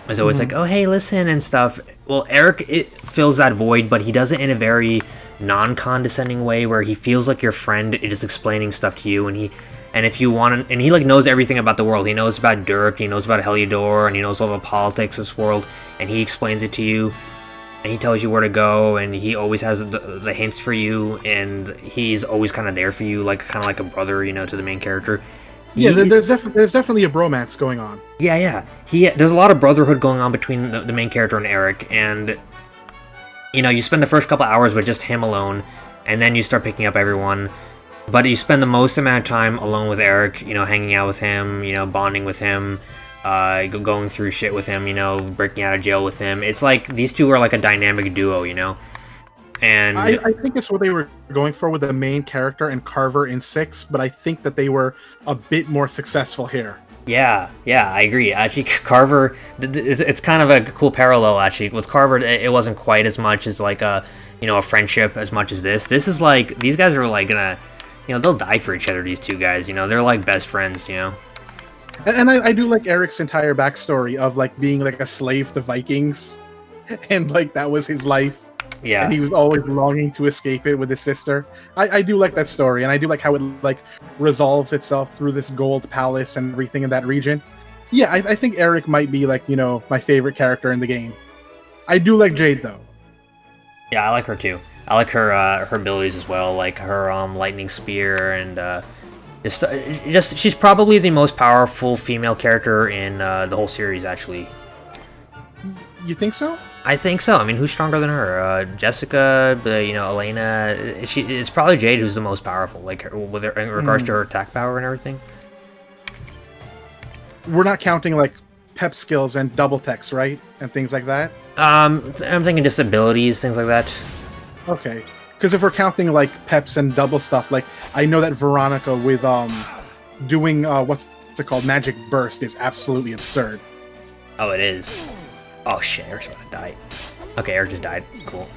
It's always like, oh hey, listen and stuff. Well, Eric fills that void, but he does it in a very non-condescending way where he feels like your friend is just explaining stuff to you, and And if you want, and he like knows everything about the world. He knows about Dirk, he knows about Heliodor, and he knows all the politics of this world. And he explains it to you, and he tells you where to go, and he always has the hints for you, and he's always kind of there for you, like kind of like a brother, you know, to the main character. Yeah, there's definitely a bromance going on. Yeah. There's a lot of brotherhood going on between the main character and Eric, and you know, you spend the first couple hours with just him alone, and then you start picking up everyone. But you spend the most amount of time alone with Eric, you know, hanging out with him, you know, bonding with him, going through shit with him, you know, breaking out of jail with him. It's like these two are like a dynamic duo, you know. And I think it's what they were going for with the main character and Carver in 6, but I think that they were a bit more successful here. Yeah, I agree. Actually, Carver, it's kind of a cool parallel. Actually, with Carver, it wasn't quite as much as like a friendship as much as this. This is like these guys are like gonna, you know, they'll die for each other. These two guys, you know, they're like best friends, you know. And I do like Eric's entire backstory of like being like a slave to Vikings, and like that was his life. Yeah. And he was always longing to escape it with his sister. I do like that story, and I do like how it like resolves itself through this gold palace and everything in that region. Yeah, I think Eric might be like, you know, my favorite character in the game. I do like Jade though. Yeah, I like her too. I like her abilities as well, like her lightning spear, and just she's probably the most powerful female character in the whole series. Actually, you think so? I think so. I mean, who's stronger than her? Jessica, you know, Elena. It's probably Jade who's the most powerful, like with her, in regards to her attack power and everything. We're not counting like pep skills and double text, right, and things like that. I'm thinking just abilities, things like that. Okay, because if we're counting like peps and double stuff, like I know that Veronica with doing what's it called, Magic Burst is absolutely absurd. Oh, it is. Oh shit, Eric's about to die. Okay, Eric just died. Cool.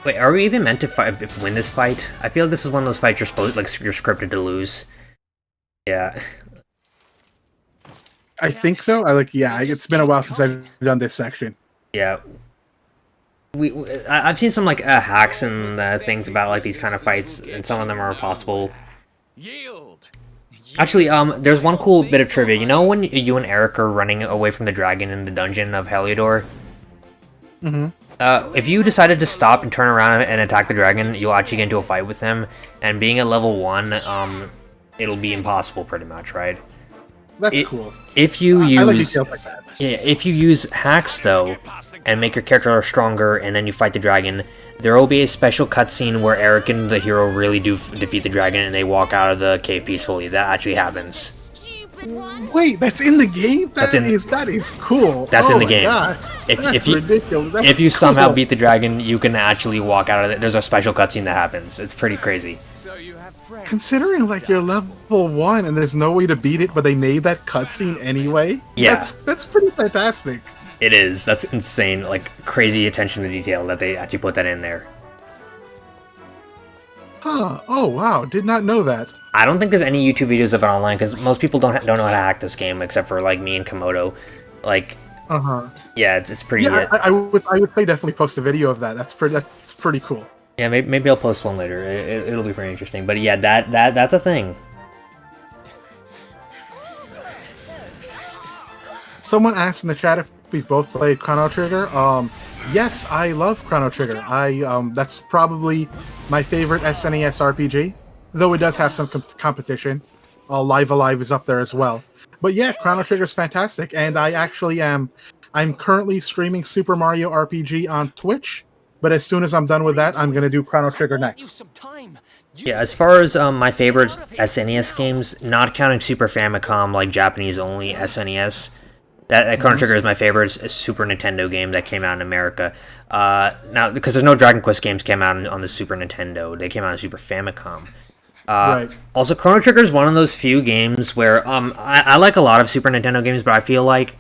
Wait, are we even meant to win this fight? I feel like this is one of those fights you're scripted to lose. Yeah. I think so. It's been a while since I've done this section. Yeah. I've seen some like hacks and things about like these kind of fights, and some of them are possible. Actually, there's one cool bit of trivia. You know when you and Eric are running away from the dragon in the dungeon of Heliodor? Mm-hmm. If you decided to stop and turn around and attack the dragon, you'll actually get into a fight with him. And being at level 1, it'll be impossible pretty much, right? That's cool. If you use, I like details like that. Yeah, if you use hacks though, and make your character stronger, and then you fight the dragon, there will be a special cutscene where Eric and the hero really do defeat the dragon, and they walk out of the cave peacefully. That actually happens. Wait, that's in the game? That is cool. That's in the my game. God. That's ridiculous. That's if you cool. somehow beat the dragon, you can actually walk out of it. There's a special cutscene that happens. It's pretty crazy. Considering like you're level 1 and there's no way to beat it, but they made that cutscene anyway. Yeah, that's pretty fantastic. It is. That's insane. Like crazy attention to detail that they actually put that in there. Huh. Oh wow, did not know that. I don't think there's any YouTube videos of it online because most people don't know how to hack this game except for like me and Komodo. Like, yeah, it's pretty. Yeah, I would say definitely post a video of that. That's pretty cool. Yeah, maybe I'll post one later. It'll be pretty interesting. But yeah, that's a thing. Someone asked in the chat if we've both played Chrono Trigger. Yes, I love Chrono Trigger. That's probably my favorite SNES RPG, though it does have some competition. Live Alive is up there as well. But yeah, Chrono Trigger is fantastic, and I actually I'm currently streaming Super Mario RPG on Twitch. But as soon as I'm done with that, I'm going to do Chrono Trigger next. Yeah, as far as my favorite SNES games, not counting Super Famicom, like Japanese-only SNES, that Chrono Trigger is my favorite Super Nintendo game that came out in America. Now, because there's no Dragon Quest games came out on the Super Nintendo. They came out on Super Famicom. Right. Also, Chrono Trigger is one of those few games where I like a lot of Super Nintendo games, but I feel like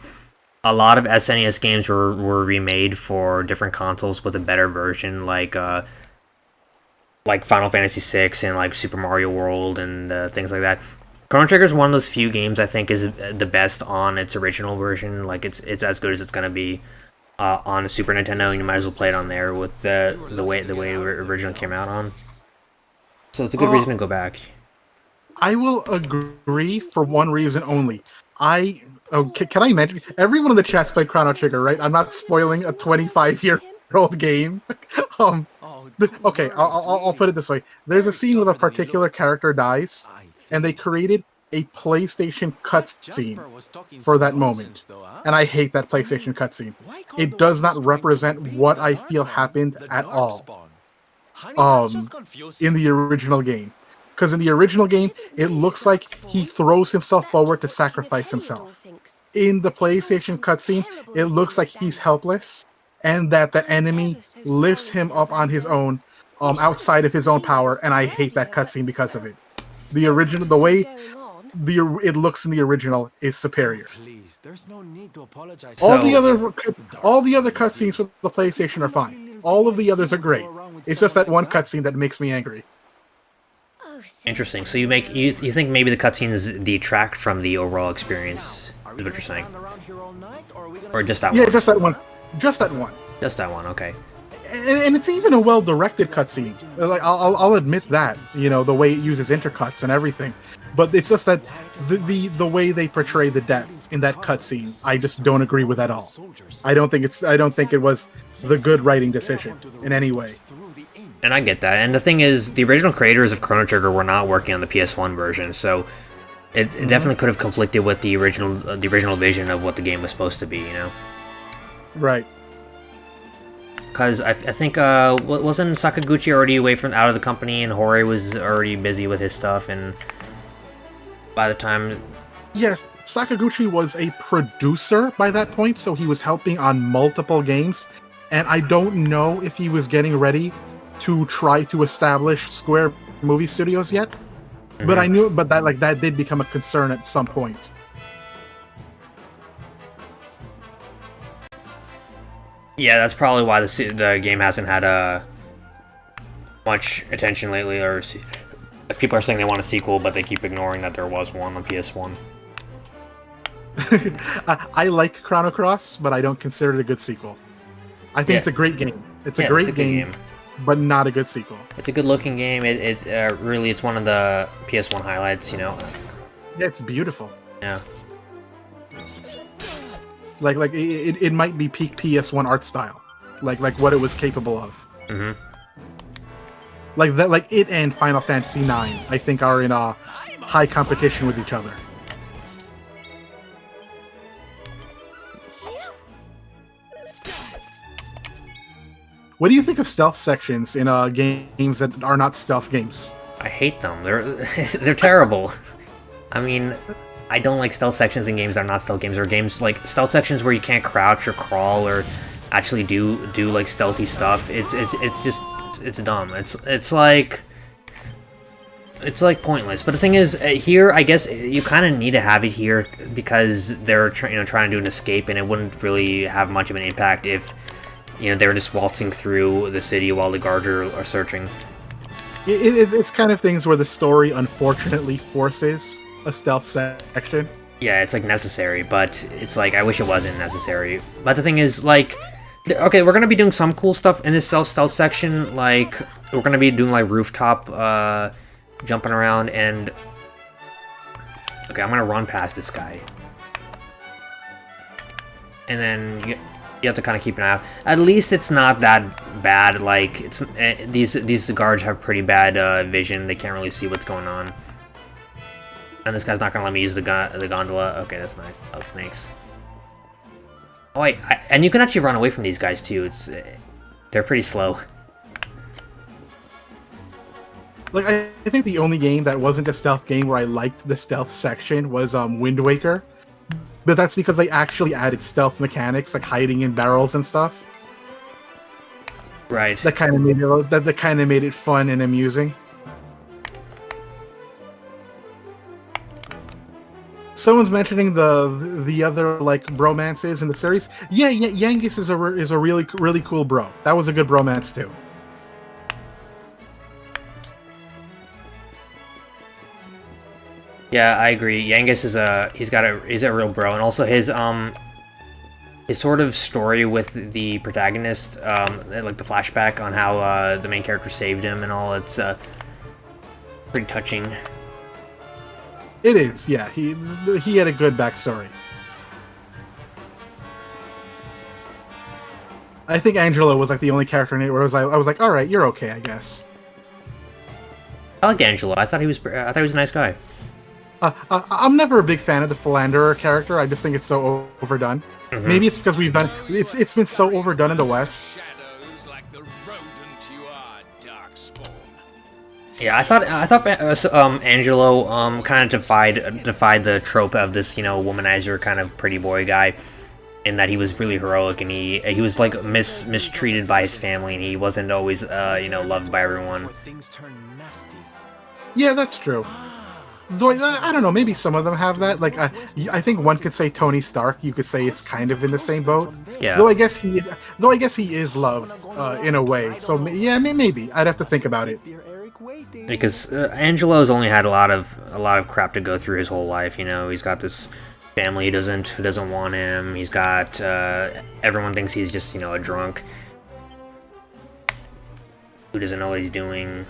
a lot of SNES games were remade for different consoles with a better version, like Final Fantasy VI and like Super Mario World and things like that. Chrono Trigger is one of those few games I think is the best on its original version. Like it's as good as it's gonna be. on Super Nintendo, and you might as well play it on there with the way it originally came out on. So it's a good reason to go back. I will agree for one reason only. Can I mention everyone in the chat's played Chrono Trigger, right? I'm not spoiling a 25-year-old game. Okay, I'll put it this way. There's a scene where a particular character dies, and they created a PlayStation cutscene for that moment. And I hate that PlayStation cutscene. It does not represent what I feel happened at all. In the original game. Because in the original game, it looks like he throws himself forward to sacrifice himself. In the PlayStation cutscene, it looks like he's helpless, and that the enemy lifts him up on his own, outside of his own power, and I hate that cutscene because of it. The original, the way it looks in the original is superior. All the other cutscenes for the PlayStation are fine. All of the others are great. It's just that one cutscene that makes me angry. Interesting. So you think maybe the cutscenes detract from the overall experience? Is what you're saying? Or just that one? Yeah, just that one. Just that one. Just that one. Okay. And it's even a well-directed cutscene. Like I'll admit that, the way it uses intercuts and everything. But it's just that the way they portray the death in that cutscene, I just don't agree with at all. I don't think it was the good writing decision in any way. And I get that. And the thing is, the original creators of Chrono Trigger were not working on the PS1 version, so it definitely could have conflicted with the original vision of what the game was supposed to be, Right. Because I think wasn't Sakaguchi already out of the company, and Hori was already busy with his stuff, and by the time... Yes, Sakaguchi was a producer by that point, so he was helping on multiple games, and I don't know if he was getting ready to try to establish Square Movie Studios yet, but I knew, but that did become a concern at some point. Yeah, that's probably why the game hasn't had much attention lately, or people are saying they want a sequel, but they keep ignoring that there was one on PS1. I like Chrono Cross, but I don't consider it a good sequel. I think it's a great game. It's a great game, but not a good sequel. It's a good-looking game. It's one of the PS1 highlights, Yeah, it's beautiful. Yeah. Like it might be peak PS1 art style, like what it was capable of. Mm-hmm. Like that, like it and Final Fantasy IX, I think, are in a high competition with each other. What do you think of stealth sections in games that are not stealth games? I hate them. They're terrible. I mean, I don't like stealth sections in games that are not stealth games, or games like stealth sections where you can't crouch or crawl or actually do like stealthy stuff. It's dumb. It's like pointless. But the thing is, here I guess you kind of need to have it here because they're trying to do an escape, and it wouldn't really have much of an impact if they were just waltzing through the city while the guards are searching. It's kind of things where the story unfortunately forces a stealth section. Yeah, it's like necessary, but it's like I wish it wasn't necessary. But the thing is, like, okay, we're gonna be doing some cool stuff in this stealth section. Like, we're gonna be doing like rooftop jumping around, and okay, I'm gonna run past this guy, and then you have to kind of keep an eye out. At least it's not that bad. Like, it's these guards have pretty bad vision. They can't really see what's going on. And this guy's not gonna let me use the gondola. Okay, that's nice. Oh, thanks. Oh wait, and you can actually run away from these guys too. They're pretty slow. Like, I think the only game that wasn't a stealth game where I liked the stealth section was Wind Waker, but that's because they actually added stealth mechanics, like hiding in barrels and stuff. Right. That kind of made it fun and amusing. Someone's mentioning the other like bromances in the series. Yeah, Yangus is a really cool bro. That was a good bromance too. Yeah, I agree. Yangus is he's a real bro, and also his his sort of story with the protagonist, like the flashback on how the main character saved him and all. It's pretty touching. It is, yeah. He had a good backstory. I think Angelo was like the only character in it where I was like, all right, you're okay, I guess. I like Angelo. I thought he was a nice guy. I'm never a big fan of the Flanderer character. I just think it's so overdone. Mm-hmm. Maybe it's because it's been so overdone in the West. Yeah, I thought Angelo kind of defied the trope of this, you know, womanizer kind of pretty boy guy, in that he was really heroic and he was like mistreated by his family and he wasn't always you know, loved by everyone. Yeah, that's true. Though I don't know, maybe some of them have that. Like I think one could say Tony Stark. You could say is kind of in the same boat. Yeah. Though I guess he is loved in a way. So yeah, maybe I'd have to think about it. Because Angelo's only had a lot of crap to go through his whole life. You know, he's got this family who doesn't want him. He's got everyone thinks he's just, you know, a drunk who doesn't know what he's doing.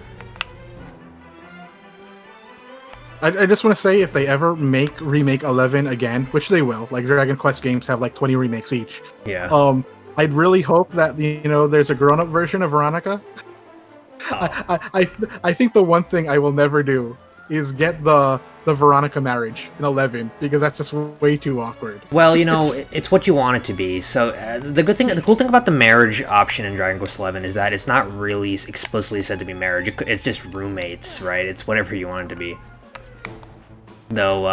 I just want to say, if they ever remake 11 again, which they will, like Dragon Quest games have like 20 remakes each. Yeah. I'd really hope that, you know, there's a grown-up version of Veronica. Oh. I think the one thing I will never do is get the Veronica marriage in 11, because that's just way too awkward. Well, you know, it's what you want it to be. So the cool thing about the marriage option in Dragon Quest XI is that it's not really explicitly said to be marriage. It's just roommates, right? It's whatever you want it to be. Though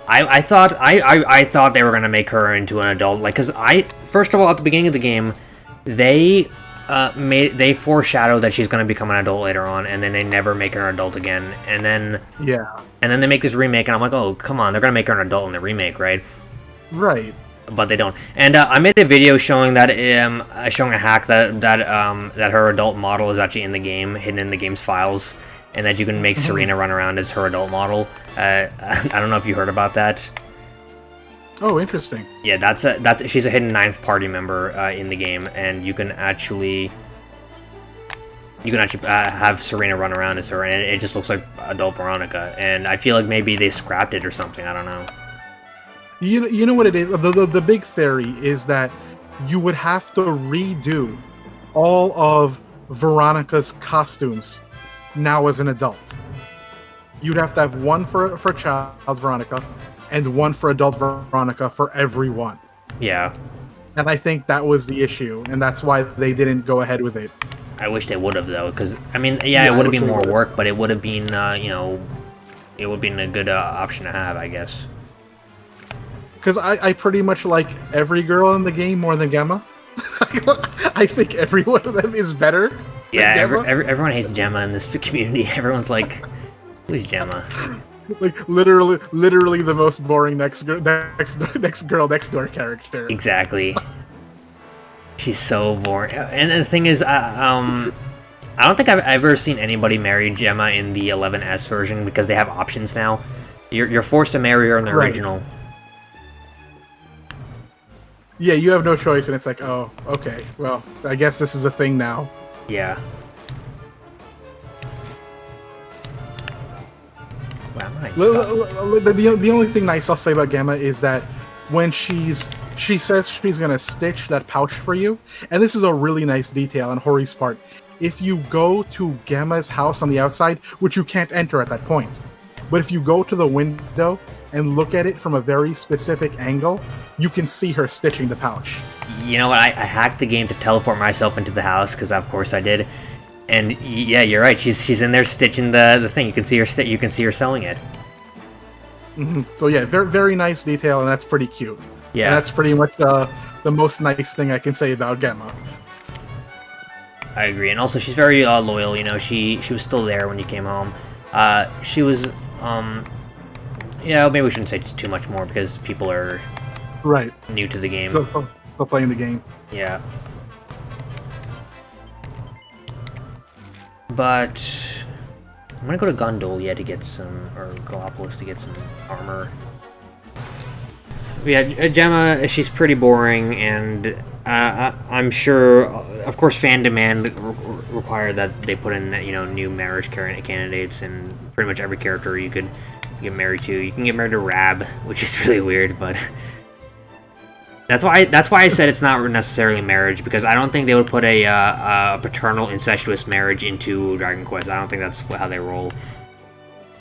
I thought they were gonna make her into an adult, like, because first of all, at the beginning of the game, they foreshadow that she's gonna become an adult later on, and then they never make her an adult again, and then they make this remake, and I'm like, oh, come on, they're gonna make her an adult in the remake, right? Right. But they don't. And I made a video showing that showing a hack that her adult model is actually in the game, hidden in the game's files, and that you can make Serena run around as her adult model. I don't know if you heard about that. Oh, interesting. Yeah, she's a hidden ninth party member in the game, and you can actually have Serena run around as her, and it just looks like adult Veronica. And I feel like maybe they scrapped it or something. I don't know. You know what it is? The big theory is that you would have to redo all of Veronica's costumes now as an adult. You'd have to have one for child Veronica and one for adult Veronica for everyone. Yeah. And I think that was the issue, and that's why they didn't go ahead with it. I wish they would have, though, because, I mean, yeah, it would have been more work, but it would have been, you know, it would have been a good option to have, I guess. Because I pretty much like every girl in the game more than Gemma. I think every one of them is better. Yeah, everyone hates Gemma in this community. Everyone's like, who's Gemma? Like literally the most boring next girl next door character. Exactly. She's so boring. And the thing is, I don't think I've ever seen anybody marry Gemma in the 11S version, because they have options now. You're forced to marry her in the original. Yeah, you have no choice, and it's like, oh, okay, well, I guess this is a thing now. Yeah. Wow, nice. The only thing nice I'll say about Gemma is that when she says she's gonna stitch that pouch for you, and this is a really nice detail on Hori's part. If you go to Gemma's house on the outside, which you can't enter at that point, but if you go to the window and look at it from a very specific angle, you can see her stitching the pouch. You know what? I hacked the game to teleport myself into the house, because of course I did. And yeah, you're right. She's in there stitching the thing. You can see her selling it. Mm-hmm. So yeah, very very nice detail, and that's pretty cute. Yeah, and that's pretty much the most nice thing I can say about Gemma. I agree, and also she's very loyal. You know, she was still there when you came home. She was yeah, maybe we shouldn't say too much more, because people are new to the game. Still playing the game. Yeah. But I'm gonna go to Gondolia to get some, or Gallopolis to get some armor. Gemma, she's pretty boring, and I'm sure, of course, fan demand require that they put in, new marriage candidates, and pretty much every character you could get married to. You can get married to Rab, which is really weird, but that's why I said it's not necessarily marriage, because I don't think they would put a paternal incestuous marriage into Dragon Quest. I don't think that's how they roll.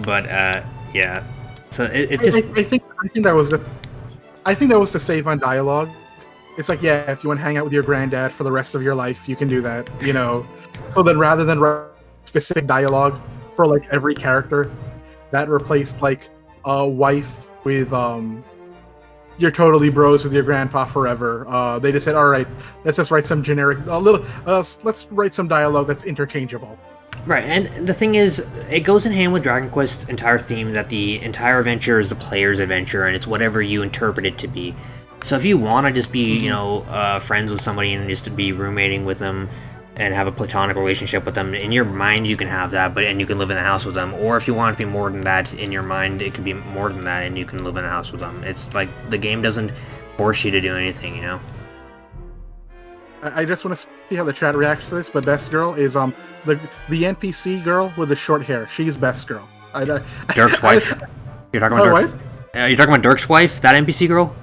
But yeah, so it just. I think that was the save on dialogue. It's like, yeah, if you want to hang out with your granddad for the rest of your life, you can do that. So then rather than write specific dialogue for like every character, that replaced like a wife with you're totally bros with your grandpa forever. They just said, all right, let's just write some generic let's write some dialogue that's interchangeable. Right, and the thing is, it goes in hand with Dragon Quest's entire theme that the entire adventure is the player's adventure, and it's whatever you interpret it to be. So if you want to just be, friends with somebody and just to be roommating with them and have a platonic relationship with them, in your mind you can have that, and you can live in the house with them. Or if you want it to be more than that, in your mind it could be more than that, and you can live in the house with them. It's like the game doesn't force you to do anything, I just want to see how the chat reacts to this, but best girl is the NPC girl with the short hair. She's best girl. Dirk's wife. You're talking about Dirk's. You're talking about Dirk's wife, that NPC girl.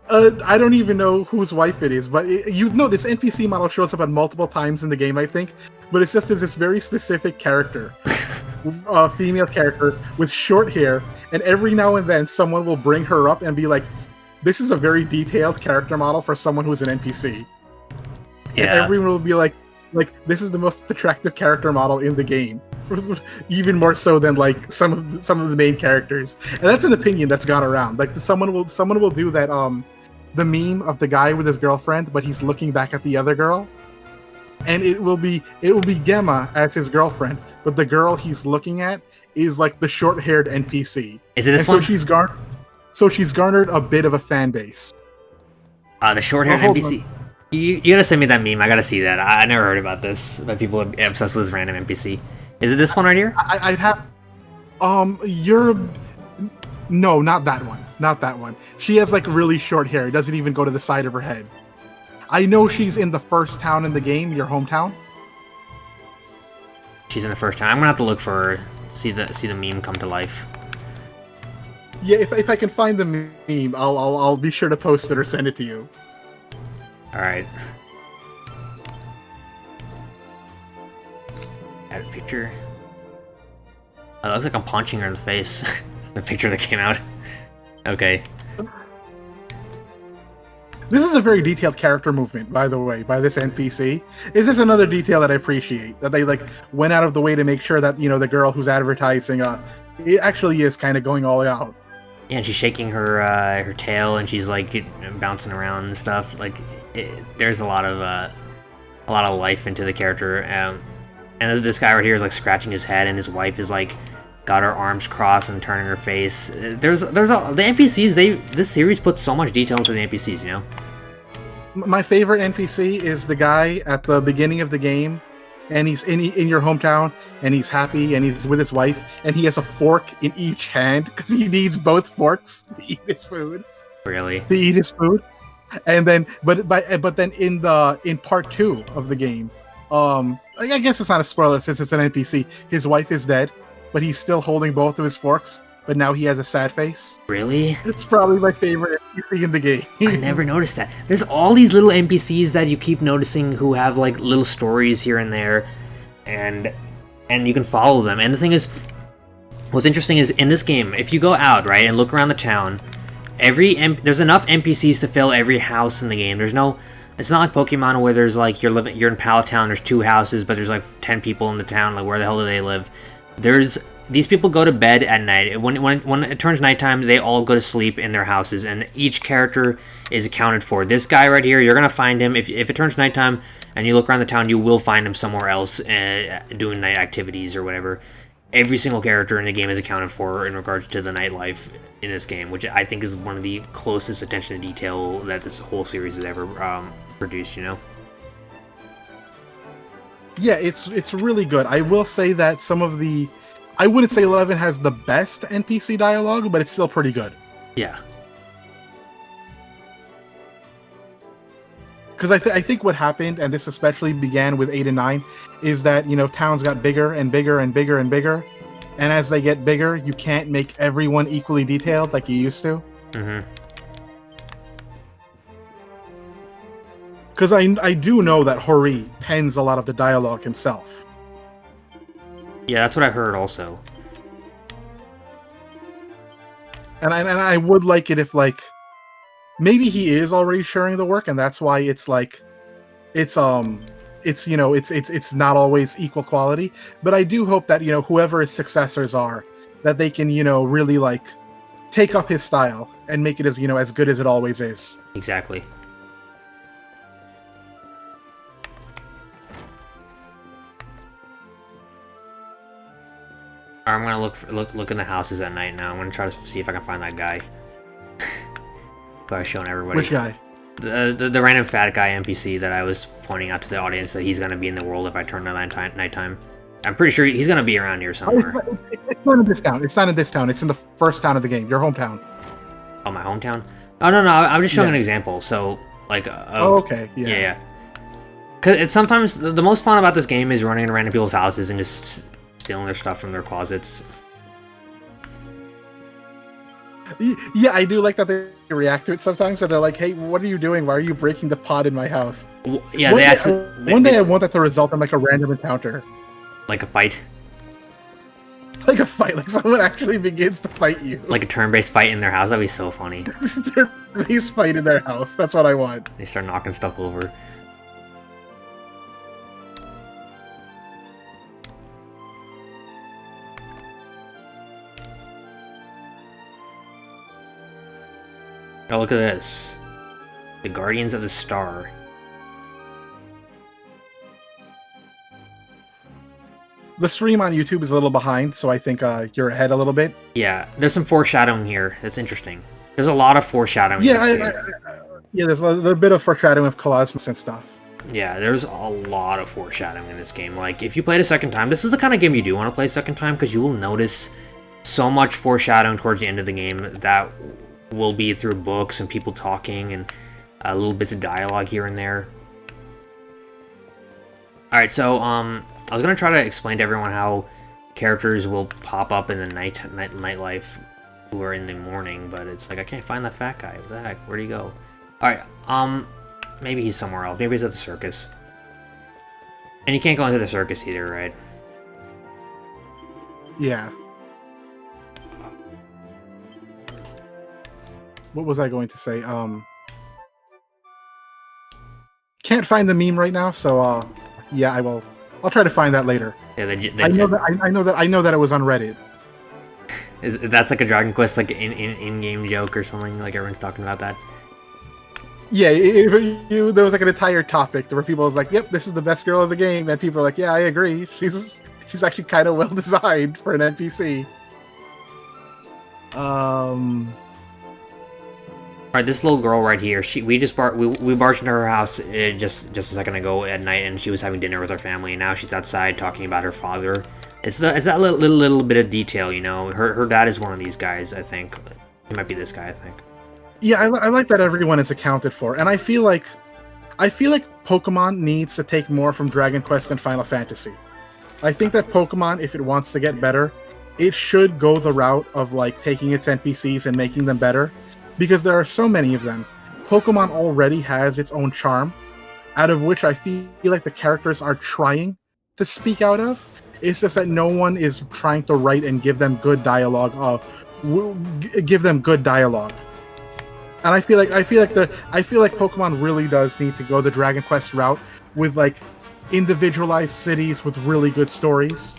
I don't even know whose wife it is, but this NPC model shows up at multiple times in the game, I think. But it's just as this very specific character, female character with short hair, and every now and then someone will bring her up and be like, "This is a very detailed character model for someone who's an NPC." Yeah. And everyone will be like, this is the most attractive character model in the game, even more so than like some of the main characters. And that's an opinion that's gone around. Like someone will do that the meme of the guy with his girlfriend, but he's looking back at the other girl, and it will be Gemma as his girlfriend, but the girl he's looking at is like the short-haired NPC. Is it this one? So she's garnered a bit of a fan base. The short-haired NPC. You gotta send me that meme. I gotta see that. I never heard about this. That people are obsessed with this random NPC. Is it this one right here? I'd have. No, not that one. Not that one. She has like really short hair. It doesn't even go to the side of her head. I know she's in the first town in the game, your hometown. She's in the first town. I'm gonna have to look for her. See the meme come to life. Yeah, if I can find the meme, I'll be sure to post it or send it to you. All right. Add a picture. Oh, it looks like I'm punching her in the face. The picture that came out. Okay. This is a very detailed character movement, by the way, by this NPC. Is this another detail that I appreciate? That they like went out of the way to make sure that the girl who's advertising, it actually is kind of going all out. Yeah, and she's shaking her tail, and she's like bouncing around and stuff. Like, there's a lot of life into the character. And this guy right here is like scratching his head, and his wife is like got her arms crossed and turning her face. The NPCs. This series puts so much detail into the NPCs. My favorite NPC is the guy at the beginning of the game, and he's in your hometown, and he's happy, and he's with his wife, and he has a fork in each hand because he needs both forks to eat his food. Really? To eat his food, and then but then in part 2 of the game, I guess it's not a spoiler since it's an NPC. His wife is dead, but he's still holding both of his forks. But now he has a sad face. Really? It's probably my favorite NPC in the game. I never noticed that. There's all these little NPCs that you keep noticing who have like little stories here and there, and you can follow them. And the thing is, what's interesting is in this game, if you go out right and look around the town, there's enough NPCs to fill every house in the game. It's not like Pokemon where there's like you're in Pallet Town, there's 2 houses, but there's like 10 people in the town. Like where the hell do they live? These people go to bed at night. When it turns nighttime, they all go to sleep in their houses, and each character is accounted for. This guy right here, you're gonna find him if it turns nighttime and you look around the town. You will find him somewhere else doing night activities or whatever. Every single character in the game is accounted for in regards to the nightlife in this game, which I think is one of the closest attention to detail that this whole series has ever produced. Yeah, it's really good. I will say that I wouldn't say 11 has the best NPC dialogue, but it's still pretty good. Yeah. Because I think what happened, and this especially began with 8 and 9, is that, you know, towns got bigger and bigger and bigger and bigger. And as they get bigger, you can't make everyone equally detailed like you used to. Mm-hmm. Because I do know that Hori pens a lot of the dialogue himself. Yeah, that's what I heard also. And I would like it if, like, maybe he is already sharing the work, and that's why it's like, it's you know, it's not always equal quality. But I do hope that, you know, whoever his successors are, that they can, you know, really like take up his style and make it as, you know, as good as it always is. Exactly. I'm gonna look in the houses at night now. I'm gonna try to see if I can find that guy. Who I was showing everybody. Which guy? The random fat guy NPC that I was pointing out to the audience that he's gonna be in the world if I turn to nighttime. I'm pretty sure he's gonna be around here somewhere. It's not in this town. It's not in this town. It's in the first town of the game. Your hometown. Oh, my hometown? Oh, no. I'm just showing an example. So, like... oh, okay. Yeah. Because it's sometimes... The most fun about this game is running around in people's houses and just stealing their stuff from their closets. Yeah, I do like that they react to it sometimes, and they're like, hey, what are you doing? Why are you breaking the pot in my house? Well, yeah, one day I want that to result in, like, a random encounter. Like a fight? Like a fight, like someone actually begins to fight you. Like a turn-based fight in their house? That'd be so funny. Turn-based fight in their house, that's what I want. They start knocking stuff over. Oh, look at this. The Guardians of the Star. The stream on YouTube is a little behind, so I think you're ahead a little bit. Yeah, there's some foreshadowing here. That's interesting. There's a lot of foreshadowing. Yeah, yeah, there's a bit of foreshadowing of Colossus and stuff. Yeah, there's a lot of foreshadowing in this game. Like, if you play it a second time, this is the kind of game you do want to play a second time, because you will notice so much foreshadowing towards the end of the game that will be through books and people talking and little bits of dialogue here and there. Alright, so, I was gonna try to explain to everyone how characters will pop up in the nightlife who are in the morning, but it's like I can't find that fat guy. What the heck? Where'd he go? Alright, maybe he's somewhere else. Maybe he's at the circus. And you can't go into the circus either, right? Yeah. What was I going to say? Can't find the meme right now, so yeah, I will. I'll try to find that later. Yeah, I know that it was on Reddit. That's like a Dragon Quest like in-game joke or something. Like everyone's talking about that. Yeah, there was like an entire topic where people was like, "Yep, this is the best girl of the game," and people are like, "Yeah, I agree. She's actually kind of well designed for an NPC." Alright, this little girl right here, we barged into her house just a second ago at night, and she was having dinner with her family, and now she's outside talking about her father. It's that little bit of detail, you know. Her dad is one of these guys, I think. He might be this guy, I think. Yeah, I like that everyone is accounted for, and I feel like Pokemon needs to take more from Dragon Quest and Final Fantasy. I think that Pokemon, if it wants to get better, it should go the route of like taking its NPCs and making them better. Because there are so many of them. Pokemon already has its own charm, out of which I feel like the characters are trying to speak out of. It's just that no one is trying to write and give them good dialogue. Give them good dialogue. And I feel like Pokemon really does need to go the Dragon Quest route with like individualized cities with really good stories,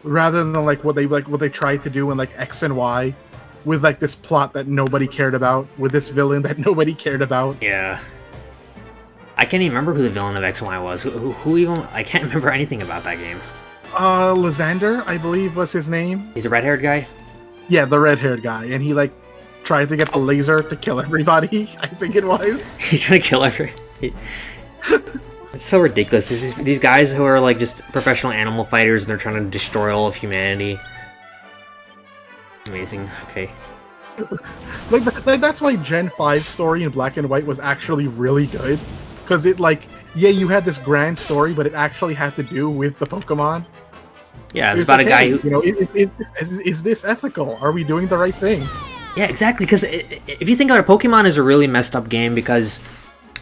rather than like what they tried to do in like X and Y. With like this plot that nobody cared about, with this villain that nobody cared about. Yeah. I can't even remember who the villain of X and Y was. Who even... I can't remember anything about that game. Lysander, I believe was his name. He's a red-haired guy? Yeah, the red-haired guy. And he like tried to get the laser to kill everybody, I think it was. He's trying to kill everybody. It's so ridiculous. These guys who are like just professional animal fighters and they're trying to destroy all of humanity. Amazing. Okay. That's why Gen 5 story in black and white was actually really good, because it you had this grand story, but it actually had to do with the Pokemon. Yeah, it's about a guy who... is this ethical? Are we doing the right thing? Yeah, exactly, because if you think about it, Pokemon is a really messed up game, because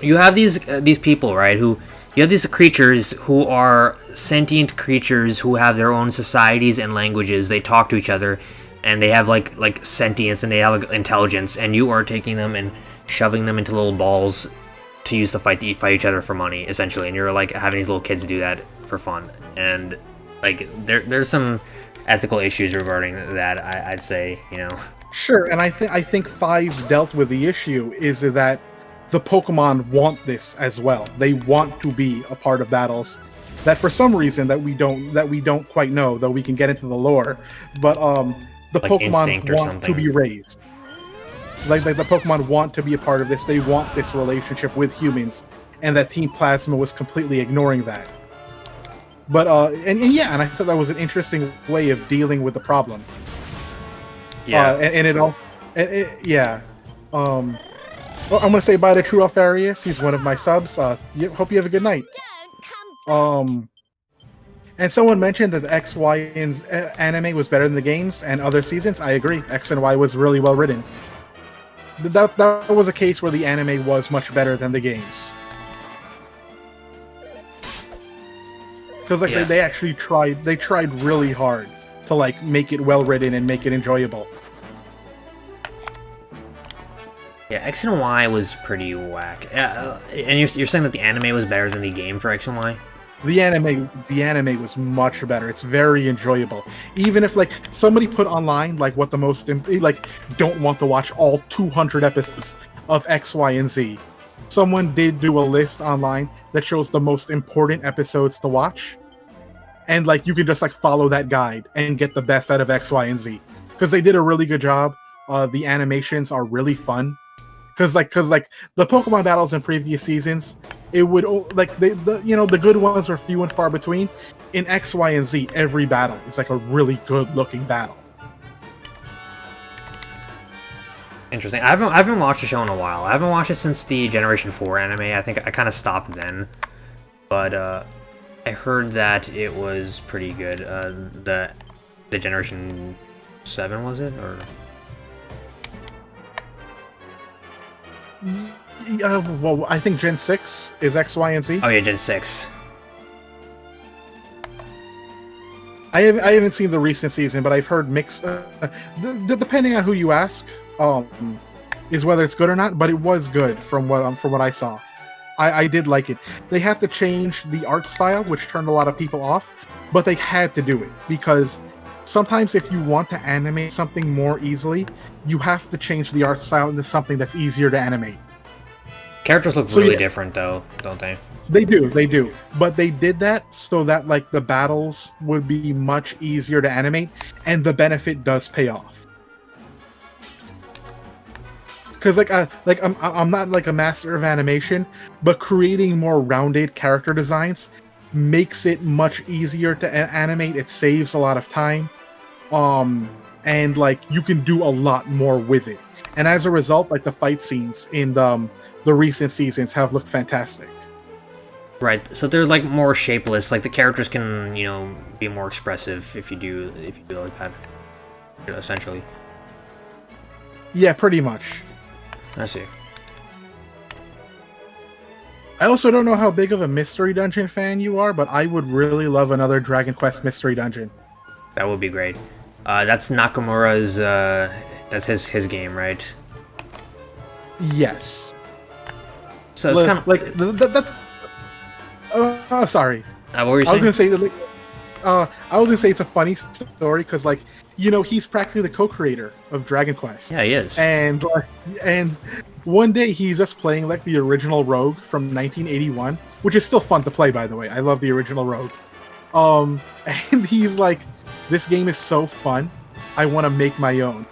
you have these people, right, you have these creatures who are sentient creatures who have their own societies and languages. They talk to each other, and they have like sentience, and they have intelligence, and you are taking them and shoving them into little balls to use to fight each other for money, essentially, and you're like having these little kids do that for fun, and like there's some ethical issues regarding that. I'd say, Sure, and I think 5 dealt with the issue is that the Pokemon want this as well. They want to be a part of battles that for some reason that we don't quite know, though we can get into the lore. But the like Pokemon want to be raised. Like the Pokemon want to be a part of this. They want this relationship with humans, and that Team Plasma was completely ignoring that. But and I thought that was an interesting way of dealing with the problem. Yeah, and it all, yeah. Well, I'm gonna say bye to True Alfarius. He's one of my subs. Hope you have a good night. And someone mentioned that the X, Y, and anime was better than the games and other seasons. I agree. X and Y was really well written. That was a case where the anime was much better than the games. Because they actually tried. They tried really hard to make it well written and make it enjoyable. Yeah, X and Y was pretty whack. And you're saying that the anime was better than the game for X and Y? The anime was much better. It's very enjoyable. Even if somebody put online what the most don't want to watch all 200 episodes of X, Y, and Z. Someone did do a list online that shows the most important episodes to watch, and you can just follow that guide and get the best out of X, Y, and Z, because they did a really good job. The animations are really fun, because the Pokemon battles in previous seasons, it would the good ones are few and far between. In X, Y, and Z, every battle is a really good looking battle. Interesting. I haven't watched the show in a while. I haven't watched it since the Generation 4 anime. I think I kind of stopped then. But I heard that it was pretty good. The Generation 7, was it? Or well, I think Gen 6 is X, Y, and Z. Oh yeah, Gen 6. I haven't seen the recent season, but I've heard mixed. Depending on who you ask, is whether it's good or not. But it was good from what I saw. I did like it. They had to change the art style, which turned a lot of people off, but they had to do it because sometimes if you want to animate something more easily, you have to change the art style into something that's easier to animate. Characters look really different, though, don't they? They do. But they did that so that the battles would be much easier to animate, and the benefit does pay off. Because I'm not a master of animation, but creating more rounded character designs makes it much easier to animate. It saves a lot of time, and you can do a lot more with it. And as a result, the fight scenes in the recent seasons have looked fantastic. Right, so they're more shapeless. The characters can be more expressive if you do it like that, essentially. Yeah, pretty much. I see. I also don't know how big of a Mystery Dungeon fan you are, but I would really love another Dragon Quest Mystery Dungeon. That would be great. That's Nakamura's. That's his game, right? Yes. So it's kind of sorry. What were you saying? I was gonna say that. I was gonna say it's a funny story because he's practically the co-creator of Dragon Quest. Yeah, he is. And one day he's just playing the original Rogue from 1981, which is still fun to play, by the way. I love the original Rogue. And he's like, "This game is so fun. I want to make my own.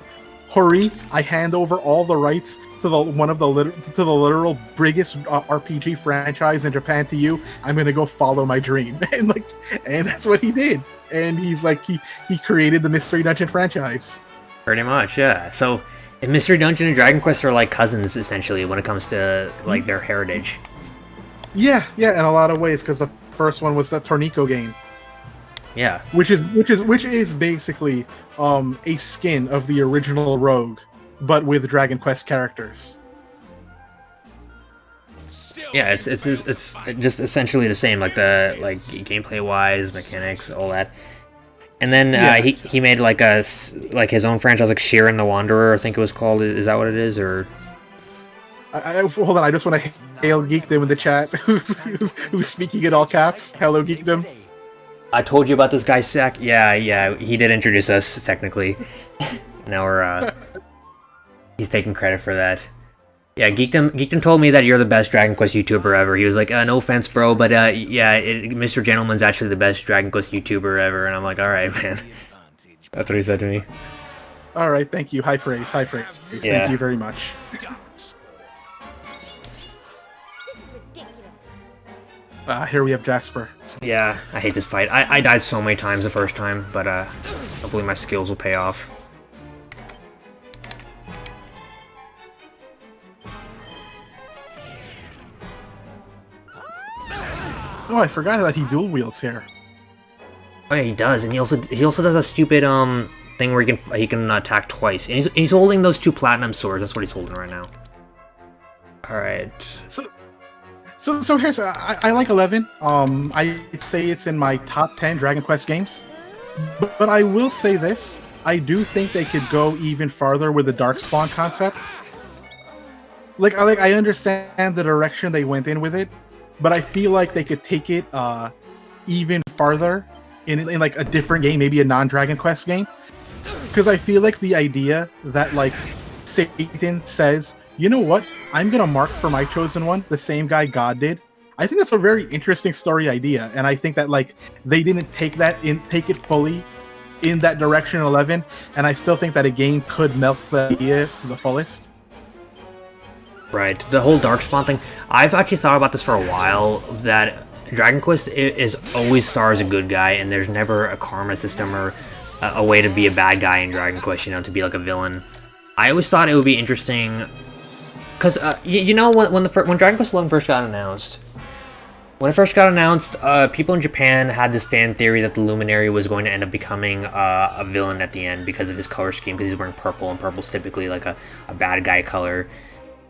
Hurry! I hand over all the rights to the literal biggest RPG franchise in Japan to you. I'm gonna go follow my dream." And that's what he did. And he's he created the Mystery Dungeon franchise. Pretty much, yeah. So Mystery Dungeon and Dragon Quest are like cousins essentially when it comes to like their heritage. Yeah, in a lot of ways, because the first one was the Tornico game. Yeah. Which is basically a skin of the original Rogue, but with Dragon Quest characters. Yeah, it's just essentially the same, like gameplay wise, mechanics, all that. And then he made like his own franchise, like Sheeran the Wanderer, I think it was called. Is that what it is, or? Hold on, I just want to hail Geekdom in the chat, who's speaking in all caps. Hello, Geekdom. I told you about this guy, Sack. Yeah, he did introduce us, technically. Now we're, he's taking credit for that. Yeah, Geekdom told me that you're the best Dragon Quest YouTuber ever. He was like, no offense, bro, but Mr. Gentleman's actually the best Dragon Quest YouTuber ever. And I'm like, alright, man. That's what he said to me. Alright, thank you. High praise. Yeah. Thank you very much. Here we have Jasper. Yeah, I hate this fight. I died so many times the first time, but hopefully my skills will pay off. Oh, I forgot that he dual wields here. Oh yeah, he does, and he also does a stupid thing where he can attack twice, and he's holding those 2 platinum swords. That's what he's holding right now. All right. So here's I like 11. I'd say it's in my top 10 Dragon Quest games, but I will say this: I do think they could go even farther with the Darkspawn concept. I understand the direction they went in with it, but I feel like they could take it even farther in like a different game, maybe a non-Dragon Quest game. Because I feel like the idea that like Satan says, you know what, I'm gonna mark for my chosen one the same guy God did. I think that's a very interesting story idea, and I think that like they didn't take it fully in that direction in 11, and I still think that a game could milk the idea to the fullest. Right, the whole Darkspawn thing. I've actually thought about this for a while, that Dragon Quest is always stars a good guy, and there's never a karma system or a way to be a bad guy in Dragon Quest, to be like a villain. I always thought it would be interesting, because, when Dragon Quest XI first got announced, people in Japan had this fan theory that the Luminary was going to end up becoming a villain at the end because of his color scheme, because he's wearing purple, and purple's typically like a bad guy color.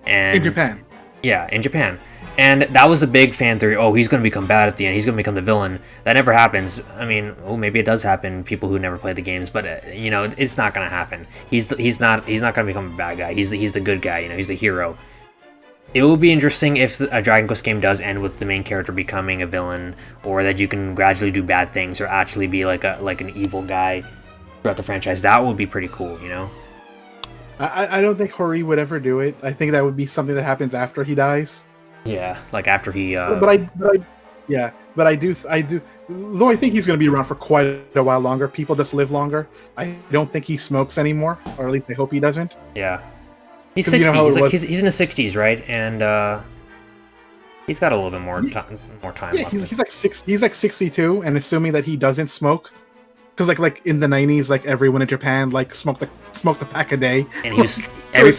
And, in Japan. Yeah, in Japan. And that was the big fan theory. Oh, he's going to become bad at the end. He's going to become the villain. That never happens. I mean, maybe it does happen. People who never played the games, but it's not going to happen. He's not going to become a bad guy. He's the good guy. He's the hero. It will be interesting if a Dragon Quest game does end with the main character becoming a villain, or that you can gradually do bad things, or actually be like an evil guy throughout the franchise. That would be pretty cool. I don't think Hori would ever do it. I think that would be something that happens after he dies. Yeah, like after he. But I do. Though I think he's going to be around for quite a while longer. People just live longer. I don't think he smokes anymore, or at least I hope he doesn't. Yeah, he's 60. He's in his 60s, right? And he's got a little bit more time. Yeah, he's like 62, and assuming that he doesn't smoke. Because like in the 90s, like everyone in Japan like smoked a pack a day. And he was every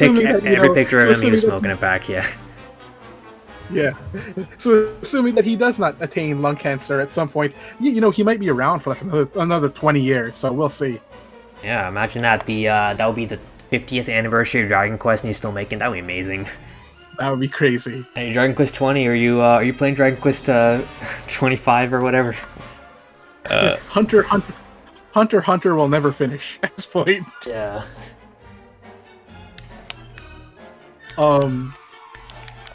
picture of him, he was smoking a pack. Yeah. Yeah. So assuming that he does not attain lung cancer at some point, he might be around for like another 20 years. So we'll see. Yeah, imagine that that would be the 50th anniversary of Dragon Quest, and he's still making. That would be amazing. That would be crazy. Hey, Dragon Quest 20? Are you playing Dragon Quest 25 or whatever? Hunter will never finish at this point. Yeah.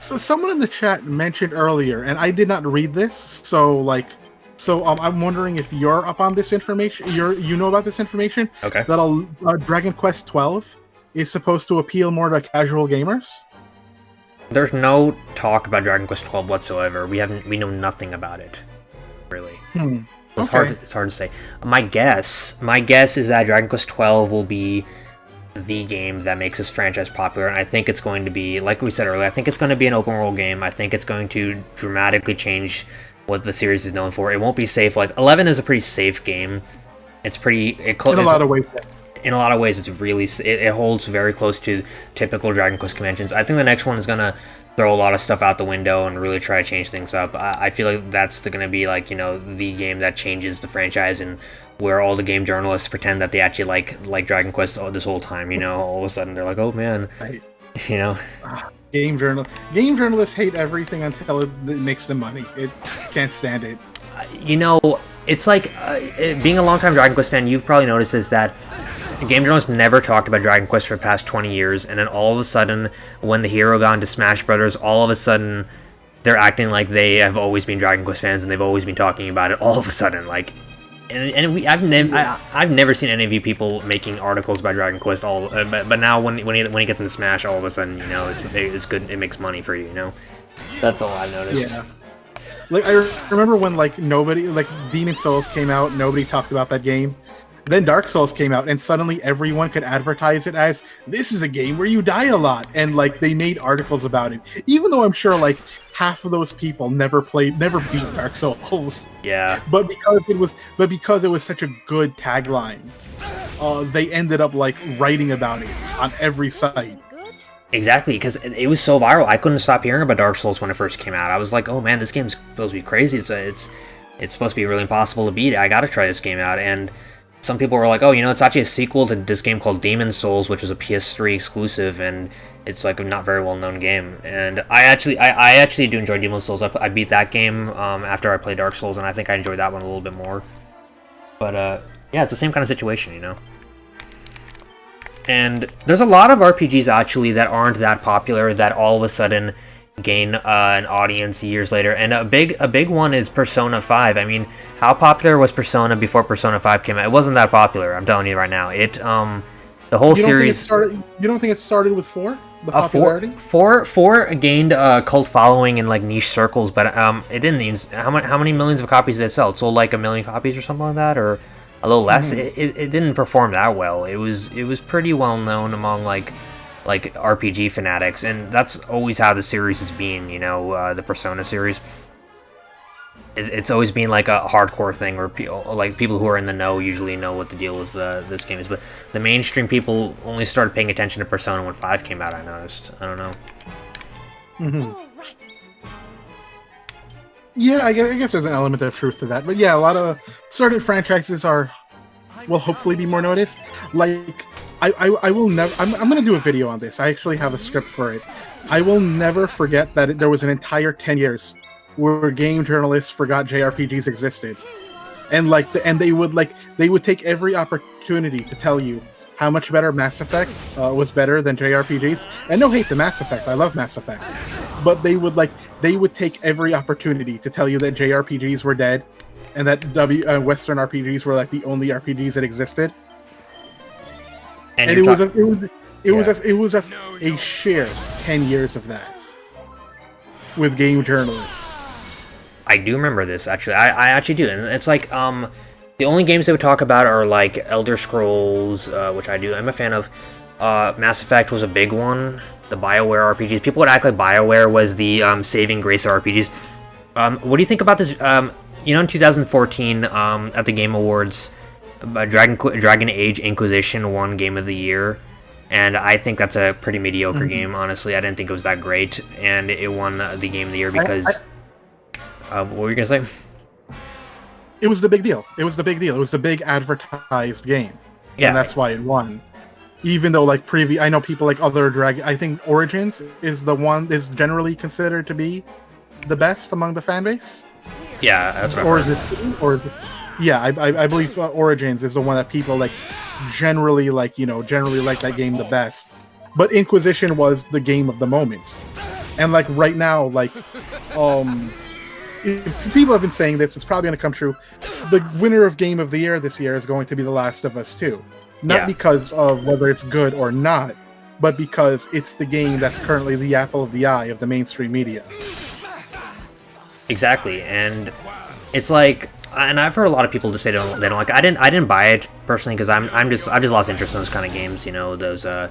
So someone in the chat mentioned earlier, and I did not read this, so I'm wondering if you're up on this information. You know about this information? Okay. That Dragon Quest 12 is supposed to appeal more to casual gamers. There's no talk about Dragon Quest 12 whatsoever. We know nothing about it, really. It's hard to say. My guess is that Dragon Quest 12 will be the game that makes this franchise popular, and I think it's going to be, like we said earlier, I think it's going to be an open world game. I think it's going to dramatically change what the series is known for. It won't be safe. Like 11 is a pretty safe game. It's pretty in a lot of ways. in a lot of ways, it's really it holds very close to typical Dragon Quest conventions. I think the next one is gonna throw a lot of stuff out the window and really try to change things up. I feel like that's gonna be like the game that changes the franchise, and where all the game journalists pretend that they actually like Dragon Quest this whole time. All of a sudden they're like, oh man, Right. Game Game journalists hate everything until it makes them money. It can't stand it. It's like being a longtime Dragon Quest fan, you've probably noticed is that game journalists never talked about Dragon Quest for the past 20 years, and then all of a sudden, when the hero got into Smash Brothers, all of a sudden, they're acting like they have always been Dragon Quest fans and they've always been talking about it. All of a sudden, I've never seen any of you people making articles about Dragon Quest. But now when he gets into Smash, all of a sudden, it's good. It makes money for you. That's all I've noticed. Yeah. Like I remember when nobody Demon Souls came out, nobody talked about that game. Then Dark Souls came out, and suddenly everyone could advertise it as this is a game where you die a lot, and they made articles about it. Even though I'm sure half of those people never beat Dark Souls. Yeah. But because it was such a good tagline, they ended up writing about it on every site. Exactly, because it was so viral. I couldn't stop hearing about Dark Souls when it first came out. I was like, oh man, this game's supposed to be crazy. It's supposed to be really impossible to beat. I gotta try this game out. And some people were like, oh, it's actually a sequel to this game called Demon Souls, which was a PS3 exclusive, and it's a not very well known game. And I actually do enjoy Demon Souls. I beat that game after I played Dark Souls, and I think I enjoyed that one a little bit more. But yeah, it's the same kind of situation, And there's a lot of RPGs actually that aren't that popular that all of a sudden gain an audience years later. And a big one is Persona 5. I mean, how popular was Persona before Persona 5 came out? It wasn't that popular, I'm telling you right now. The whole series. You don't think it started with 4? The popularity? 4 gained a cult following in niche circles, but it didn't even. How many millions of copies did it sell? It sold 1 million copies or something like that, or a little less. It didn't perform that well. It was pretty well known among RPG fanatics, and that's always how the series has been. The Persona series. It's always been a hardcore thing where people who are in the know usually know what the deal with this game is. But the mainstream people only started paying attention to Persona when 5 came out. I noticed. I don't know. Yeah, I guess there's an element of truth to that. But yeah, a lot of certain franchises will hopefully be more noticed. I will never. I'm going to do a video on this. I actually have a script for it. I will never forget that there was an entire 10 years where game journalists forgot JRPGs existed, and they would take every opportunity to tell you how much better Mass Effect was better than JRPGs. And no hate to Mass Effect, I love Mass Effect, but they would take every opportunity to tell you that JRPGs were dead, and that Western RPGs were the only RPGs that existed. And it was just a sheer 10 years of that with game journalists. I do remember this, actually. I actually do. And it's the only games they would talk about are Elder Scrolls, which I'm a fan of. Mass Effect was a big one. The BioWare RPGs. People would act like BioWare was the saving grace of RPGs. What do you think about this? In 2014, at the Game Awards, Dragon Age Inquisition won Game of the Year. And I think that's a pretty mediocre game, honestly. I didn't think it was that great. And it won the Game of the Year because... what were you going to say? It was the big deal. It was the big advertised game. Yeah. And that's why it won. Even though, I know people other Dragon... I think Origins is generally considered to be the best among the fan base. Yeah, that's right. I believe Origins is the one that people generally like that game the best. But Inquisition was the game of the moment. And right now, if people have been saying this, it's probably going to come true. The winner of Game of the Year this year is going to be The Last of Us 2. Not because of whether it's good or not, but because it's the game that's currently the apple of the eye of the mainstream media. Exactly, and it's and I've heard a lot of people just say they don't like. I didn't buy it personally because I've just lost interest in those kind of games. Those the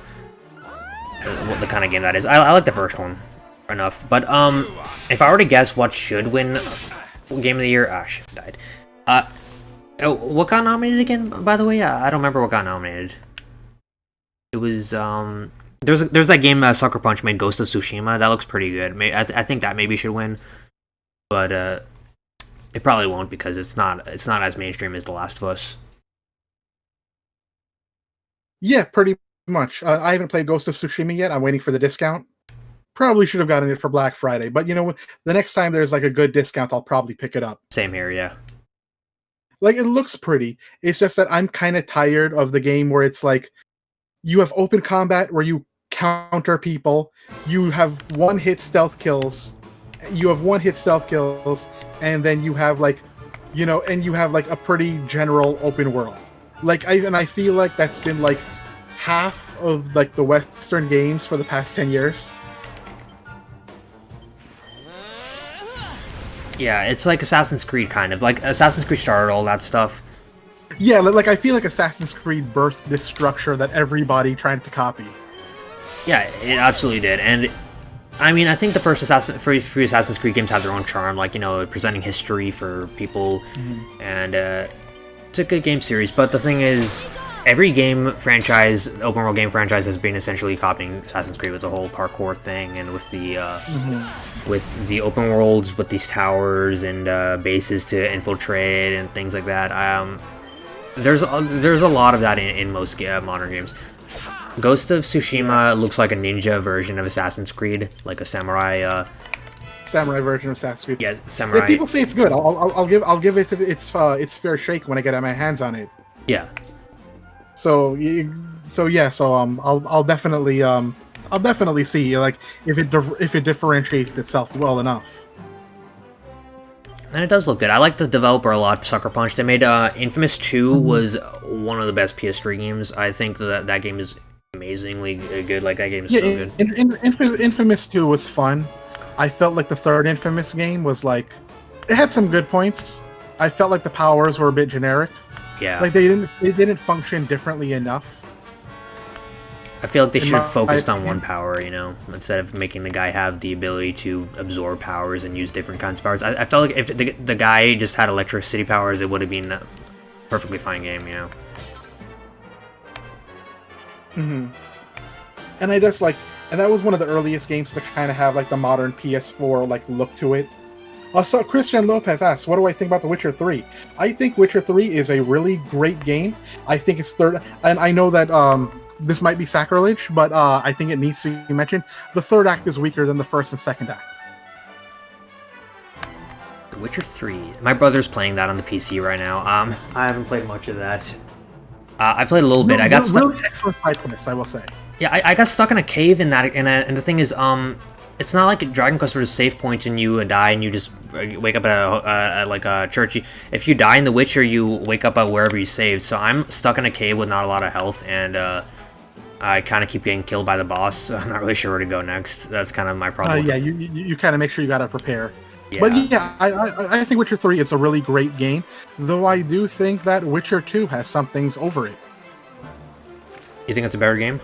kind of game that is. I like the first one enough, but if I were to guess what should win Game of the Year, shit, died. What got nominated again? By the way, I don't remember what got nominated. It was there's that game Sucker Punch made, Ghost of Tsushima. That looks pretty good. I think that maybe should win, but it probably won't because it's not as mainstream as The Last of Us. Yeah, pretty much. I haven't played Ghost of Tsushima yet. I'm waiting for the discount. Probably should have gotten it for Black Friday, but the next time there's like a good discount, I'll probably pick it up. Same here, yeah. Like, it looks pretty. It's just that I'm kind of tired of the game where it's like you have open combat where you counter people, you have one-hit stealth kills, and then you have like a pretty general open world. Like, I feel like that's been like half of like the Western games for the past 10 years. Yeah, it's like Assassin's Creed kind of. Like Assassin's Creed started all that stuff. Yeah, like I feel like Assassin's Creed birthed this structure that everybody tried to copy. Yeah, it absolutely did. And I mean, I think the first three Assassin's Creed games have their own charm, like, presenting history for people, and it's a good game series. But the thing is, every game franchise, open world game franchise, has been essentially copying Assassin's Creed with the whole parkour thing, and with the open worlds with these towers and bases to infiltrate and things like that. There's a lot of that in most modern games. Ghost of Tsushima looks like a ninja version of Assassin's Creed, like a samurai version of Assassin's Creed. Yeah, samurai. If people say it's good, I'll give it its fair shake when I get my hands on it. Yeah. So I'll definitely see like if it differentiates itself well enough. And it does look good. I like the developer a lot, Sucker Punch. They made Infamous 2 was one of the best PS3 games. I think that game is amazingly good. Like, that game is so good. Infamous 2 was fun. I felt like the third Infamous game was like, it had some good points. I felt like the powers were a bit generic. Yeah. Like, they didn't function differently enough. I feel like they should have focused on one power, instead of making the guy have the ability to absorb powers and use different kinds of powers. I felt like if the guy just had electricity powers, it would have been a perfectly fine game, And I just and that was one of the earliest games to kind of have like the modern PS4 like look to it. So Christian Lopez asks, what do I think about The Witcher 3? I think Witcher 3 is a really great game. I think it's third, and I know that this might be sacrilege, but I think it needs to be mentioned. The third act is weaker than the first and second act. The Witcher 3. My brother's playing that on the PC right now. I haven't played much of that. I played a little bit. I got stuck. Really excellent side quests, I will say. Yeah, I got stuck in a cave in that, and the thing is, it's not like Dragon Quest where there's save points and you die and you just wake up at like a church. If you die in The Witcher, you wake up at wherever you saved. So I'm stuck in a cave with not a lot of health, and I kind of keep getting killed by the boss. So I'm not really sure where to go next. That's kind of my problem. Yeah, you kind of make sure you gotta prepare. Yeah. But yeah, I think Witcher 3 is a really great game, though I do think that Witcher 2 has some things over it. You think it's a better game?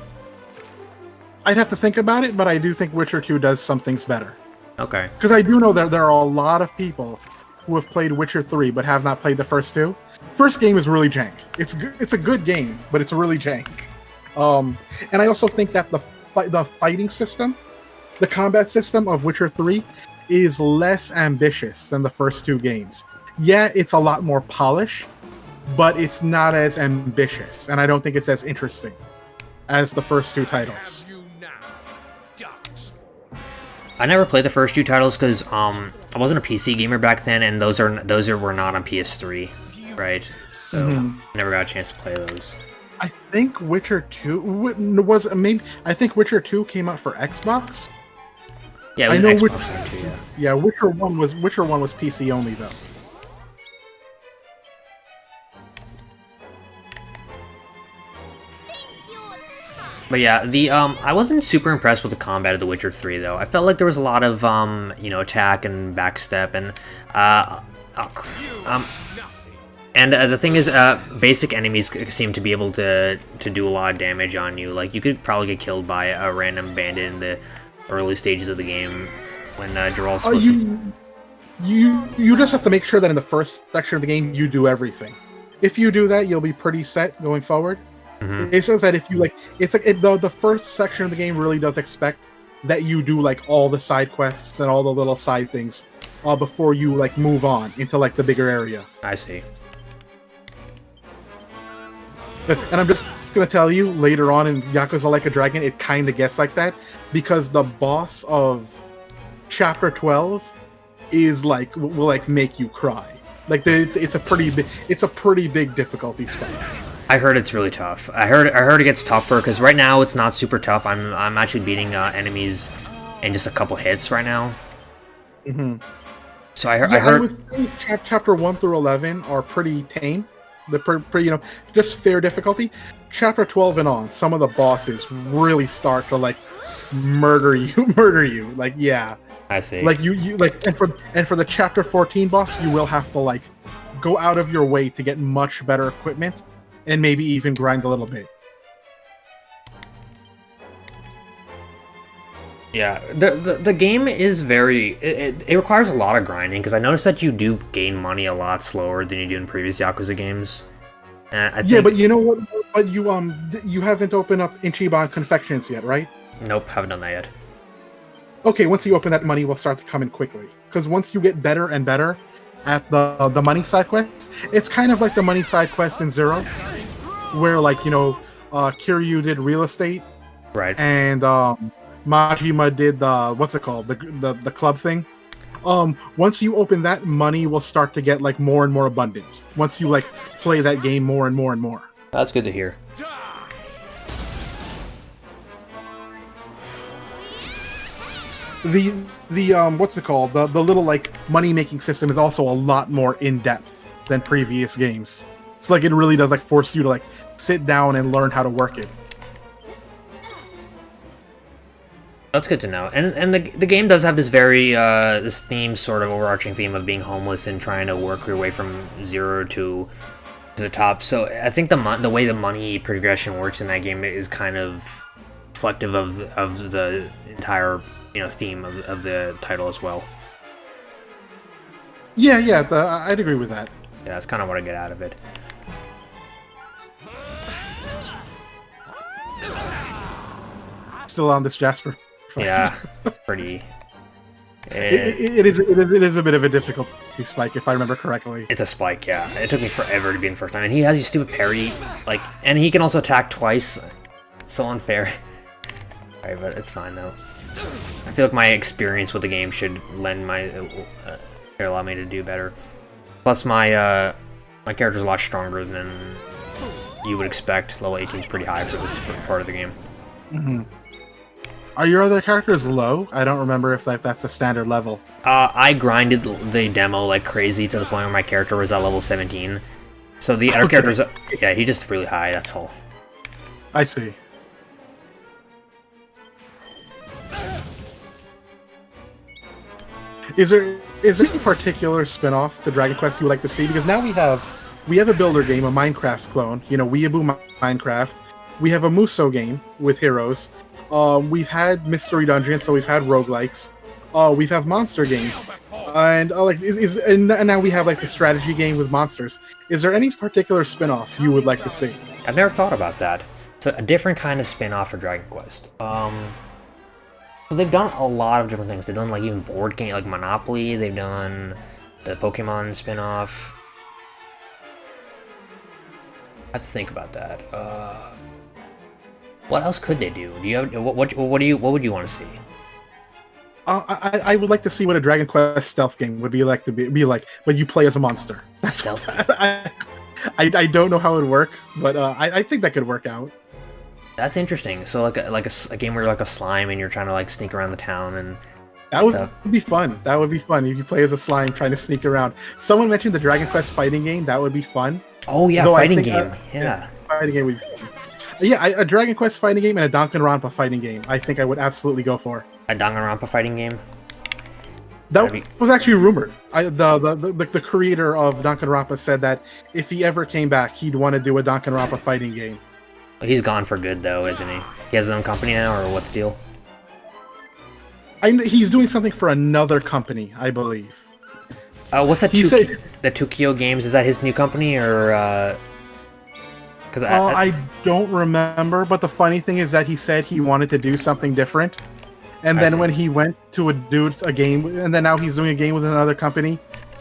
I'd have to think about it, but I do think Witcher 2 does some things better. Okay. Because I do know that there are a lot of people who have played Witcher 3 but have not played the first two. First game is really jank. It's a good game, but it's really jank. And I also think that the fighting system, the combat system of Witcher 3 is less ambitious than the first two games. Yeah, it's a lot more polished, but it's not as ambitious, and I don't think it's as interesting as the first two titles. I never played the first two titles because I wasn't a PC gamer back then, and those were not on PS3, right? So I never got a chance to play those. I think Witcher 2 I think Witcher 2 came out for Xbox. Yeah, it was Xbox One too. Yeah, Witcher 1 was PC only though. But yeah, I wasn't super impressed with the combat of The Witcher 3 though. I felt like there was a lot of attack and backstep and the thing is, basic enemies seem to be able to do a lot of damage on you. Like, you could probably get killed by a random bandit in the early stages of the game when Geralt's supposed to... You just have to make sure that in the first section of the game you do everything. If you do that, you'll be pretty set going forward. It says that if you like, it's like the first section of the game really does expect that you do like all the side quests and all the little side things before you like move on into like the bigger area. I see. And I'm just gonna tell you, later on in Yakuza Like a Dragon, it kind of gets like that because the boss of Chapter 12 is like will like make you cry. Like it's a pretty big difficulty spike. I heard it's really tough. I heard it gets tougher because right now it's not super tough. I'm actually beating enemies in just a couple hits right now. So I heard. I would say chapter 1 through 11 are pretty tame. The pretty, just fair difficulty. Chapter 12 and on, some of the bosses really start to like murder you. Like, yeah. I see. Like you like, and for the chapter 14 boss, you will have to like go out of your way to get much better equipment, and maybe even grind a little bit. Yeah, the game is very... It requires a lot of grinding, because I noticed that you do gain money a lot slower than you do in previous Yakuza games. Yeah, but you know what? But you haven't opened up Ichiban Confections yet, right? Nope, haven't done that yet. Okay, once you open that, money will start to come in quickly. Because once you get better and better at the money side quests, it's kind of like the money side quest in Zero, where like, Kiryu did real estate. Right. And Majima did what's it called? The club thing. Once you open that, money will start to get like more and more abundant. Once you like play that game more and more and more. That's good to hear. The what's it called? The little like money making system is also a lot more in depth than previous games. It's like it really does like force you to like sit down and learn how to work it. That's good to know. And the game does have this very this theme, sort of overarching theme of being homeless and trying to work your way from zero to the top. So I think the way the money progression works in that game is kind of reflective of the entire theme of the title as well. Yeah, I'd agree with that. Yeah, that's kind of what I get out of it. Still on this Jasper. Yeah, it's pretty. It is a bit of a difficult spike, if I remember correctly. It's a spike, yeah. It took me forever to be in the first time, and he has his stupid parry, like, and he can also attack twice. It's so unfair. Alright, but it's fine though. I feel like my experience with the game should allow me to do better. Plus, my character's a lot stronger than you would expect. Level 18 is pretty high for this part of the game. Mm-hmm. Are your other characters low? I don't remember if that's a standard level. I grinded the demo like crazy to the point where my character was at level 17. So the other characters, yeah, he's just really high, that's all. I see. Is there any particular spin-off to Dragon Quest you would like to see? Because now we have a builder game, a Minecraft clone, Weeaboo Minecraft. We have a Muso game with heroes. We've had Mystery Dungeon, so we've had roguelikes. We've had monster games, and and now we have like the strategy game with monsters. Is there any particular spin-off you would like to see? I've never thought about that. It's a different kind of spin-off for Dragon Quest. So they've done a lot of different things. They've done like even board game, like Monopoly. They've done the Pokemon spin-off. I have to think about that. What else could they do? Do you have what would you want to see? I would like to see what a Dragon Quest stealth game would be like but you play as a monster. That's stealth. I don't know how it would work, but I think that could work out. That's interesting. So like a game where you're like a slime and you're trying to like sneak around the town and that would be fun. That would be fun if you play as a slime trying to sneak around. Someone mentioned the Dragon Quest fighting game. That would be fun. Oh yeah, fighting game. Yeah, fighting game would be fun. Yeah, a Dragon Quest fighting game and a Danganronpa fighting game. I think I would absolutely go for a Danganronpa fighting game. That was actually rumored. The creator of Danganronpa said that if he ever came back, he'd want to do a Danganronpa fighting game. He's gone for good though, isn't he? He has his own company now, or what's the deal? He's doing something for another company, I believe. What's that? The Tukio Games, is that his new company, or? Because I don't remember, but the funny thing is that he said he wanted to do something different, and then when he went to do a game, and then now he's doing a game with another company,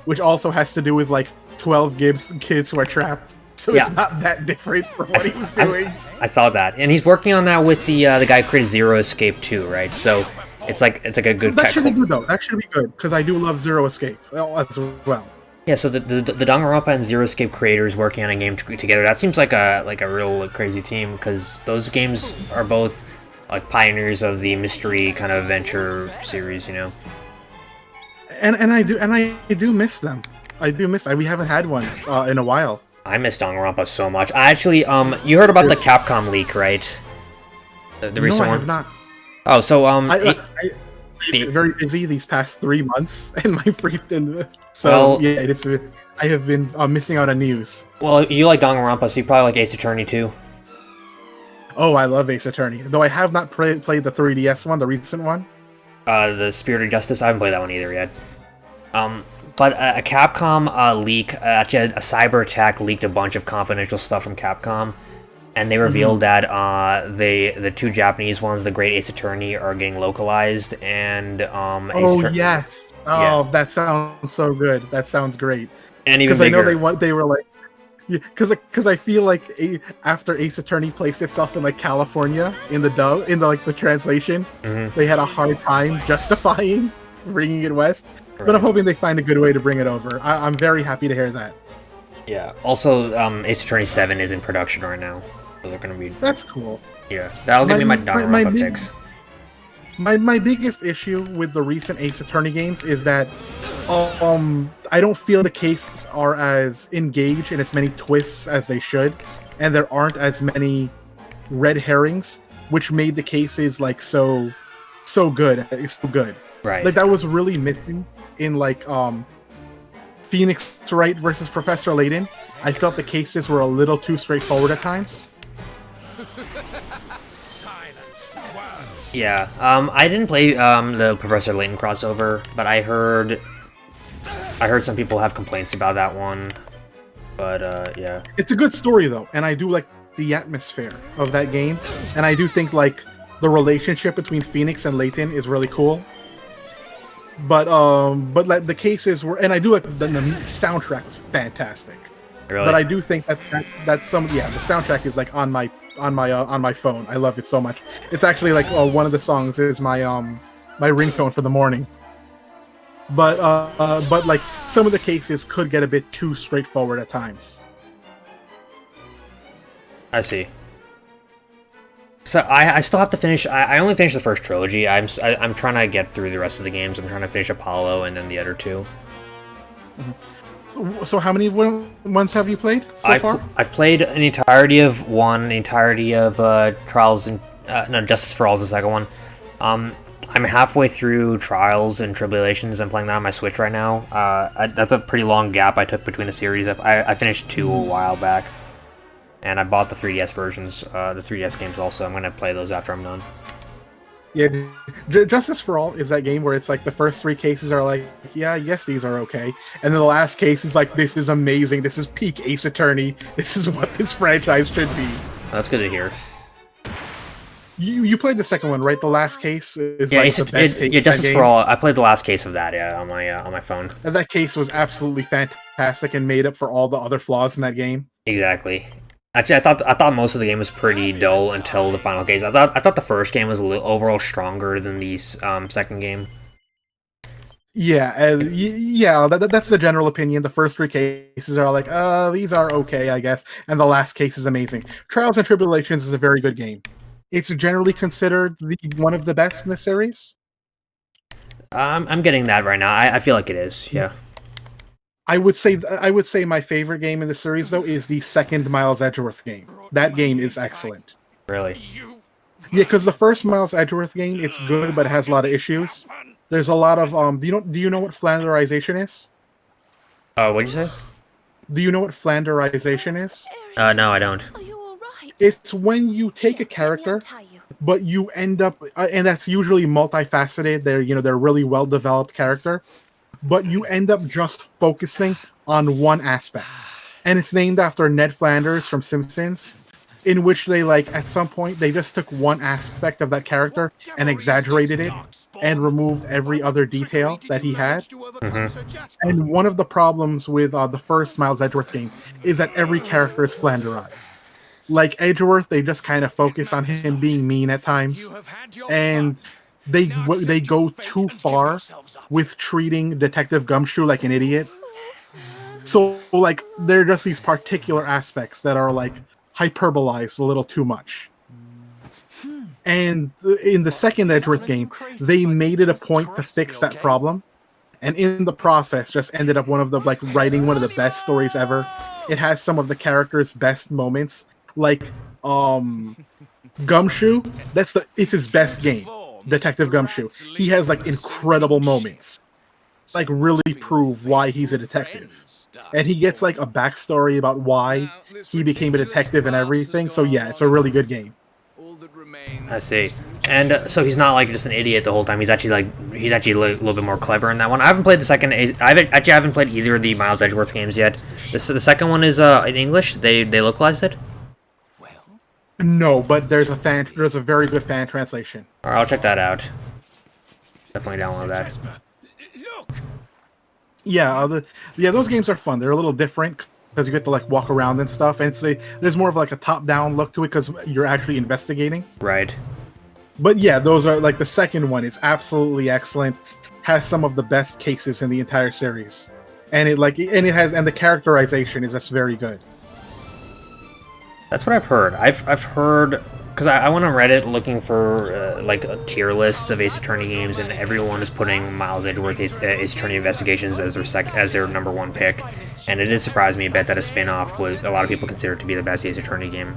which also has to do with like 12 kids who are trapped. So it's not that different from what he was doing. I saw that, and he's working on that with the guy who created Zero Escape too, right? So it's like a good. That should be good though. That should be good because I do love Zero Escape as well. Yeah, so the Danganronpa and Zero Escape creators working on a game together, that seems like a real crazy team, because those games are both like pioneers of the mystery kind of adventure series, you know. And I do miss them. I do miss. We haven't had one in a while. I miss Danganronpa so much. I actually you heard about the Capcom leak, right? The recent one? No, I have not. Oh, so I've been very busy these past 3 months, and my free. So yeah, I have been missing out on news. Well, you like Danganronpa, so you probably like Ace Attorney too. Oh, I love Ace Attorney. Though I have not played the 3DS one, the recent one. The Spirit of Justice. I haven't played that one either yet. But a Capcom leak, actually a cyber attack leaked a bunch of confidential stuff from Capcom, and they revealed that the two Japanese ones, the Great Ace Attorney, are getting localized, and yes. Oh, that sounds so good. That sounds great. And even because I know they were like, because I feel like after Ace Attorney placed itself in like California in the translation, they had a hard time justifying bringing it west. Right. But I'm hoping they find a good way to bring it over. I'm very happy to hear that. Yeah. Also, Ace Attorney 7 is in production right now, so they're gonna be. That's cool. Yeah, that'll give me my Danganronpa fix. My biggest issue with the recent Ace Attorney games is that I don't feel the cases are as engaged in as many twists as they should, and there aren't as many red herrings, which made the cases like so good. It's so good. Right. Like that was really missing in like Phoenix Wright versus Professor Layton. I felt the cases were a little too straightforward at times. Yeah, I didn't play the Professor Layton crossover, but I heard some people have complaints about that one. But yeah, it's a good story though, and I do like the atmosphere of that game, and I do think like the relationship between Phoenix and Layton is really cool. But like the cases were, and I do like the soundtrack is fantastic. Really? But I do think that the soundtrack is like on my phone. I love it so much. It's actually like one of the songs is my ringtone for the morning. But like some of the cases could get a bit too straightforward at times. I see. So I still have to finish. I only finished the first trilogy. I'm trying to get through the rest of the games. I'm trying to finish Apollo and then the other two. So how many ones have you played so far? I've played an entirety of one, the entirety of Trials and Justice for All is the second one. I'm halfway through Trials and Tribulations. I'm playing that on my Switch right now. That's a pretty long gap I took between the series. I finished 2 a while back, and I bought the 3DS versions, the 3DS games also. I'm going to play those after I'm done. Yeah, Justice for All is that game where it's like the first 3 cases are like, yeah, yes, these are okay. And then the last case is like, this is amazing. This is peak Ace Attorney. This is what this franchise should be. That's good to hear. You played the second one, right? The last case is the best case. Yeah, Justice for All. I played the last case of that, yeah, on my phone. And that case was absolutely fantastic and made up for all the other flaws in that game. Exactly. Actually, I thought most of the game was pretty dull until the final case. I thought the first game was a little overall stronger than the second game. Yeah, that's the general opinion. The first 3 cases are like, these are okay, I guess, and the last case is amazing. Trials and Tribulations is a very good game. It's generally considered one of the best in the series. I'm getting that right now. I feel like it is. Yeah. I would say my favorite game in the series though is the second Miles Edgeworth game. That game is excellent. Really? Yeah, because the first Miles Edgeworth game, it's good, but it has a lot of issues. There's a lot of Do you know what Flanderization is? What'd you say? Do you know what Flanderization is? No, I don't. Are you all right? It's when you take a character, but you end up, and that's usually multifaceted. They're a really well developed character, but you end up just focusing on one aspect, and it's named after Ned Flanders from Simpsons. in which they like at some point they just took one aspect of that character and exaggerated it and removed every other detail that he had. And one of the problems with the first Miles Edgeworth game is that every character is flanderized. Like Edgeworth, they just kind of focus on him being mean at times, and they go too far with treating Detective Gumshoe like an idiot. So like there are just these particular aspects that are like hyperbolized a little too much. And in the second Edgeworth game, they made it a point to fix that problem, and in the process, just ended up writing one of the best stories ever. It has some of the characters' best moments, like Gumshoe. It's his best game, Detective Gumshoe. He has like incredible moments, like really prove why he's a detective, and he gets like a backstory about why he became a detective and everything. So yeah, it's a really good game. I see. And so he's not like just an idiot the whole time. He's actually a little bit more clever in that one. I haven't played the second. I haven't played either of the Miles Edgeworth games yet. The second one is in English. They localized it. No, but there's a very good fan translation. All right, I'll check that out. Definitely download that. Yeah, those games are fun. They're a little different because you get to like walk around and stuff, and there's more of like a top-down look to it because you're actually investigating. Right. But yeah, those are like the second one is absolutely excellent. Has some of the best cases in the entire series, and the characterization is just very good. That's what I've heard. I've heard, because I went on Reddit looking for like a tier list of Ace Attorney games, and everyone is putting Miles Edgeworth Ace Attorney Investigations as their number one pick, and it did surprise me a bit that a spin-off was a lot of people consider it to be the best Ace Attorney game.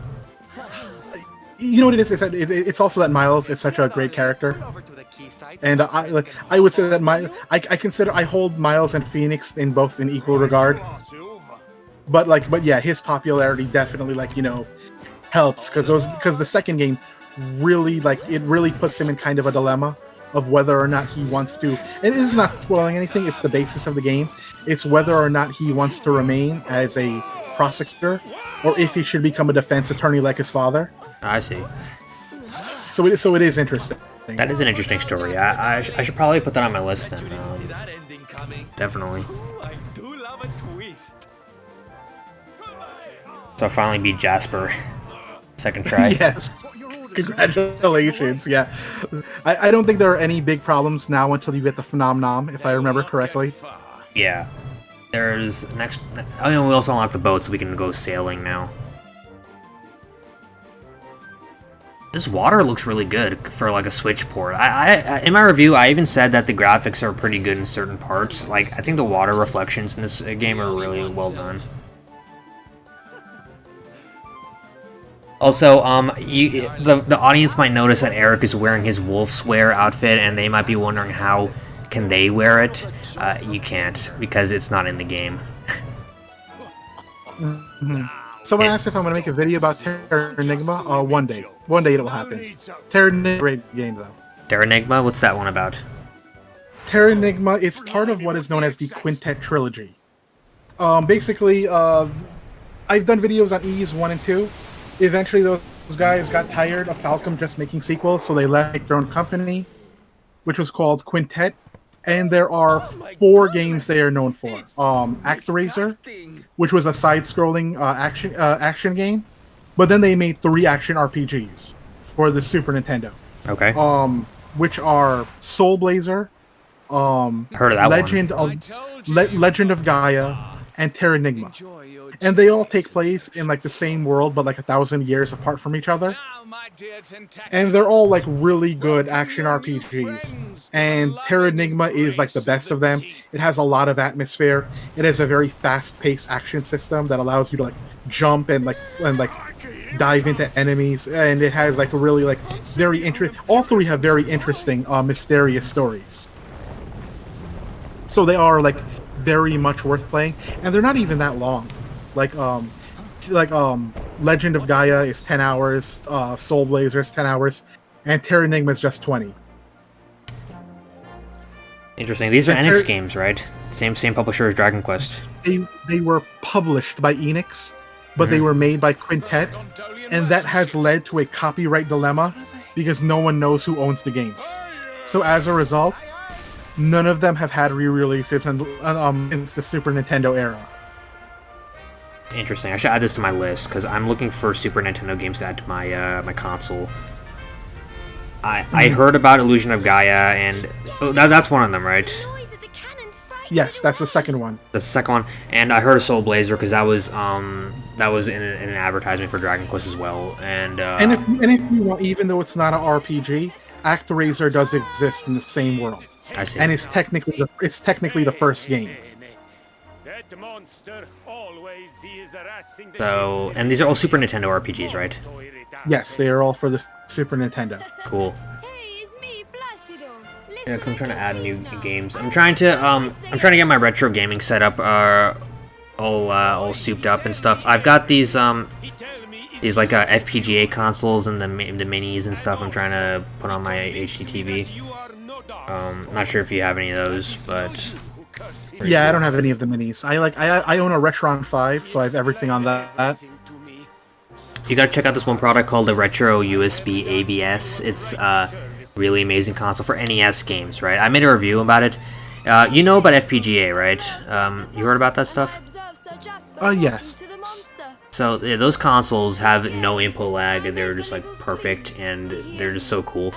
You know what it is? It's also that Miles is such a great character, and I would say that I hold Miles and Phoenix in equal regard. But yeah, his popularity definitely helps because the second game really puts him in kind of a dilemma of whether or not he wants to. And it is not spoiling anything. It's the basis of the game. It's whether or not he wants to remain as a prosecutor or if he should become a defense attorney like his father. I see. So it is interesting. That is an interesting story. I should probably put that on my list then. Definitely. So I finally beat Jasper. Second try. Yes. Congratulations. Yeah. I don't think there are any big problems now until you get the Phenom Nom, if I remember correctly. Yeah. There's next. I mean, we also unlock the boat, so we can go sailing now. This water looks really good for like a Switch port. I in my review, I even said that the graphics are pretty good in certain parts. Like, I think the water reflections in this game are really well done. Also, the audience might notice that Eric is wearing his Wolf's Wear outfit, and they might be wondering how can they wear it. You can't, because it's not in the game. Someone asked if I'm going to make a video about Terra Enigma. One day it will happen. Terra Enigma, great game though. Terra Enigma? What's that one about? Terra Enigma is part of what is known as the Quintet trilogy. Basically, I've done videos on Ys 1 and 2. Eventually, those guys got tired of Falcom just making sequels, so they left their own company, which was called Quintet. And there are 4 games they are known for. ActRaiser, which was a side-scrolling action game, but then they made 3 action RPGs for the Super Nintendo. Okay. Which are Soul Blazer, Heard of that Legend of Gaia, and Terra Enigma. And they all take place in like the same world, but like 1,000 years apart from each other. And they're all like really good action RPGs. And Terra Enigma is like the best of them. It has a lot of atmosphere. It has a very fast-paced action system that allows you to like jump and dive into enemies. And it has like really like very interesting. All 3 have very interesting, mysterious stories. So they are like very much worth playing, and they're not even that long. Legend of Gaia is 10 hours, Soul Blazer is 10 hours, and Terra Enigma is just 20. Interesting. These are Enix games, right? Same publisher as Dragon Quest. They were published by Enix, but they were made by Quintet, and that has led to a copyright dilemma because no one knows who owns the games. So as a result, none of them have had re-releases since the Super Nintendo era. Interesting. I should add this to my list because I'm looking for Super Nintendo games to add to my my console. I heard about Illusion of Gaia, and that's one of them, right? Yes, that's the second one. The second one, and I heard of Soul Blazer because that was in an advertisement for Dragon Quest as well, and if you want, even though it's not an RPG, ActRaiser does exist in the same world. I see. And it's technically the first game. So, and these are all Super Nintendo RPGs, right? Yes, they are all for the Super Nintendo. Cool. Yeah, 'cause I'm trying to add new games. I'm trying to get my retro gaming setup all souped up and stuff. I've got these like FPGA consoles and the minis and stuff. I'm trying to put on my HDTV. Not sure if you have any of those, but yeah, cool. I don't have any of the minis. I own a Retron 5, so I have everything on that. You gotta check out this one product called the Retro USB AVS. It's really amazing console for NES games, right? I made a review about it. You know about FPGA, right? You heard about that stuff? Yes. So yeah, those consoles have no input lag. They're just like perfect, and they're just so cool.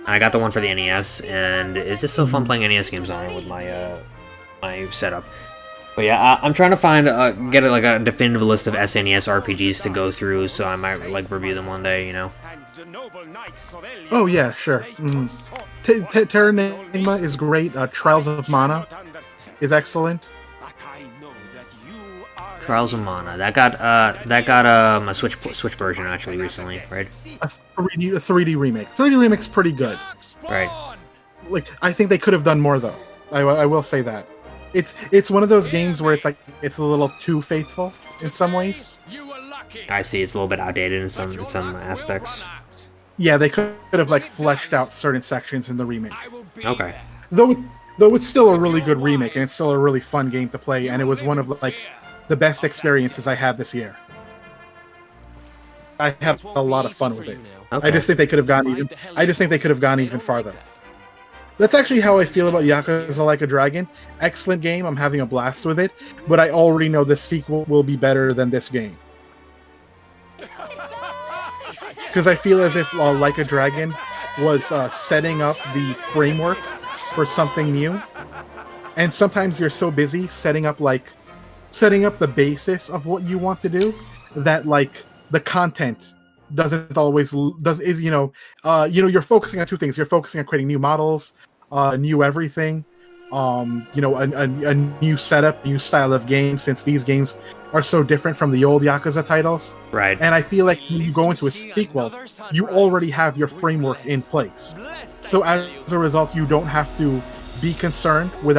I got the one for the NES, and it's just so fun playing NES games on it with my my setup. But yeah, I'm trying to find get a definitive list of SNES RPGs to go through, so I might like review them one day, you know. Oh yeah, sure. Terra Nigma is great. Trials of Mana is excellent. Trials of Mana that got a Switch version actually recently, right? A 3D remake. 3D remake's pretty good. Right. Like I think they could have done more though. I will say that. It's one of those games where it's a little too faithful in some ways. I see, it's a little bit outdated in some aspects. Yeah, they could have fleshed out certain sections in the remake. Okay. Though it's still a really good remake and it's still a really fun game to play, and it was one of the best experiences I had this year. I had a lot of fun with it. Okay. I just think they could have gone even farther. That's actually how I feel about Yakuza Like a Dragon. Excellent game, I'm having a blast with it, but I already know the sequel will be better than this game. Because I feel as if Like a Dragon was setting up the framework for something new. And sometimes you're so busy setting up the basis of what you want to do that the content doesn't always you're focusing on two things. You're focusing on creating new models, new everything, a new setup, new style of game, since these games are so different from the old Yakuza titles. Right. And I feel like when you go into a sequel, you already have your framework in place. So as a result, you don't have to be concerned with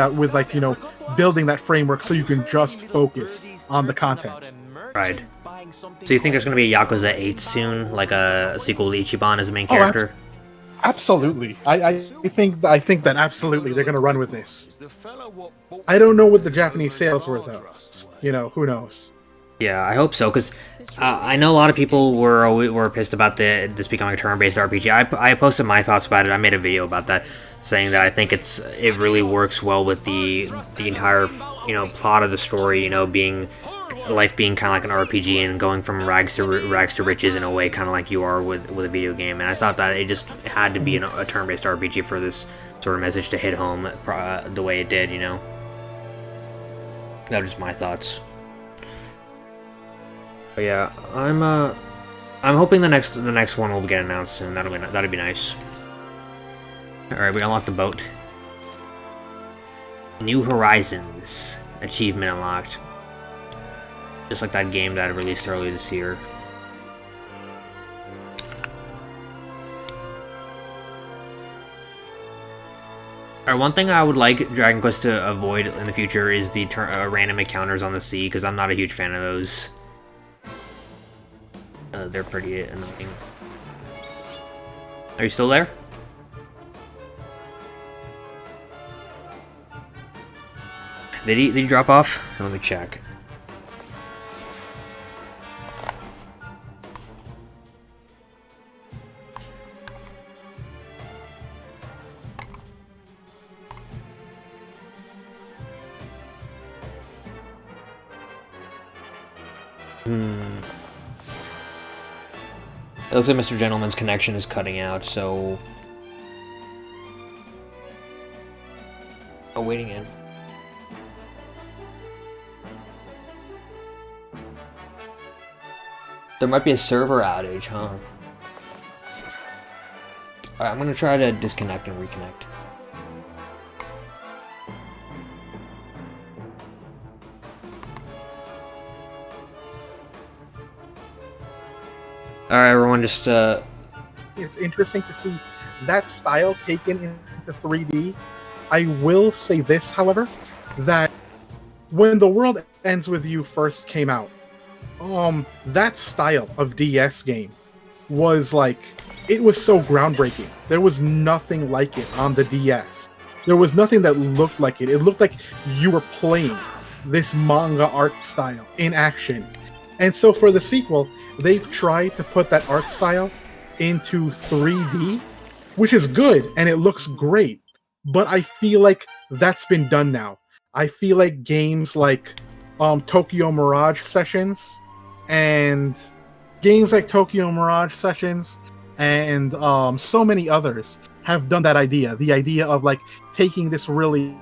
building that framework, so you can just focus on the content. Right. So you think there's going to be a Yakuza 8 soon, like a sequel to Ichiban as the main character? Absolutely. I think that absolutely they're going to run with this. I don't know what the Japanese sales were though. Who knows? Yeah, I hope so, because I know a lot of people were pissed about this becoming a turn-based RPG. I posted my thoughts about it. I made a video about that, saying that I think it really works well with the entire plot of the story. Life being kind of like an RPG and going from rags to riches in a way, kind of like you are with a video game. And I thought that it just had to be a turn-based RPG for this sort of message to hit home the way it did. That was just my thoughts. But yeah, I'm hoping the next one will get announced soon. That'd be nice. All right, we unlocked the boat. New Horizons achievement unlocked. Just like that game that released earlier this year. Alright, one thing I would like Dragon Quest to avoid in the future is the random encounters on the sea, because I'm not a huge fan of those. They're pretty annoying. Are you still there? Did he drop off? Let me check. Hmm. It looks like Mr. Gentleman's connection is cutting out, so... Oh, waiting in. There might be a server outage, huh? Alright, I'm gonna try to disconnect and reconnect. Alright, everyone, just, It's interesting to see that style taken into 3D. I will say this, however, that when The World Ends With You first came out, that style of DS game was like, it was so groundbreaking. There was nothing like it on the DS. There was nothing that looked like it. It looked like you were playing this manga art style in action. And so for the sequel, they've tried to put that art style into 3D, which is good and it looks great. But I feel like that's been done now. I feel like games like Tokyo Mirage Sessions and so many others have done that idea. The idea of like taking this really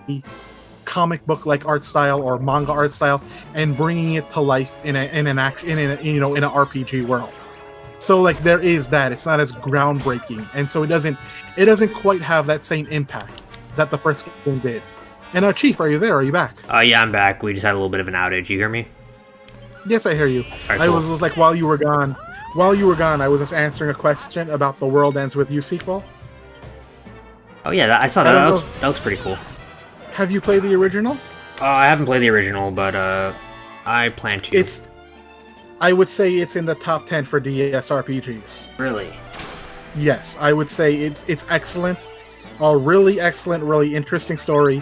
comic book like art style or manga art style and bringing it to life in an RPG world. So like there is that. It's not as groundbreaking, and so it doesn't quite have that same impact that the first game did. And Chief, are you there? Are you back? yeah, I'm back. We just had a little bit of an outage. You hear me? Yes, I hear you. Right, I cool. was like, while you were gone, I was just answering a question about the World Ends With You sequel. Oh yeah, I saw that. That looks pretty cool. Have you played the original? I haven't played the original, but I plan to. I would say it's in the top 10 for DS RPGs. Really? Yes, I would say it's excellent. A really excellent, really interesting story.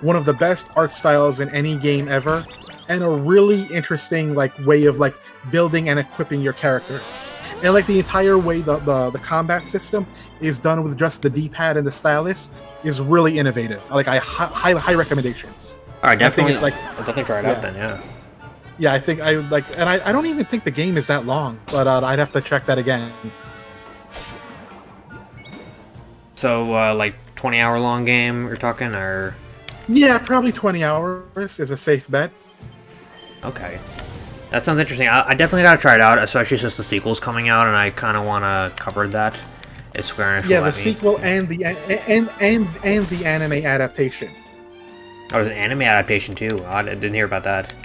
One of the best art styles in any game ever. And a really interesting like way of like building and equipping your characters. And like the entire way the combat system is done with just the D-pad and the stylus is really innovative. Like high recommendations. All right, definitely. I'll definitely try it out then. Yeah. Yeah, I think I like, and I don't even think the game is that long, but I'd have to check that again. So like 20-hour long game you're talking, or? Yeah, probably 20 hours is a safe bet. Okay. That sounds interesting. I definitely gotta try it out, especially since the sequel's coming out, and I kind of want to cover that. If Square Enix will the let me. sequel and the anime adaptation. Oh, there's an anime adaptation too. I didn't hear about that.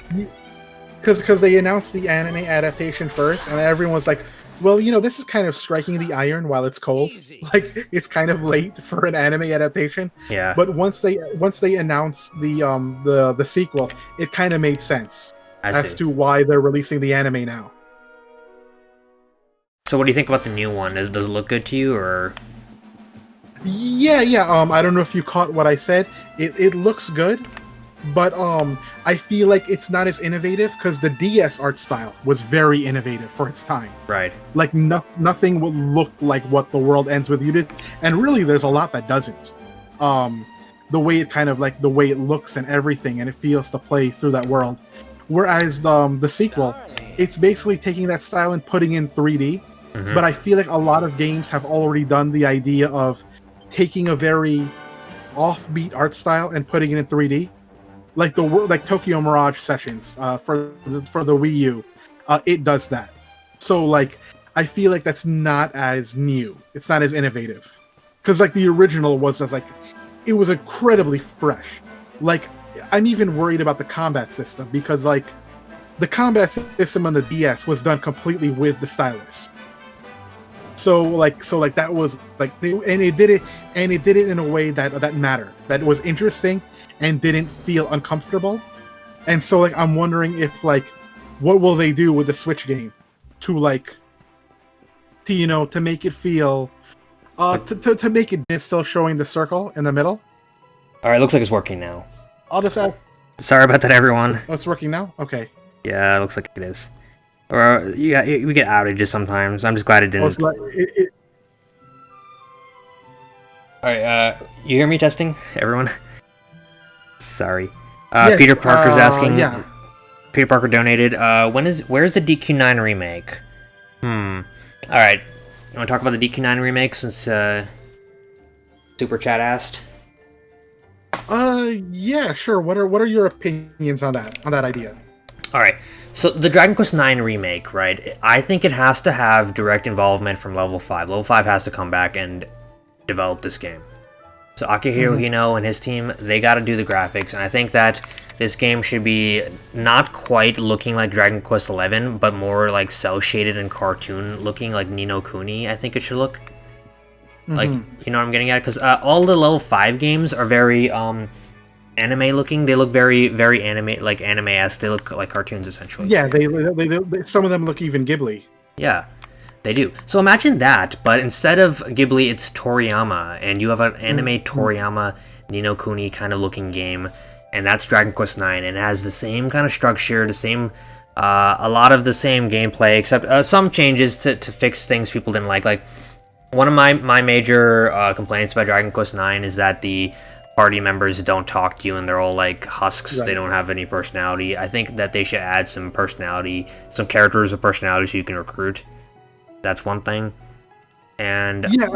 Because they announced the anime adaptation first, and everyone's like, well, this is kind of striking the iron while it's cold. Easy. Like, it's kind of late for an anime adaptation. Yeah. But once they announced the sequel, it kind of made sense as to why they're releasing the anime now. So what do you think about the new one? Does it look good to you, or? Yeah. I don't know if you caught what I said. It looks good, but I feel like it's not as innovative because the DS art style was very innovative for its time. Right. Like nothing would look like what The World Ends With You did, and really, there's a lot that doesn't. The way it kind of like the way it looks and everything, and it feels to play through that world. Whereas the sequel, it's basically taking that style and putting in 3D. Mm-hmm. But I feel like a lot of games have already done the idea of taking a very offbeat art style and putting it in 3D. Like Tokyo Mirage Sessions for the Wii U, it does that. So like I feel like that's not as new. It's not as innovative because like the original was just like it was incredibly fresh. Like I'm even worried about the combat system because like the combat system on the DS was done completely with the stylus. So that was like, and it did it in a way that mattered, that was interesting and didn't feel uncomfortable. And so like I'm wondering if like what will they do with the Switch game to make it feel to make it still showing the circle in the middle. All right, looks like it's working now. I'll just add. Sorry about that, everyone. Oh, it's working now? Okay. Yeah, it looks like it is. Or we get outages sometimes. I'm just glad it didn't. All right, you hear me testing, everyone? Sorry. Yes, Peter Parker's asking. Yeah. Peter Parker donated. Where's the DQ9 remake? Alright. You want to talk about the DQ9 remake since Super Chat asked? Yeah, sure. What are your opinions on that idea? Alright. So the Dragon Quest IX remake, right? I think it has to have direct involvement from Level 5. Level 5 has to come back and develop this game. So Akihiro Hino and his team, they got to do the graphics, and I think that this game should be not quite looking like Dragon Quest XI, but more like cel-shaded and cartoon looking, like Ni no Kuni, I think it should look. Like, you know what I'm getting at? Because all the Level 5 games are very anime looking. They look very, very anime-esque. They look like cartoons, essentially. Yeah, they some of them look even Ghibli. Yeah. They do. So imagine that, but instead of Ghibli, it's Toriyama, and you have an anime Toriyama Ni no Kuni kind of looking game, and that's Dragon Quest IX, and it has the same kind of structure, the same, a lot of the same gameplay, except some changes to fix things people didn't like. Like, one of my major complaints about Dragon Quest IX is that the party members don't talk to you, and they're all like husks. Right. They don't have any personality. I think that they should add some personality, some characters with personality so you can recruit. That's one thing. And yeah,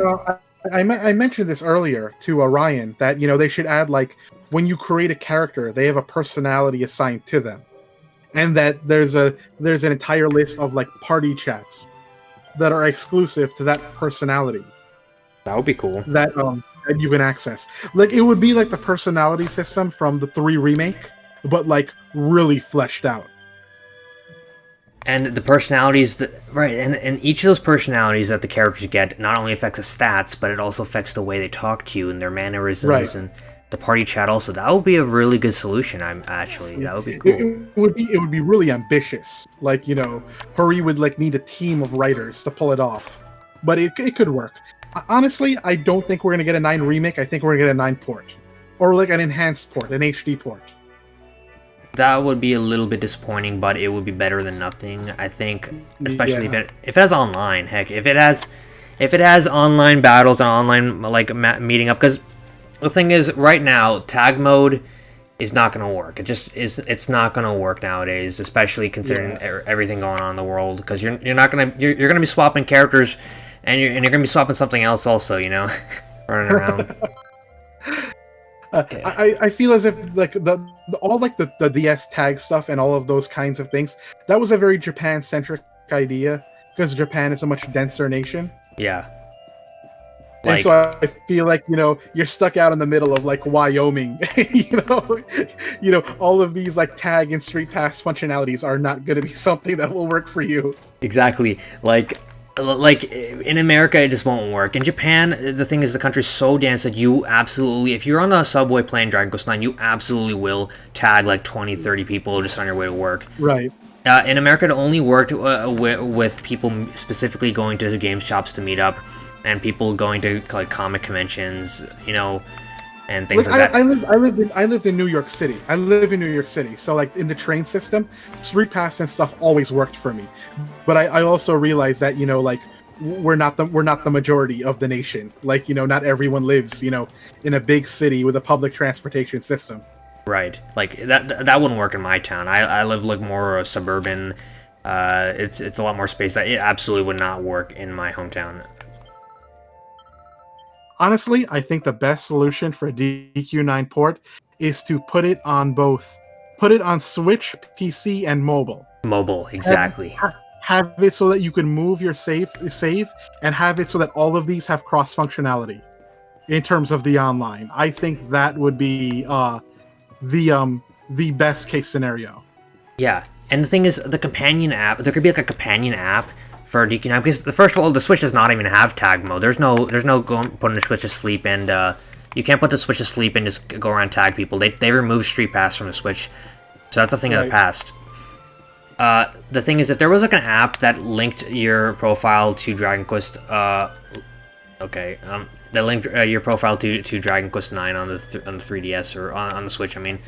I mentioned this earlier to Ryan that they should add, like, when you create a character, they have a personality assigned to them, and that there's an entire list of like party chats that are exclusive to that personality. That would be cool. That you can access. Like, it would be like the personality system from the 3 remake, but like really fleshed out. And the personalities, and each of those personalities that the characters get not only affects the stats, but it also affects the way they talk to you and their mannerisms and the party chat also. That would be a really good solution, that would be cool. It would be really ambitious. Like, Hori would like need a team of writers to pull it off. But it could work. Honestly, I don't think we're going to get a 9 remake. I think we're going to get a 9 port. Or like an enhanced port, an HD port. That would be a little bit disappointing, but it would be better than nothing. I think, especially if it has online. Heck, if it has online battles and online like meeting up, because the thing is, right now, tag mode is not going to work. It's not going to work nowadays, especially considering everything going on in the world. Because you're going to be swapping characters, and you're going to be swapping something else also. Running around. I feel as if like the DS tag stuff and all of those kinds of things, that was a very Japan-centric idea, because Japan is a much denser nation. Yeah. And so I feel like, you're stuck out in the middle of like Wyoming. All of these like tag and street pass functionalities are not going to be something that will work for you. Exactly. Like in America, it just won't work. In Japan, the thing is, the country's so dense that you absolutely, if you're on the subway playing Dragon Quest IX, you absolutely will tag like 20, 30 people just on your way to work. Right. In America, it only worked with people specifically going to game shops to meet up, and people going to like comic conventions, and things like that. I lived in New York City. I live in New York City, so like in the train system, street pass and stuff always worked for me. But I also realized that like we're not the majority of the nation. Like not everyone lives in a big city with a public transportation system. Right, like that wouldn't work in my town. I live like more suburban. It's a lot more space. That it absolutely would not work in my hometown. Honestly, I think the best solution for a DQ9 port is to put it on Switch, PC, and mobile. Mobile, exactly. Have it so that you can move your save, and have it so that all of these have cross functionality in terms of the online. I think that would be the best case scenario. Yeah, and the thing is, the companion app. There could be like a companion app for DQ9, because first of all, the Switch does not even have tag mode. There's no putting the Switch to sleep, and you can't put the Switch to sleep and just go around tag people. They removed Street Pass from the Switch, so that's a thing of the past. The thing is, if there was like an app that linked your profile to Dragon Quest, that linked your profile to Dragon Quest 9 on the 3DS or on the Switch, I mean,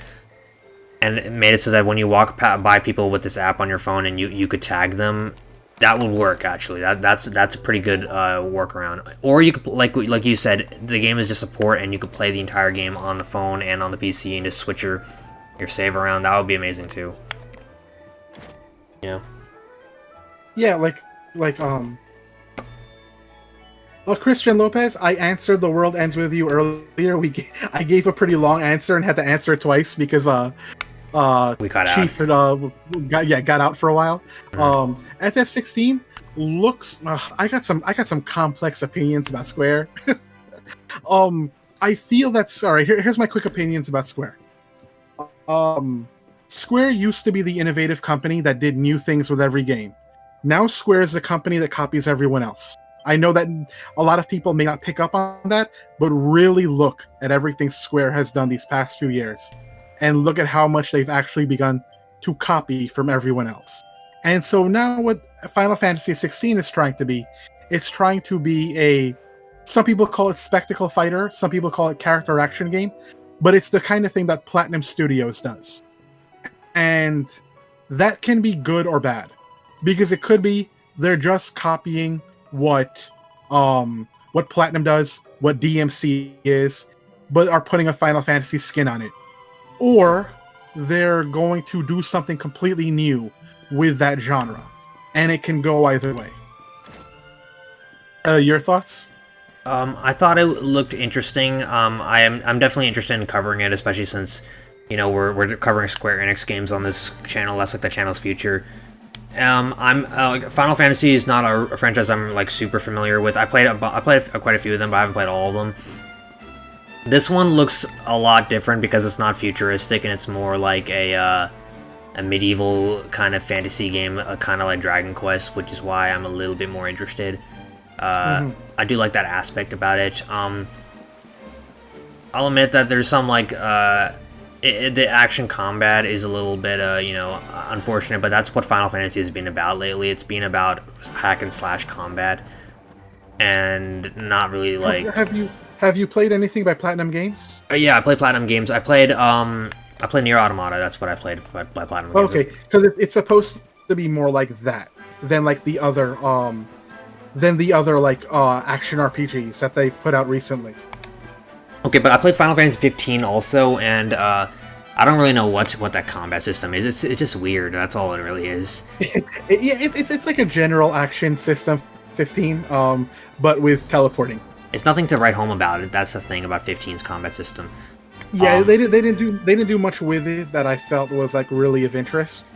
and it made it so that when you walk by people with this app on your phone and you could tag them. That would work, actually. That's a pretty good workaround. Or you could, like you said, the game is just a port, and you could play the entire game on the phone and on the PC and just switch your save around. That would be amazing too. You know. Yeah, Christian Lopez, I answered "The World Ends with You" earlier. I gave a pretty long answer and had to answer it twice because We got Chief out. had got out for a while. Mhm. FF16 looks. I got some complex opinions about Square. I feel that's sorry. Here's my quick opinions about Square. Square used to be the innovative company that did new things with every game. Now Square is the company that copies everyone else. I know that a lot of people may not pick up on that, but really look at everything Square has done these past few years, and look at how much they've actually begun to copy from everyone else. And so now what Final Fantasy 16 is trying to be, it's trying to be some people call it spectacle fighter, some people call it character action game, but it's the kind of thing that Platinum Studios does. And that can be good or bad, because it could be they're just copying what Platinum does, what DMC is, but are putting a Final Fantasy skin on it. Or they're going to do something completely new with that genre. And it can go either way. Your thoughts? I thought it looked interesting. I'm definitely interested in covering it, especially since, you know, we're covering Square Enix games on this channel. That's like the channel's future. Final Fantasy is not a franchise I'm like super familiar with. I played quite a few of them, but I haven't played all of them. This one looks a lot different because it's not futuristic and it's more like a medieval kind of fantasy game, kind of like Dragon Quest, which is why I'm a little bit more interested. I do like that aspect about it. I'll admit that there's some like the action combat is a little bit, you know, unfortunate, but that's what Final Fantasy has been about lately. It's been about hack and slash combat, and not really like. Have you played anything by Platinum Games? Yeah, I played Platinum Games. I played Nier Automata. That's what I played by Platinum Games. Okay, because it's supposed to be more like that than like the other action RPGs that they've put out recently. Okay, but I played Final Fantasy 15 also, and I don't really know what that combat system is. It's just weird. That's all it really is. It's like a general action system, 15, but with teleporting. It's nothing to write home about it. That's the thing about 15's combat system. Yeah, they didn't do much with it that I felt was like really of interest.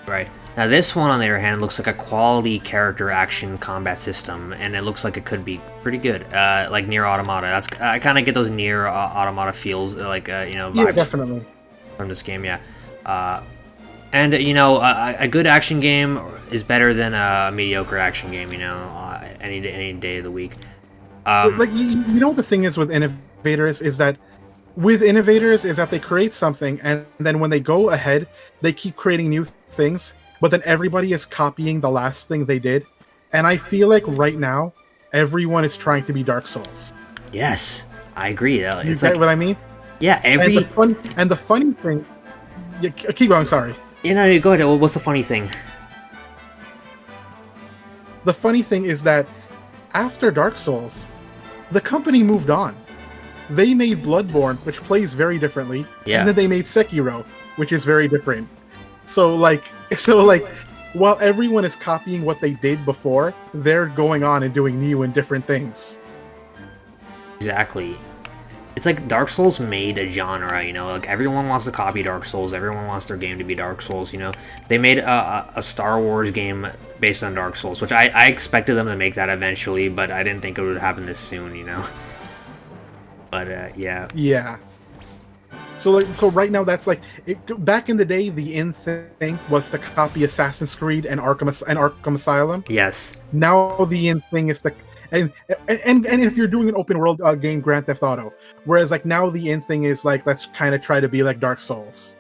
Right. Now this one, on the other hand, looks like a quality character action combat system, and it looks like it could be pretty good. Like Nier Automata. I kind of get those Nier Automata feels, like vibes definitely from this game. Yeah. And you know, a good action game is better than a mediocre action game. You know, any day of the week. Like you know what the thing is with innovators is that they create something, and then when they go ahead, they keep creating new things, but then everybody is copying the last thing they did. And I feel like right now, everyone is trying to be Dark Souls. Yes, I agree. It's like what I mean? Yeah, and the funny thing. Yeah, keep going. Sorry. You know, go ahead. What's the funny thing? The funny thing is that after Dark Souls, the company moved on. They made Bloodborne, which plays very differently, and then they made Sekiro, which is very different. So while everyone is copying what they did before, they're going on and doing new and different things. Exactly. It's like Dark Souls made a genre, you know, like everyone wants to copy Dark Souls, everyone wants their game to be Dark Souls, you know. They made a Star Wars game based on Dark Souls, which I expected them to make that eventually, but I didn't think it would happen this soon, you know. But yeah. Yeah. So right now that's like back in the day, the in thing was to copy Assassin's Creed and Arkham Asylum. Yes. Now the in thing is and if you're doing an open world game, Grand Theft Auto, whereas like now the in thing is like let's kind of try to be like Dark Souls.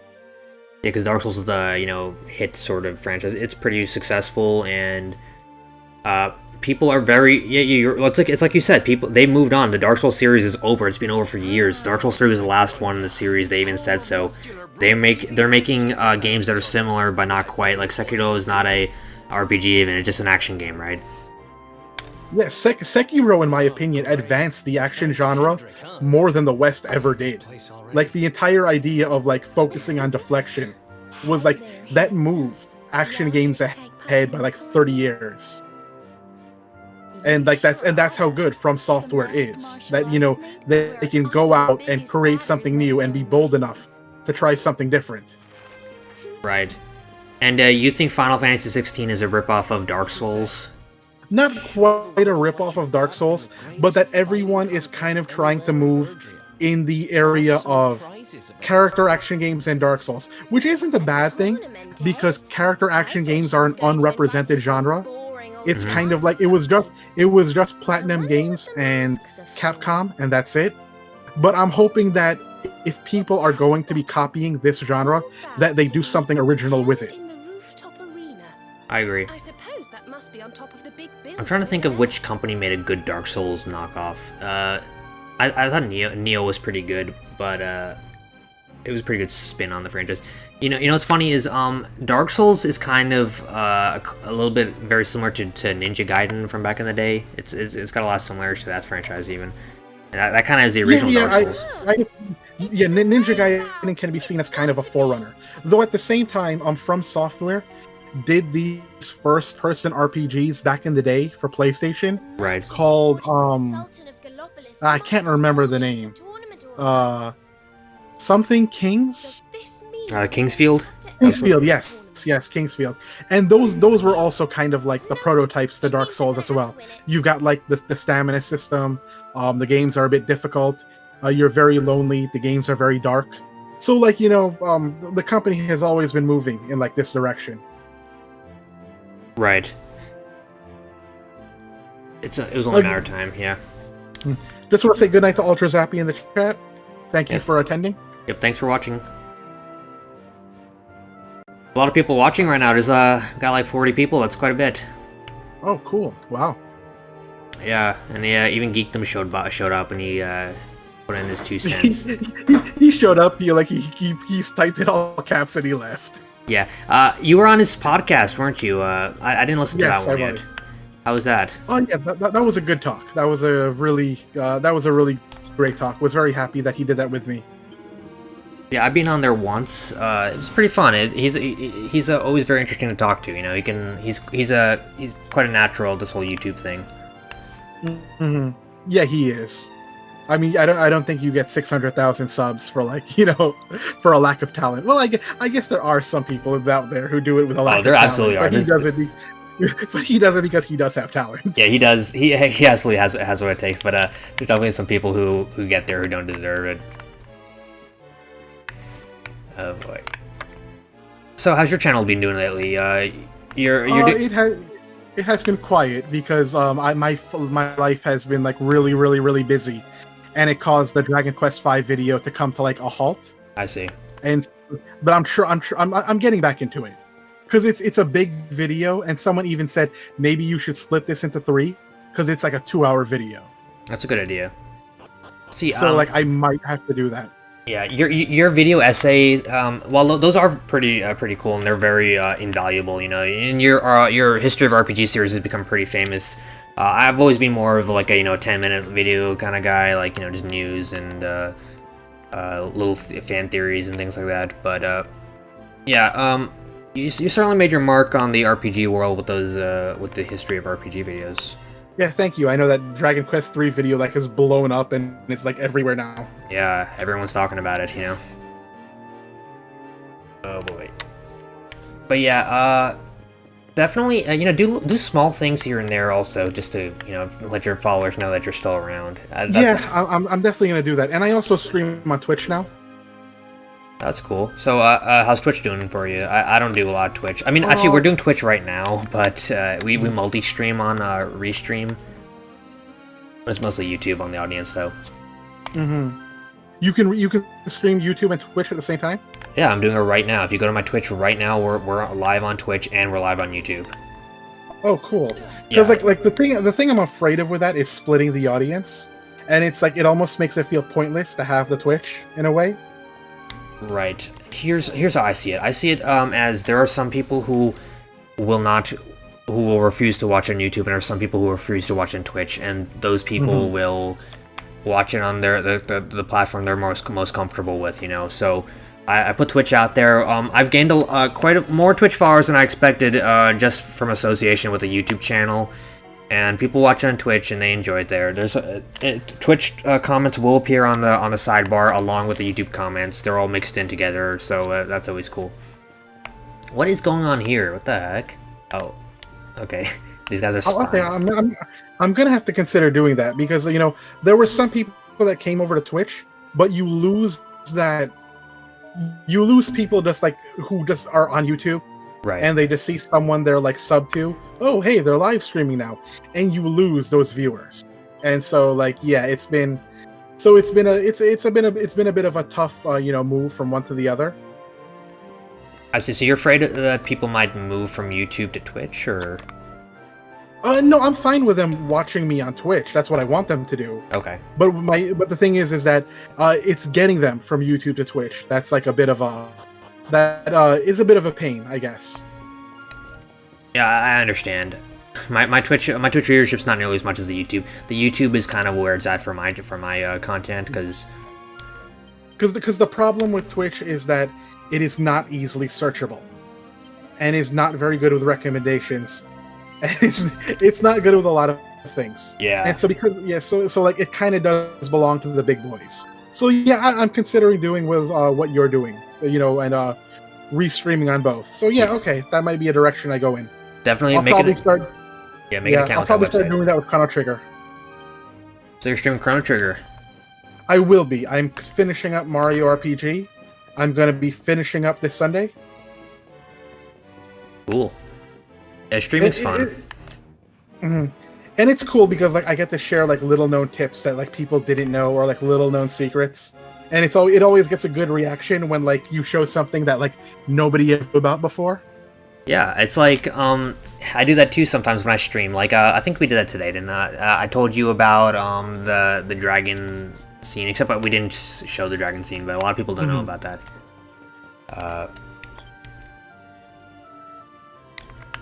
Yeah, because Dark Souls is the hit sort of franchise. It's pretty successful, and people are very it's like you said, they moved on. The Dark Souls series is over. It's been over for years. Dark Souls 3 was the last one in the series. They even said so. They're making games that are similar but not quite. Like Sekiro is not a RPG even. It's just an action game, right? Yeah, Sekiro, in my opinion, advanced the action genre more than the West ever did. Like the entire idea of like focusing on deflection was like that moved action games ahead by like 30 years. And like that's how good From Software is. That they can go out and create something new and be bold enough to try something different. Right. And you think Final Fantasy 16 is a ripoff of Dark Souls? Not quite a ripoff of Dark Souls, but that everyone is kind of trying to move in the area of character action games and Dark Souls, which isn't a bad thing because character action games are an unrepresented genre. It's kind of like it was just Platinum Games and Capcom, and that's it. But I'm hoping that if people are going to be copying this genre, that they do something original with it. I agree. I suppose that must be on top of the big building. I'm trying to think of which company made a good Dark Souls knockoff. I thought Neo was pretty good, but it was a pretty good spin on the franchise. You know what's funny is Dark Souls is kind of a little bit very similar to Ninja Gaiden from back in the day. It's got a lot of similarities to that franchise even. And that kind of is the original Dark Souls. Ninja Gaiden can be seen as kind of a forerunner, though at the same time, From Software did these first-person RPGs back in the day for PlayStation, right? Called I can't remember the name. Something Kings. Kingsfield. Kingsfield, yes, Kingsfield. And those were also kind of like the prototypes to Dark Souls as well. You've got like the stamina system. The games are a bit difficult. You're very lonely. The games are very dark. So like the company has always been moving in like this direction. Right. It was only a matter of time, yeah. Just want to say goodnight to Ultra Zappy in the chat. Thank you for attending. Yep, thanks for watching. A lot of people watching right now. There's got like 40 people. That's quite a bit. Oh, cool! Wow. Yeah, and even Geekdom showed up, and he put in his 2 cents. he showed up. He typed in all caps and he left. Yeah. You were on his podcast, weren't you? I didn't listen to that one yet. How was that? Oh yeah, that was a good talk. That was a really great talk. Was very happy that he did that with me. Yeah, I've been on there once. It was pretty fun. He's always very interesting to talk to. He's quite a natural at this whole YouTube thing. Mm-hmm. Yeah, he is. I mean, I don't think you get 600,000 subs for for a lack of talent. Well, I guess there are some people out there who do it with a lack of talent. Oh, there absolutely are. But he does it because he does have talent. Yeah, he does. He absolutely has what it takes. But there's definitely some people who get there who don't deserve it. Oh boy. So how's your channel been doing lately? It has been quiet because my life has been like really busy, and it caused the Dragon Quest V video to come to like a halt. I see. But I'm getting back into it because it's a big video, and someone even said maybe you should split this into 3 because it's like a 2-hour video. That's a good idea. See, so I might have to do that. Yeah, your video essay, well, those are pretty cool, and they're very invaluable. And your history of RPG series has become pretty famous. I've always been more of like a 10-minute video kind of guy, like just news and little fan theories and things like that. But yeah, you certainly made your mark on the RPG world with those with the history of RPG videos. Yeah, thank you. I know that Dragon Quest III video has blown up and it's like everywhere now. Yeah, everyone's talking about it, Oh boy. But yeah, definitely, do small things here and there also, just to let your followers know that you're still around. I'm definitely gonna do that, and I also stream on Twitch now. That's cool. So, how's Twitch doing for you? I don't do a lot of Twitch. I mean, actually, we're doing Twitch right now, but we multi-stream on Restream. It's mostly YouTube on the audience, though. Mm-hmm. You can stream YouTube and Twitch at the same time? Yeah, I'm doing it right now. If you go to my Twitch right now, we're live on Twitch and we're live on YouTube. Oh, cool. Because like the thing I'm afraid of with that is splitting the audience, and it's like it almost makes it feel pointless to have the Twitch in a way. Right. Here's how I see it. I see it as there are some people who will refuse to watch on YouTube, and there are some people who refuse to watch on Twitch, and those people will watch it on the platform they're most comfortable with. So I put Twitch out there. I've gained more Twitch followers than I expected, just from association with a YouTube channel. And people watch on Twitch and they enjoy it there. Twitch comments will appear on the sidebar along with the YouTube comments. They're all mixed in together, so that's always cool. What is going on here? What the heck? Oh, okay. These guys are spying. Okay, I'm gonna have to consider doing that because there were some people that came over to Twitch, but you lose people just like who just are on YouTube. Right. And they just see someone they're like sub to. Oh, hey, they're live streaming now, and you lose those viewers. And so, like, yeah, it's been a bit of a tough, move from one to the other. I see. So you're afraid that people might move from YouTube to Twitch, or? No, I'm fine with them watching me on Twitch. That's what I want them to do. Okay. But the thing is that it's getting them from YouTube to Twitch. That's like a bit of a pain, I guess. Yeah, I understand. My Twitch viewership's not nearly as much as the YouTube. The YouTube is kind of where it's at for my content, because the problem with Twitch is that it is not easily searchable, and is not very good with recommendations, and it's not good with a lot of things. Yeah. And so like it kind of does belong to the big boys. So yeah, I'm considering doing with what you're doing, and restreaming on both. So yeah, okay, that might be a direction I go in. Definitely I'll probably start doing that with Chrono Trigger. So you're streaming Chrono Trigger? I will be. I'm finishing up Mario RPG. I'm going to be finishing up this Sunday. Cool. Yeah, streaming's fun. Mm-hmm. And it's cool because like I get to share like little known tips that like people didn't know, or like little known secrets. And it always gets a good reaction when like you show something that like nobody knew about before. Yeah, it's like I do that too sometimes when I stream. Like I think we did that today, didn't I? I told you about the dragon scene, except we didn't show the dragon scene, but a lot of people don't know about that.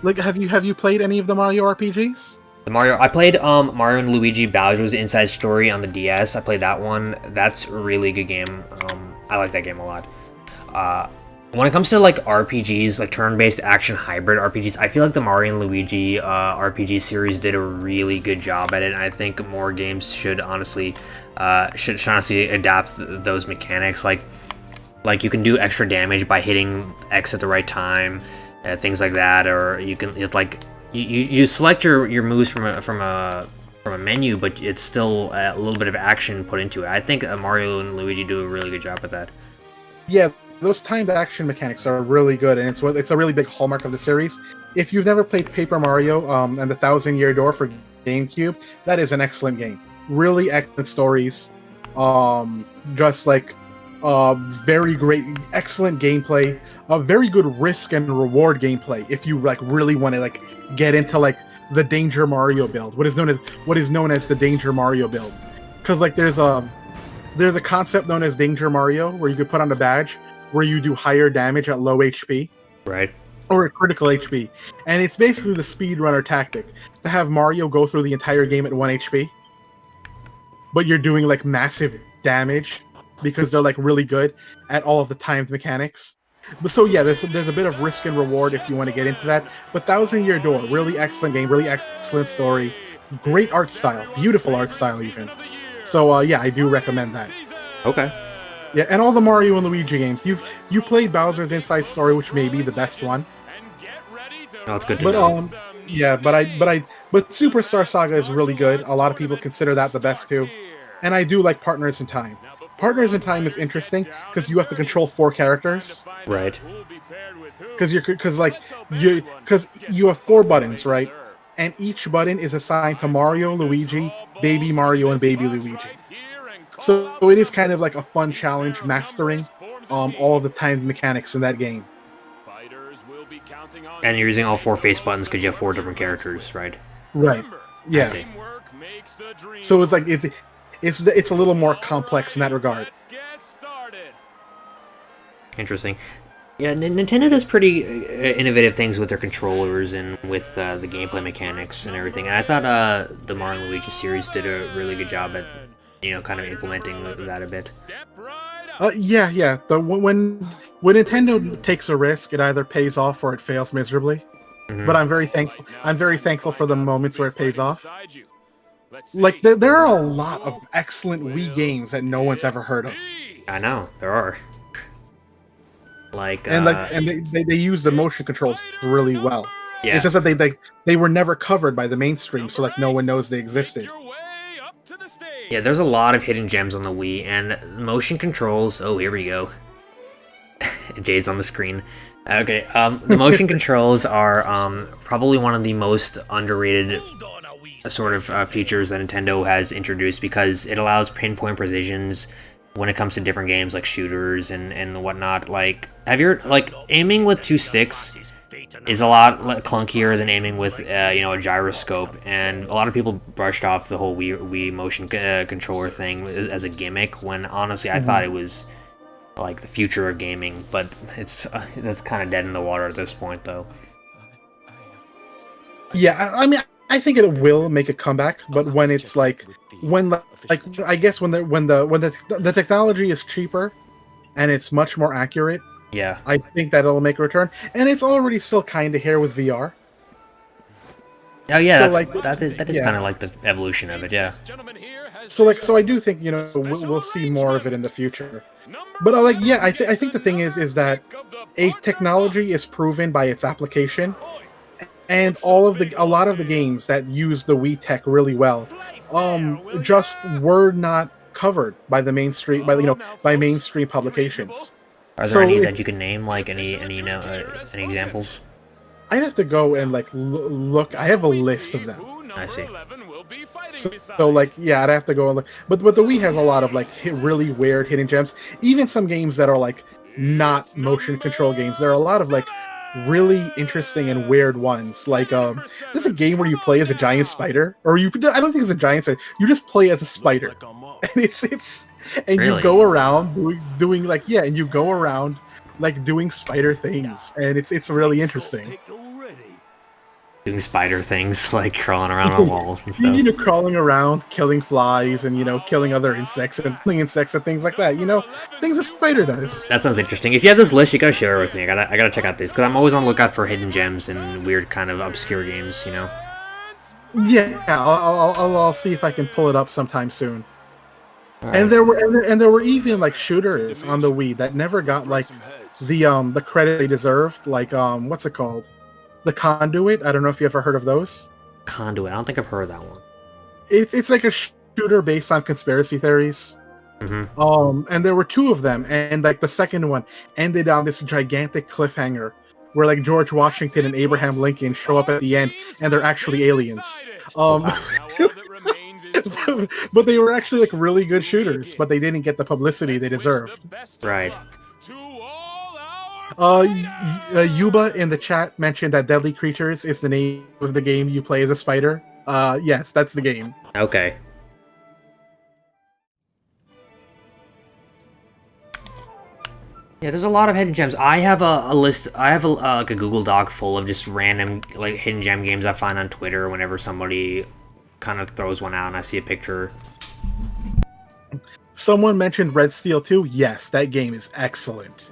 Like, have you played any of the Mario RPGs? I played Mario and Luigi Bowser's Inside Story on the DS. I played that one. That's a really good game. I like that game a lot. When it comes to like RPGs, like turn-based action hybrid RPGs, I feel like the Mario and Luigi RPG series did a really good job at it. And I think more games should honestly adapt those mechanics. Like you can do extra damage by hitting X at the right time, things like that, or you can you select your moves from a menu, but it's still a little bit of action put into it. I think Mario and Luigi do a really good job with that. Yeah. Those timed action mechanics are really good, and it's a really big hallmark of the series. If you've never played Paper Mario and the 1,000-Year Door for GameCube, that is an excellent game. Really excellent stories, just like very great, excellent gameplay, very good risk and reward gameplay. If you like really want to like get into like the Danger Mario build, what is known as the Danger Mario build, because like there's a concept known as Danger Mario where you could put on a badge where you do higher damage at low HP. Right. Or at critical HP. And it's basically the speedrunner tactic to have Mario go through the entire game at 1 HP. But you're doing like massive damage because they're like really good at all of the timed mechanics. But so yeah, there's a bit of risk and reward if you want to get into that. But 1,000-Year Door, really excellent game, really excellent story, great art style, beautiful art style even. So yeah, I do recommend that. Okay. Yeah, and all the Mario and Luigi games. You played Bowser's Inside Story, which may be the best one. Oh, it's good to know. Yeah, but Superstar Saga is really good. A lot of people consider that the best too. And I do like Partners in Time. Partners in Time is interesting because you have to control 4 characters. Right. Because you have 4 buttons, right? And each button is assigned to Mario, Luigi, Baby Mario, and Baby Luigi. So it is kind of like a fun challenge mastering all of the timed mechanics in that game. And you're using all 4 face buttons because you have 4 different characters, right? Right. Yeah. So it's like it's a little more complex in that regard. Interesting. Yeah, Nintendo does pretty innovative things with their controllers and with the gameplay mechanics and everything. And I thought the Mario and Luigi series did a really good job at kind of implementing that a bit. Yeah. When Nintendo takes a risk, it either pays off or it fails miserably. Mhm. But I'm very thankful. I'm very thankful for the moments where it pays off. Like there are a lot of excellent Wii games that no one's ever heard of, I know there are. Like, and they use the motion controls really well. yeah. It's just that they were never covered by the mainstream, so like no one knows they existed. Yeah, there's a lot of hidden gems on the Wii, and motion controls. Oh, here we go. Jade's on the screen. Okay, the motion controls are probably one of the most underrated sort of features that Nintendo has introduced, because it allows pinpoint precisions when it comes to different games like shooters and whatnot. Like, aiming with two sticks is a lot clunkier than aiming with a gyroscope, and a lot of people brushed off the whole Wii motion controller thing as a gimmick, when honestly I thought it was like the future of gaming, but that's kind of dead in the water at this point, though. Yeah, I mean, I think it will make a comeback, but when it's like I guess when the technology is cheaper and it's much more accurate, Yeah. I think that it'll make a return. And it's already still kind of here with VR. Oh yeah, So, that is kind of like the evolution of it, yeah. So I do think we'll see more of it in the future. But I think the thing is that a technology is proven by its application, and a lot of the games that use the Wii tech really well, just were not covered by the mainstream by mainstream publications. Are there any that you can name, like any examples? I'd have to go and look. I have a list of them. I see. I'd have to go and look. But the Wii has a lot of really weird hidden gems. Even some games that are not motion control games. There are a lot of really interesting and weird ones. There's a game where you play as a giant spider, or I don't think it's a giant spider. You just play as a spider, and Really? you go around doing and you go around doing spider things, and it's really interesting. Doing spider things, like crawling around on walls and stuff. Crawling around, killing flies, and killing other insects and things like that. Things a spider does. That sounds interesting. If you have this list, you gotta share it with me. I gotta check out these, because I'm always on the lookout for hidden gems and weird kind of obscure games. Yeah, I'll see if I can pull it up sometime soon. Right. And there were even shooters on the Wii that never got the credit they deserved. What's it called? The Conduit. I don't know if you ever heard of those. Conduit. I don't think I've heard of that one. It's like a shooter based on conspiracy theories. Mm-hmm. And there were two of them, and the second one ended on this gigantic cliffhanger where George Washington and Abraham Lincoln show up at the end, and they're actually aliens. But they were actually really good shooters, but they didn't get the publicity they deserved. Right. Yuba in the chat mentioned that Deadly Creatures is the name of the game you play as a spider. Yes, that's the game. Okay. Yeah, there's a lot of hidden gems. I have a list. I have a Google Doc full of just random hidden gem games I find on Twitter whenever somebody kind of throws one out and I see a picture. Someone mentioned Red Steel 2. Yes, that game is excellent.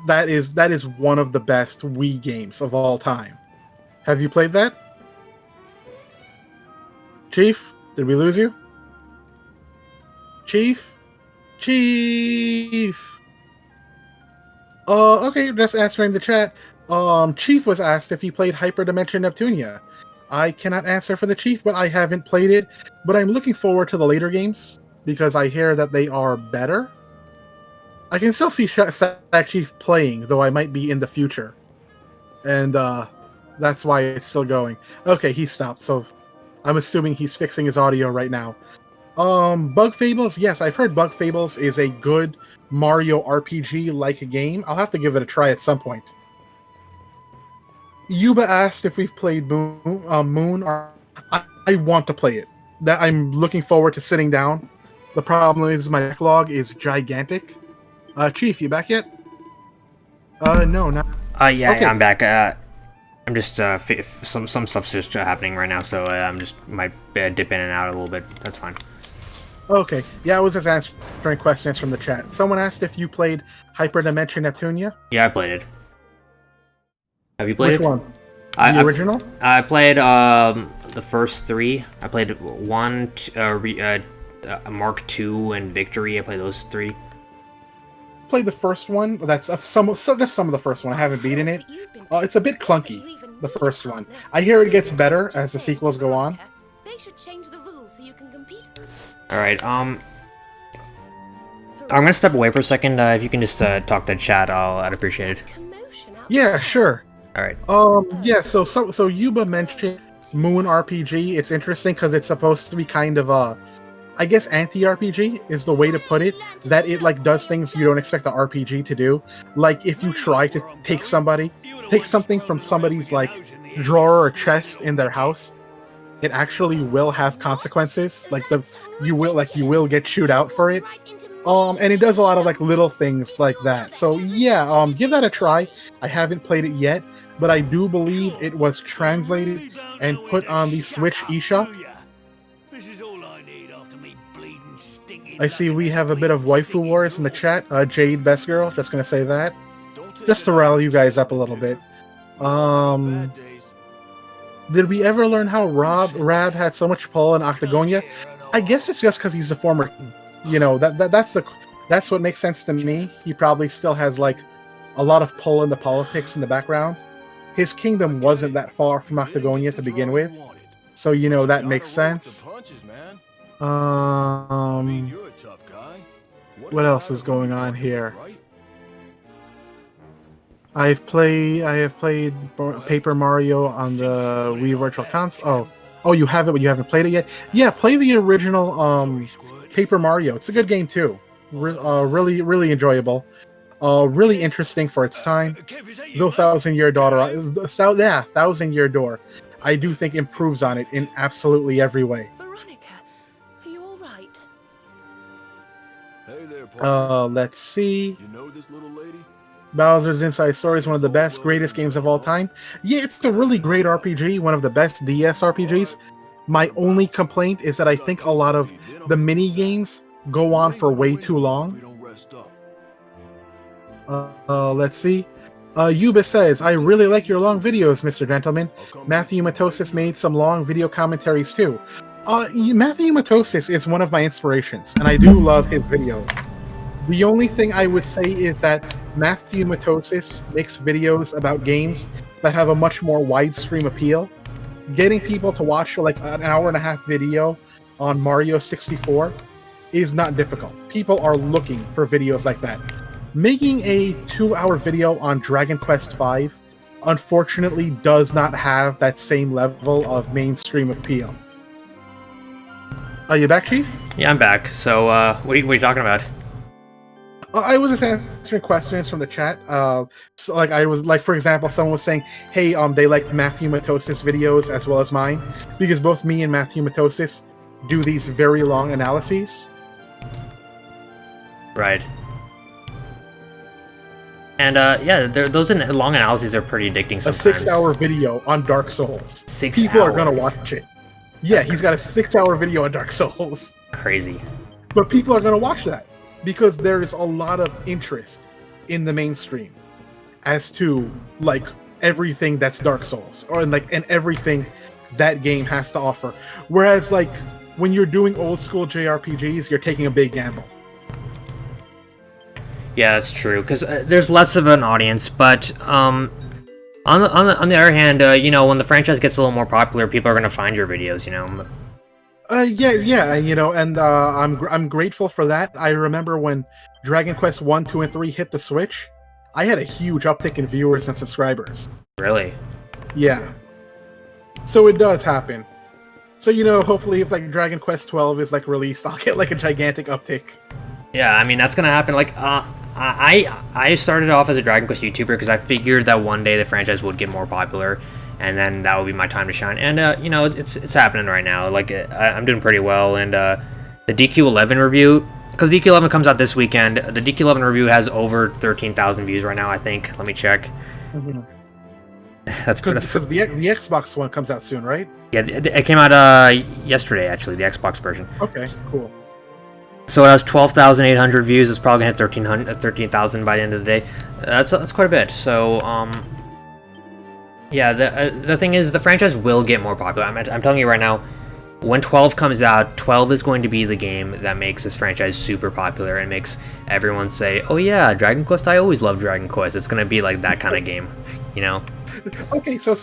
That is one of the best Wii games of all time. Have you played that? Chief? Did we lose you? Chief? Okay, just answering the chat. Chief was asked if he played Hyperdimension Neptunia. I cannot answer for the Chief, but I haven't played it. But I'm looking forward to the later games, because I hear that they are better. I can still see Sack Chief playing, though I might be in the future. And that's why it's still going. Okay, he stopped, so I'm assuming he's fixing his audio right now. Bug Fables, yes, I've heard Bug Fables is a good Mario RPG-like game. I'll have to give it a try at some point. Yuba asked if we've played Moon. I want to play it. That I'm looking forward to sitting down. The problem is my backlog is gigantic. Chief, you back yet? No, not. Yeah, okay. I'm back. I'm just some stuff's just happening right now, so I'm just might dip in and out a little bit. That's fine. Okay. Yeah, I was just answering questions from the chat. Someone asked if you played Hyperdimension Neptunia. Yeah, I played it. Have you played Which it? one? I Original? I played the first three. I played one, Mark II, and Victory. I played those three. Played the first one. That's just some of the first one. I haven't beaten it. It's a bit clunky, the first one. I hear it gets better as the sequels go on. They should change the rules so you can compete. All right. I'm gonna step away for a second. If you can just talk to chat, I'd appreciate it. Yeah, sure. All right. Yeah. So Yuba mentioned Moon RPG. It's interesting because it's supposed to be kind of I guess anti-RPG is the way to put it. That it like does things you don't expect the RPG to do. Like if you try to take something from somebody's like drawer or chest in their house, it actually will have consequences. Like you will get chewed out for it. And it does a lot of like little things like that. So yeah, give that a try. I haven't played it yet, but I do believe it was translated and put on the Switch eShop. I see we have a bit of waifu wars in the chat. Jade, best girl, just gonna say that. Just to rile you guys up a little bit. Did we ever learn how Rab had so much pull in Octagonia? I guess it's just because he's a former, that's what makes sense to me. He probably still has like a lot of pull in the politics in the background. His kingdom wasn't that far from Octagonia to begin with, so that makes sense. What else is going on here? I have played Paper Mario on the Wii Virtual Console. Oh, you have it, but you haven't played it yet? Yeah, play the original Paper Mario. It's a good game too. Really, really enjoyable. Really interesting for its time. Though Thousand Year Door, I do think improves on it in absolutely every way. Veronica, are you all right? Hey there, partner. Let's see. You know this little lady? Bowser's Inside Story is one of the best, greatest games of all time. Yeah, it's a really great RPG, one of the best DS RPGs. My only complaint is that I think a lot of the mini games go on for way too long. Let's see. Yuba says, I really like your long videos, Mr. Gentleman. Matthew Matosis made some long video commentaries too. Matthew Matosis is one of my inspirations, and I do love his videos. The only thing I would say is that Matthew Matosis makes videos about games that have a much more wide stream appeal. Getting people to watch like an hour-and-a-half video on Mario 64 is not difficult. People are looking for videos like that. Making a 2-hour video on Dragon Quest V unfortunately does not have that same level of mainstream appeal. Are you back, Chief? Yeah, I'm back. So, what are you talking about? I was just answering questions from the chat. So I was like, for example, someone was saying, "Hey, they liked Matthew Matosis videos as well as mine, because both me and Matthew Matosis do these very long analyses." Right. And yeah, those long analyses are pretty addicting sometimes. A 6-hour video on Dark Souls. 6 People hours. are gonna watch it. Yeah, he's got a 6-hour video on Dark Souls. Crazy. But people are gonna watch that because there is a lot of interest in the mainstream as to like everything that's Dark Souls, or and everything that game has to offer. Whereas like when you're doing old school JRPGs, you're taking a big gamble. Yeah, that's true, because there's less of an audience, but on the other hand, when the franchise gets a little more popular, people are going to find your videos, Yeah, and I'm grateful for that. I remember when Dragon Quest 1, 2, and 3 hit the Switch, I had a huge uptick in viewers and subscribers. Really? Yeah. So it does happen. So, hopefully if like Dragon Quest 12 is like released, I'll get like a gigantic uptick. Yeah, I mean, that's going to happen. Like, I started off as a Dragon Quest YouTuber because I figured that one day the franchise would get more popular, and then that would be my time to shine. And it's happening right now. Like, I'm doing pretty well. And the DQ11 review, because DQ11 comes out this weekend, the DQ11 review has over 13,000 views right now, I think. Let me check. Mm-hmm. That's because the Xbox one comes out soon, right? Yeah, it came out yesterday, actually, the Xbox version. Okay, cool. So it has 12,800 views. It's probably gonna hit 13,000 by the end of the day. That's quite a bit. So yeah, the thing is, the franchise will get more popular. I'm telling you right now, when 12 comes out, 12 is going to be the game that makes this franchise super popular and makes everyone say, "Oh yeah, Dragon Quest! I always loved Dragon Quest." It's gonna be like that kind of game, you know? Okay, so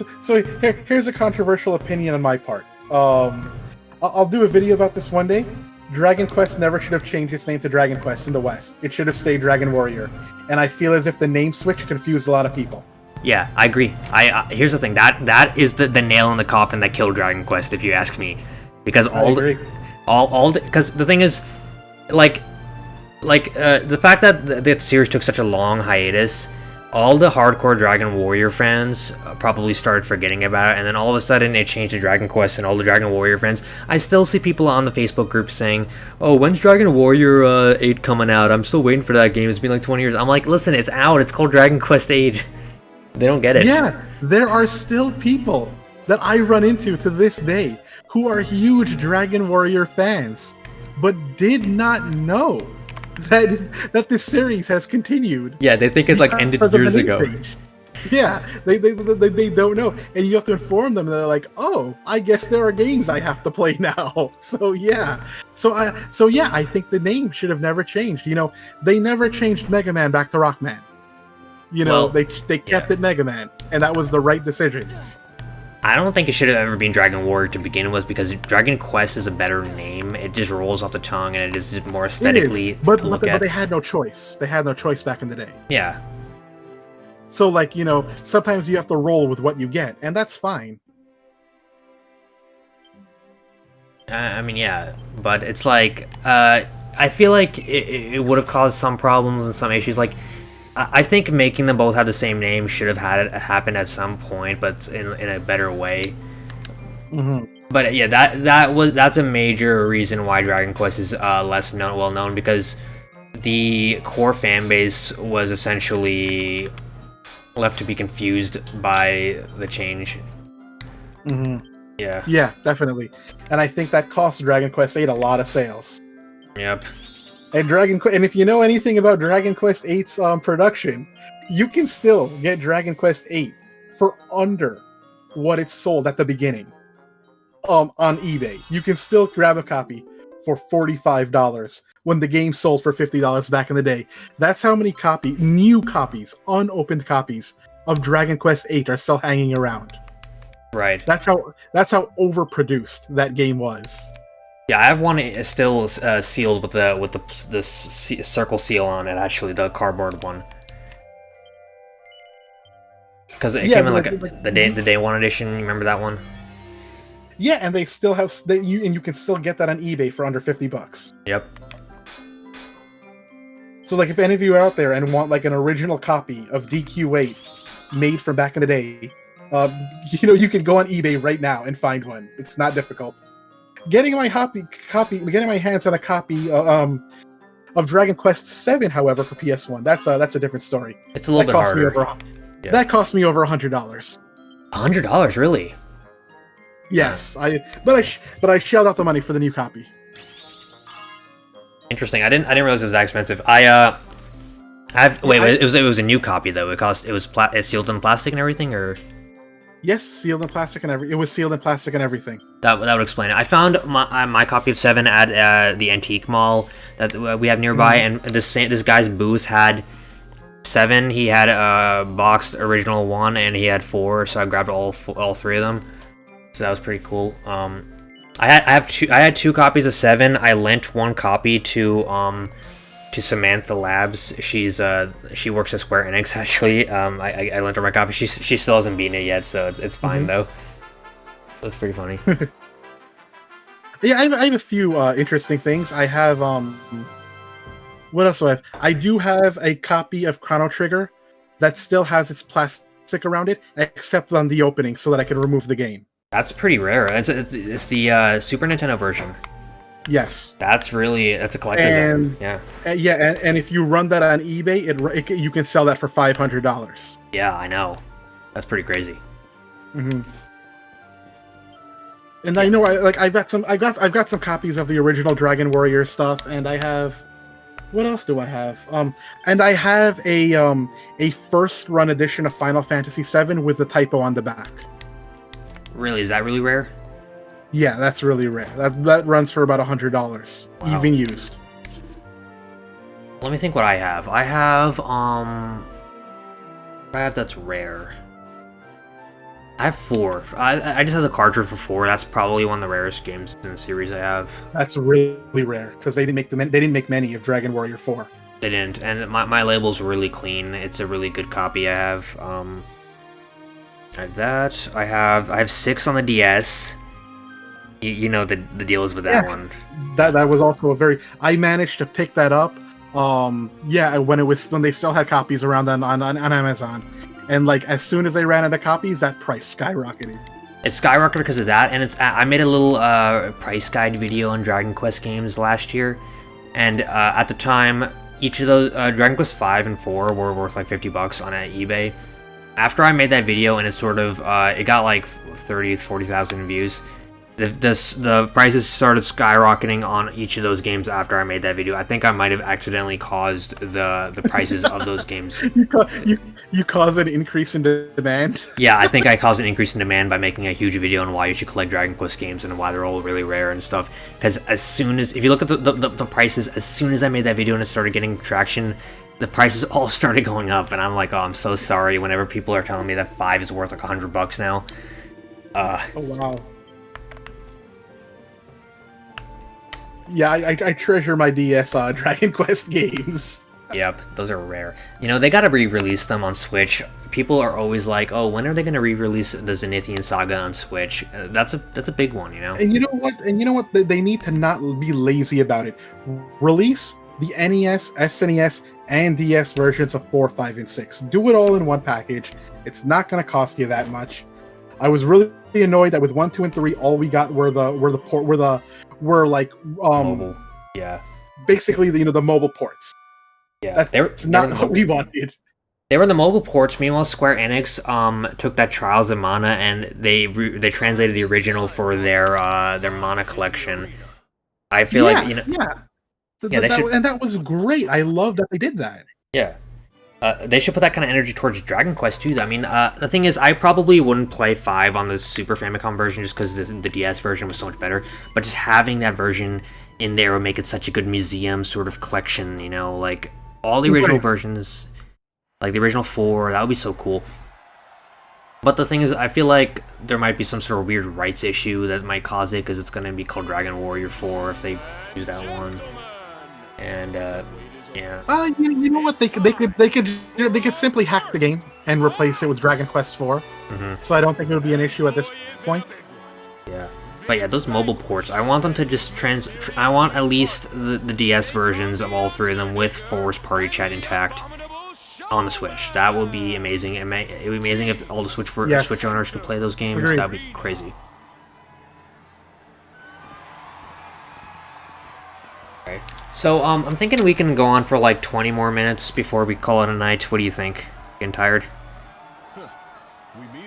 here's a controversial opinion on my part. I'll do a video about this one day. Dragon Quest never should have changed its name to Dragon Quest in the West. It should have stayed Dragon Warrior. And I feel as if the name switch confused a lot of people. Yeah, I agree. Here's the thing, that is the nail in the coffin that killed Dragon Quest, if you ask me. Because because the thing is, the fact that the series took such a long hiatus, all the hardcore Dragon Warrior fans probably started forgetting about it, and then all of a sudden it changed to Dragon Quest, and all the Dragon Warrior fans, I still see people on the Facebook group saying, "Oh, when's Dragon Warrior 8 coming out? I'm still waiting for that game. It's been like 20 years." I'm like, listen, it's out. It's called Dragon Quest 8. They don't get it. Yeah, there are still people that I run into to this day who are huge Dragon Warrior fans, but did not know that this series has continued. Yeah, they think it's like ended years ago. Yeah, they don't know, and you have to inform them. They're like, "Oh, I guess there are games I have to play now." So yeah, I think the name should have never changed. You know, they never changed Mega Man back to Rockman. You know, Well, they kept it Mega Man, and that was the right decision. I don't think it should have ever been Dragon Warrior to begin with, because Dragon Quest is a better name. It just rolls off the tongue, and it is more aesthetically but to look at. they had no choice. They had no choice back in the day. Yeah. So, like, you know, sometimes you have to roll with what you get, and that's fine. I mean, yeah, but it's like, I feel like it would have caused some problems and some issues. Like, I think making them both have the same name should have had it happen at some point, but in a better way. Mm-hmm. But yeah, that's a major reason why Dragon Quest is less well known, because the core fan base was essentially left to be confused by the change. Mm-hmm. Yeah. Yeah, definitely. And I think that cost Dragon Quest VIII a lot of sales. Yep. And if you know anything about Dragon Quest VIII's production, you can still get Dragon Quest VIII for under what it sold at the beginning. On eBay, you can still grab a copy for $45 when the game sold for $50 back in the day. That's how many new copies, unopened copies of Dragon Quest VIII are still hanging around. Right. That's how overproduced that game was. Yeah, I have one still sealed with the circle seal on it. Actually, the cardboard one, because it came in like the day one edition. You remember that one? Yeah, and they still have you can still get that on eBay for under $50. Yep. So, like, if any of you are out there and want like an original copy of DQ8 made from back in the day, you can go on eBay right now and find one. It's not difficult. Getting my hands on a copy of Dragon Quest VII, however, for PS1, that's a different story. It's a little bit harder. That cost me over $100. $100, really? Yes, but I shelled out the money for the new copy. Interesting. I didn't realize it was that expensive. It was a new copy though. It was sealed in plastic and everything, or? Yes, sealed in plastic and it was sealed in plastic and everything. That would explain it. I found my copy of 7 at the antique mall that we have nearby, and this guy's booth had 7. He had a boxed original 1, and he had 4, so I grabbed all 3 of them. So that was pretty cool. I had 2 copies of 7. I lent 1 copy to Samantha Labs. She works at Square Enix, actually. I lent her my copy. She still hasn't beaten it yet, so it's fine though. That's pretty funny. Yeah, I have a few interesting things. I have what else do I have? I do have a copy of Chrono Trigger that still has its plastic around it, except on the opening, so that I can remove the game. That's pretty rare. It's the Super Nintendo version. Yes. That's a collector's item. Yeah. And if you run that on eBay, you can sell that for $500. Yeah, I know. That's pretty crazy. Mm-hmm. And I know I've got some copies of the original Dragon Warrior stuff, and I have, what else do I have? And I have a first run edition of Final Fantasy VII with a typo on the back. Really, is that really rare? Yeah, that's really rare. That runs for about $100, even used. Let me think what I have. I have that's rare. I have 4. I just have the cartridge for 4. That's probably one of the rarest games in the series I have. That's really rare because they didn't make many of Dragon Warrior 4. They didn't, and my label's really clean. It's a really good copy I have. I have that. I have 6 on the DS. You know the deal is with that one. That was also I managed to pick that up. When they still had copies around on Amazon. And like as soon as they ran out of copies, that price skyrocketed. It skyrocketed because of that, and I made a little price guide video on Dragon Quest games last year, and at the time, each of those Dragon Quest 5 and 4 were worth like $50 on eBay. After I made that video, and it sort of it got like 40,000 views. The prices started skyrocketing on each of those games after I made that video. I think I might have accidentally caused the prices of those games. You caused an increase in demand? Yeah, I think I caused an increase in demand by making a huge video on why you should collect Dragon Quest games and why they're all really rare and stuff. Because if you look at the prices, as soon as I made that video and it started getting traction, the prices all started going up. And I'm like, oh, I'm so sorry whenever people are telling me that 5 is worth like $100 now. Oh, wow. Yeah, I treasure my DS Dragon Quest games. Yep, those are rare. You know, they gotta re-release them on Switch. People are always like, oh, when are they gonna re-release the Zenithian Saga on Switch? That's a big one, you know? And you know what? They need to not be lazy about it. Release the NES, SNES, and DS versions of 4, 5, and 6. Do it all in one package. It's not gonna cost you that much. I was really annoyed that with 1, 2, and 3, all we got were mobile. Yeah. Basically the mobile ports. Yeah, that's not what we wanted. They were the mobile ports. Meanwhile, Square Enix took that Trials of Mana and they translated the original for their Mana collection. I feel like and that was great. I love that they did that. Yeah. They should put that kind of energy towards Dragon Quest too. I mean, the thing is, I probably wouldn't play 5 on the Super Famicom version just because the DS version was so much better. But just having that version in there would make it such a good museum sort of collection, you know? Like, all the original versions, like the original 4, that would be so cool. But the thing is, I feel like there might be some sort of weird rights issue that might cause it because it's going to be called Dragon Warrior 4 if they use that one. And, yeah. You know what? They could simply hack the game and replace it with Dragon Quest 4. Mm-hmm. So I don't think it would be an issue at this point. Yeah, but yeah, those mobile ports, I want them to just I want at least the DS versions of all 3 of them with forced party chat intact on the Switch. That would be amazing. It would be amazing if all the Switch owners could play those games. Agreed. That would be crazy. Right. So, I'm thinking we can go on for like 20 more minutes before we call it a night. What do you think? Getting tired?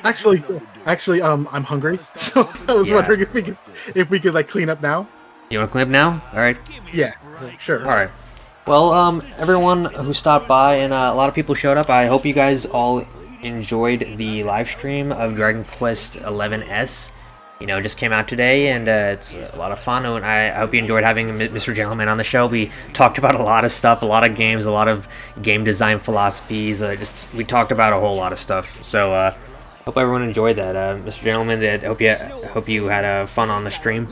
Actually, I'm hungry, so I was wondering if we could like clean up now. You want to clean up now? All right. Yeah, sure. All right. Well, everyone who stopped by and a lot of people showed up. I hope you guys all enjoyed the live stream of Dragon Quest XI-S. You know, it just came out today, and it's a lot of fun. And I hope you enjoyed having Mr. Gentleman on the show. We talked about a lot of stuff, a lot of games, a lot of game design philosophies. We talked about a whole lot of stuff. So, hope everyone enjoyed that. Mr. Gentleman, I hope you had fun on the stream.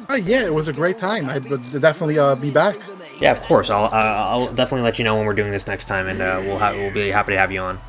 Oh yeah, it was a great time. I'd definitely be back. Yeah, of course. I'll definitely let you know when we're doing this next time, and we'll be happy to have you on.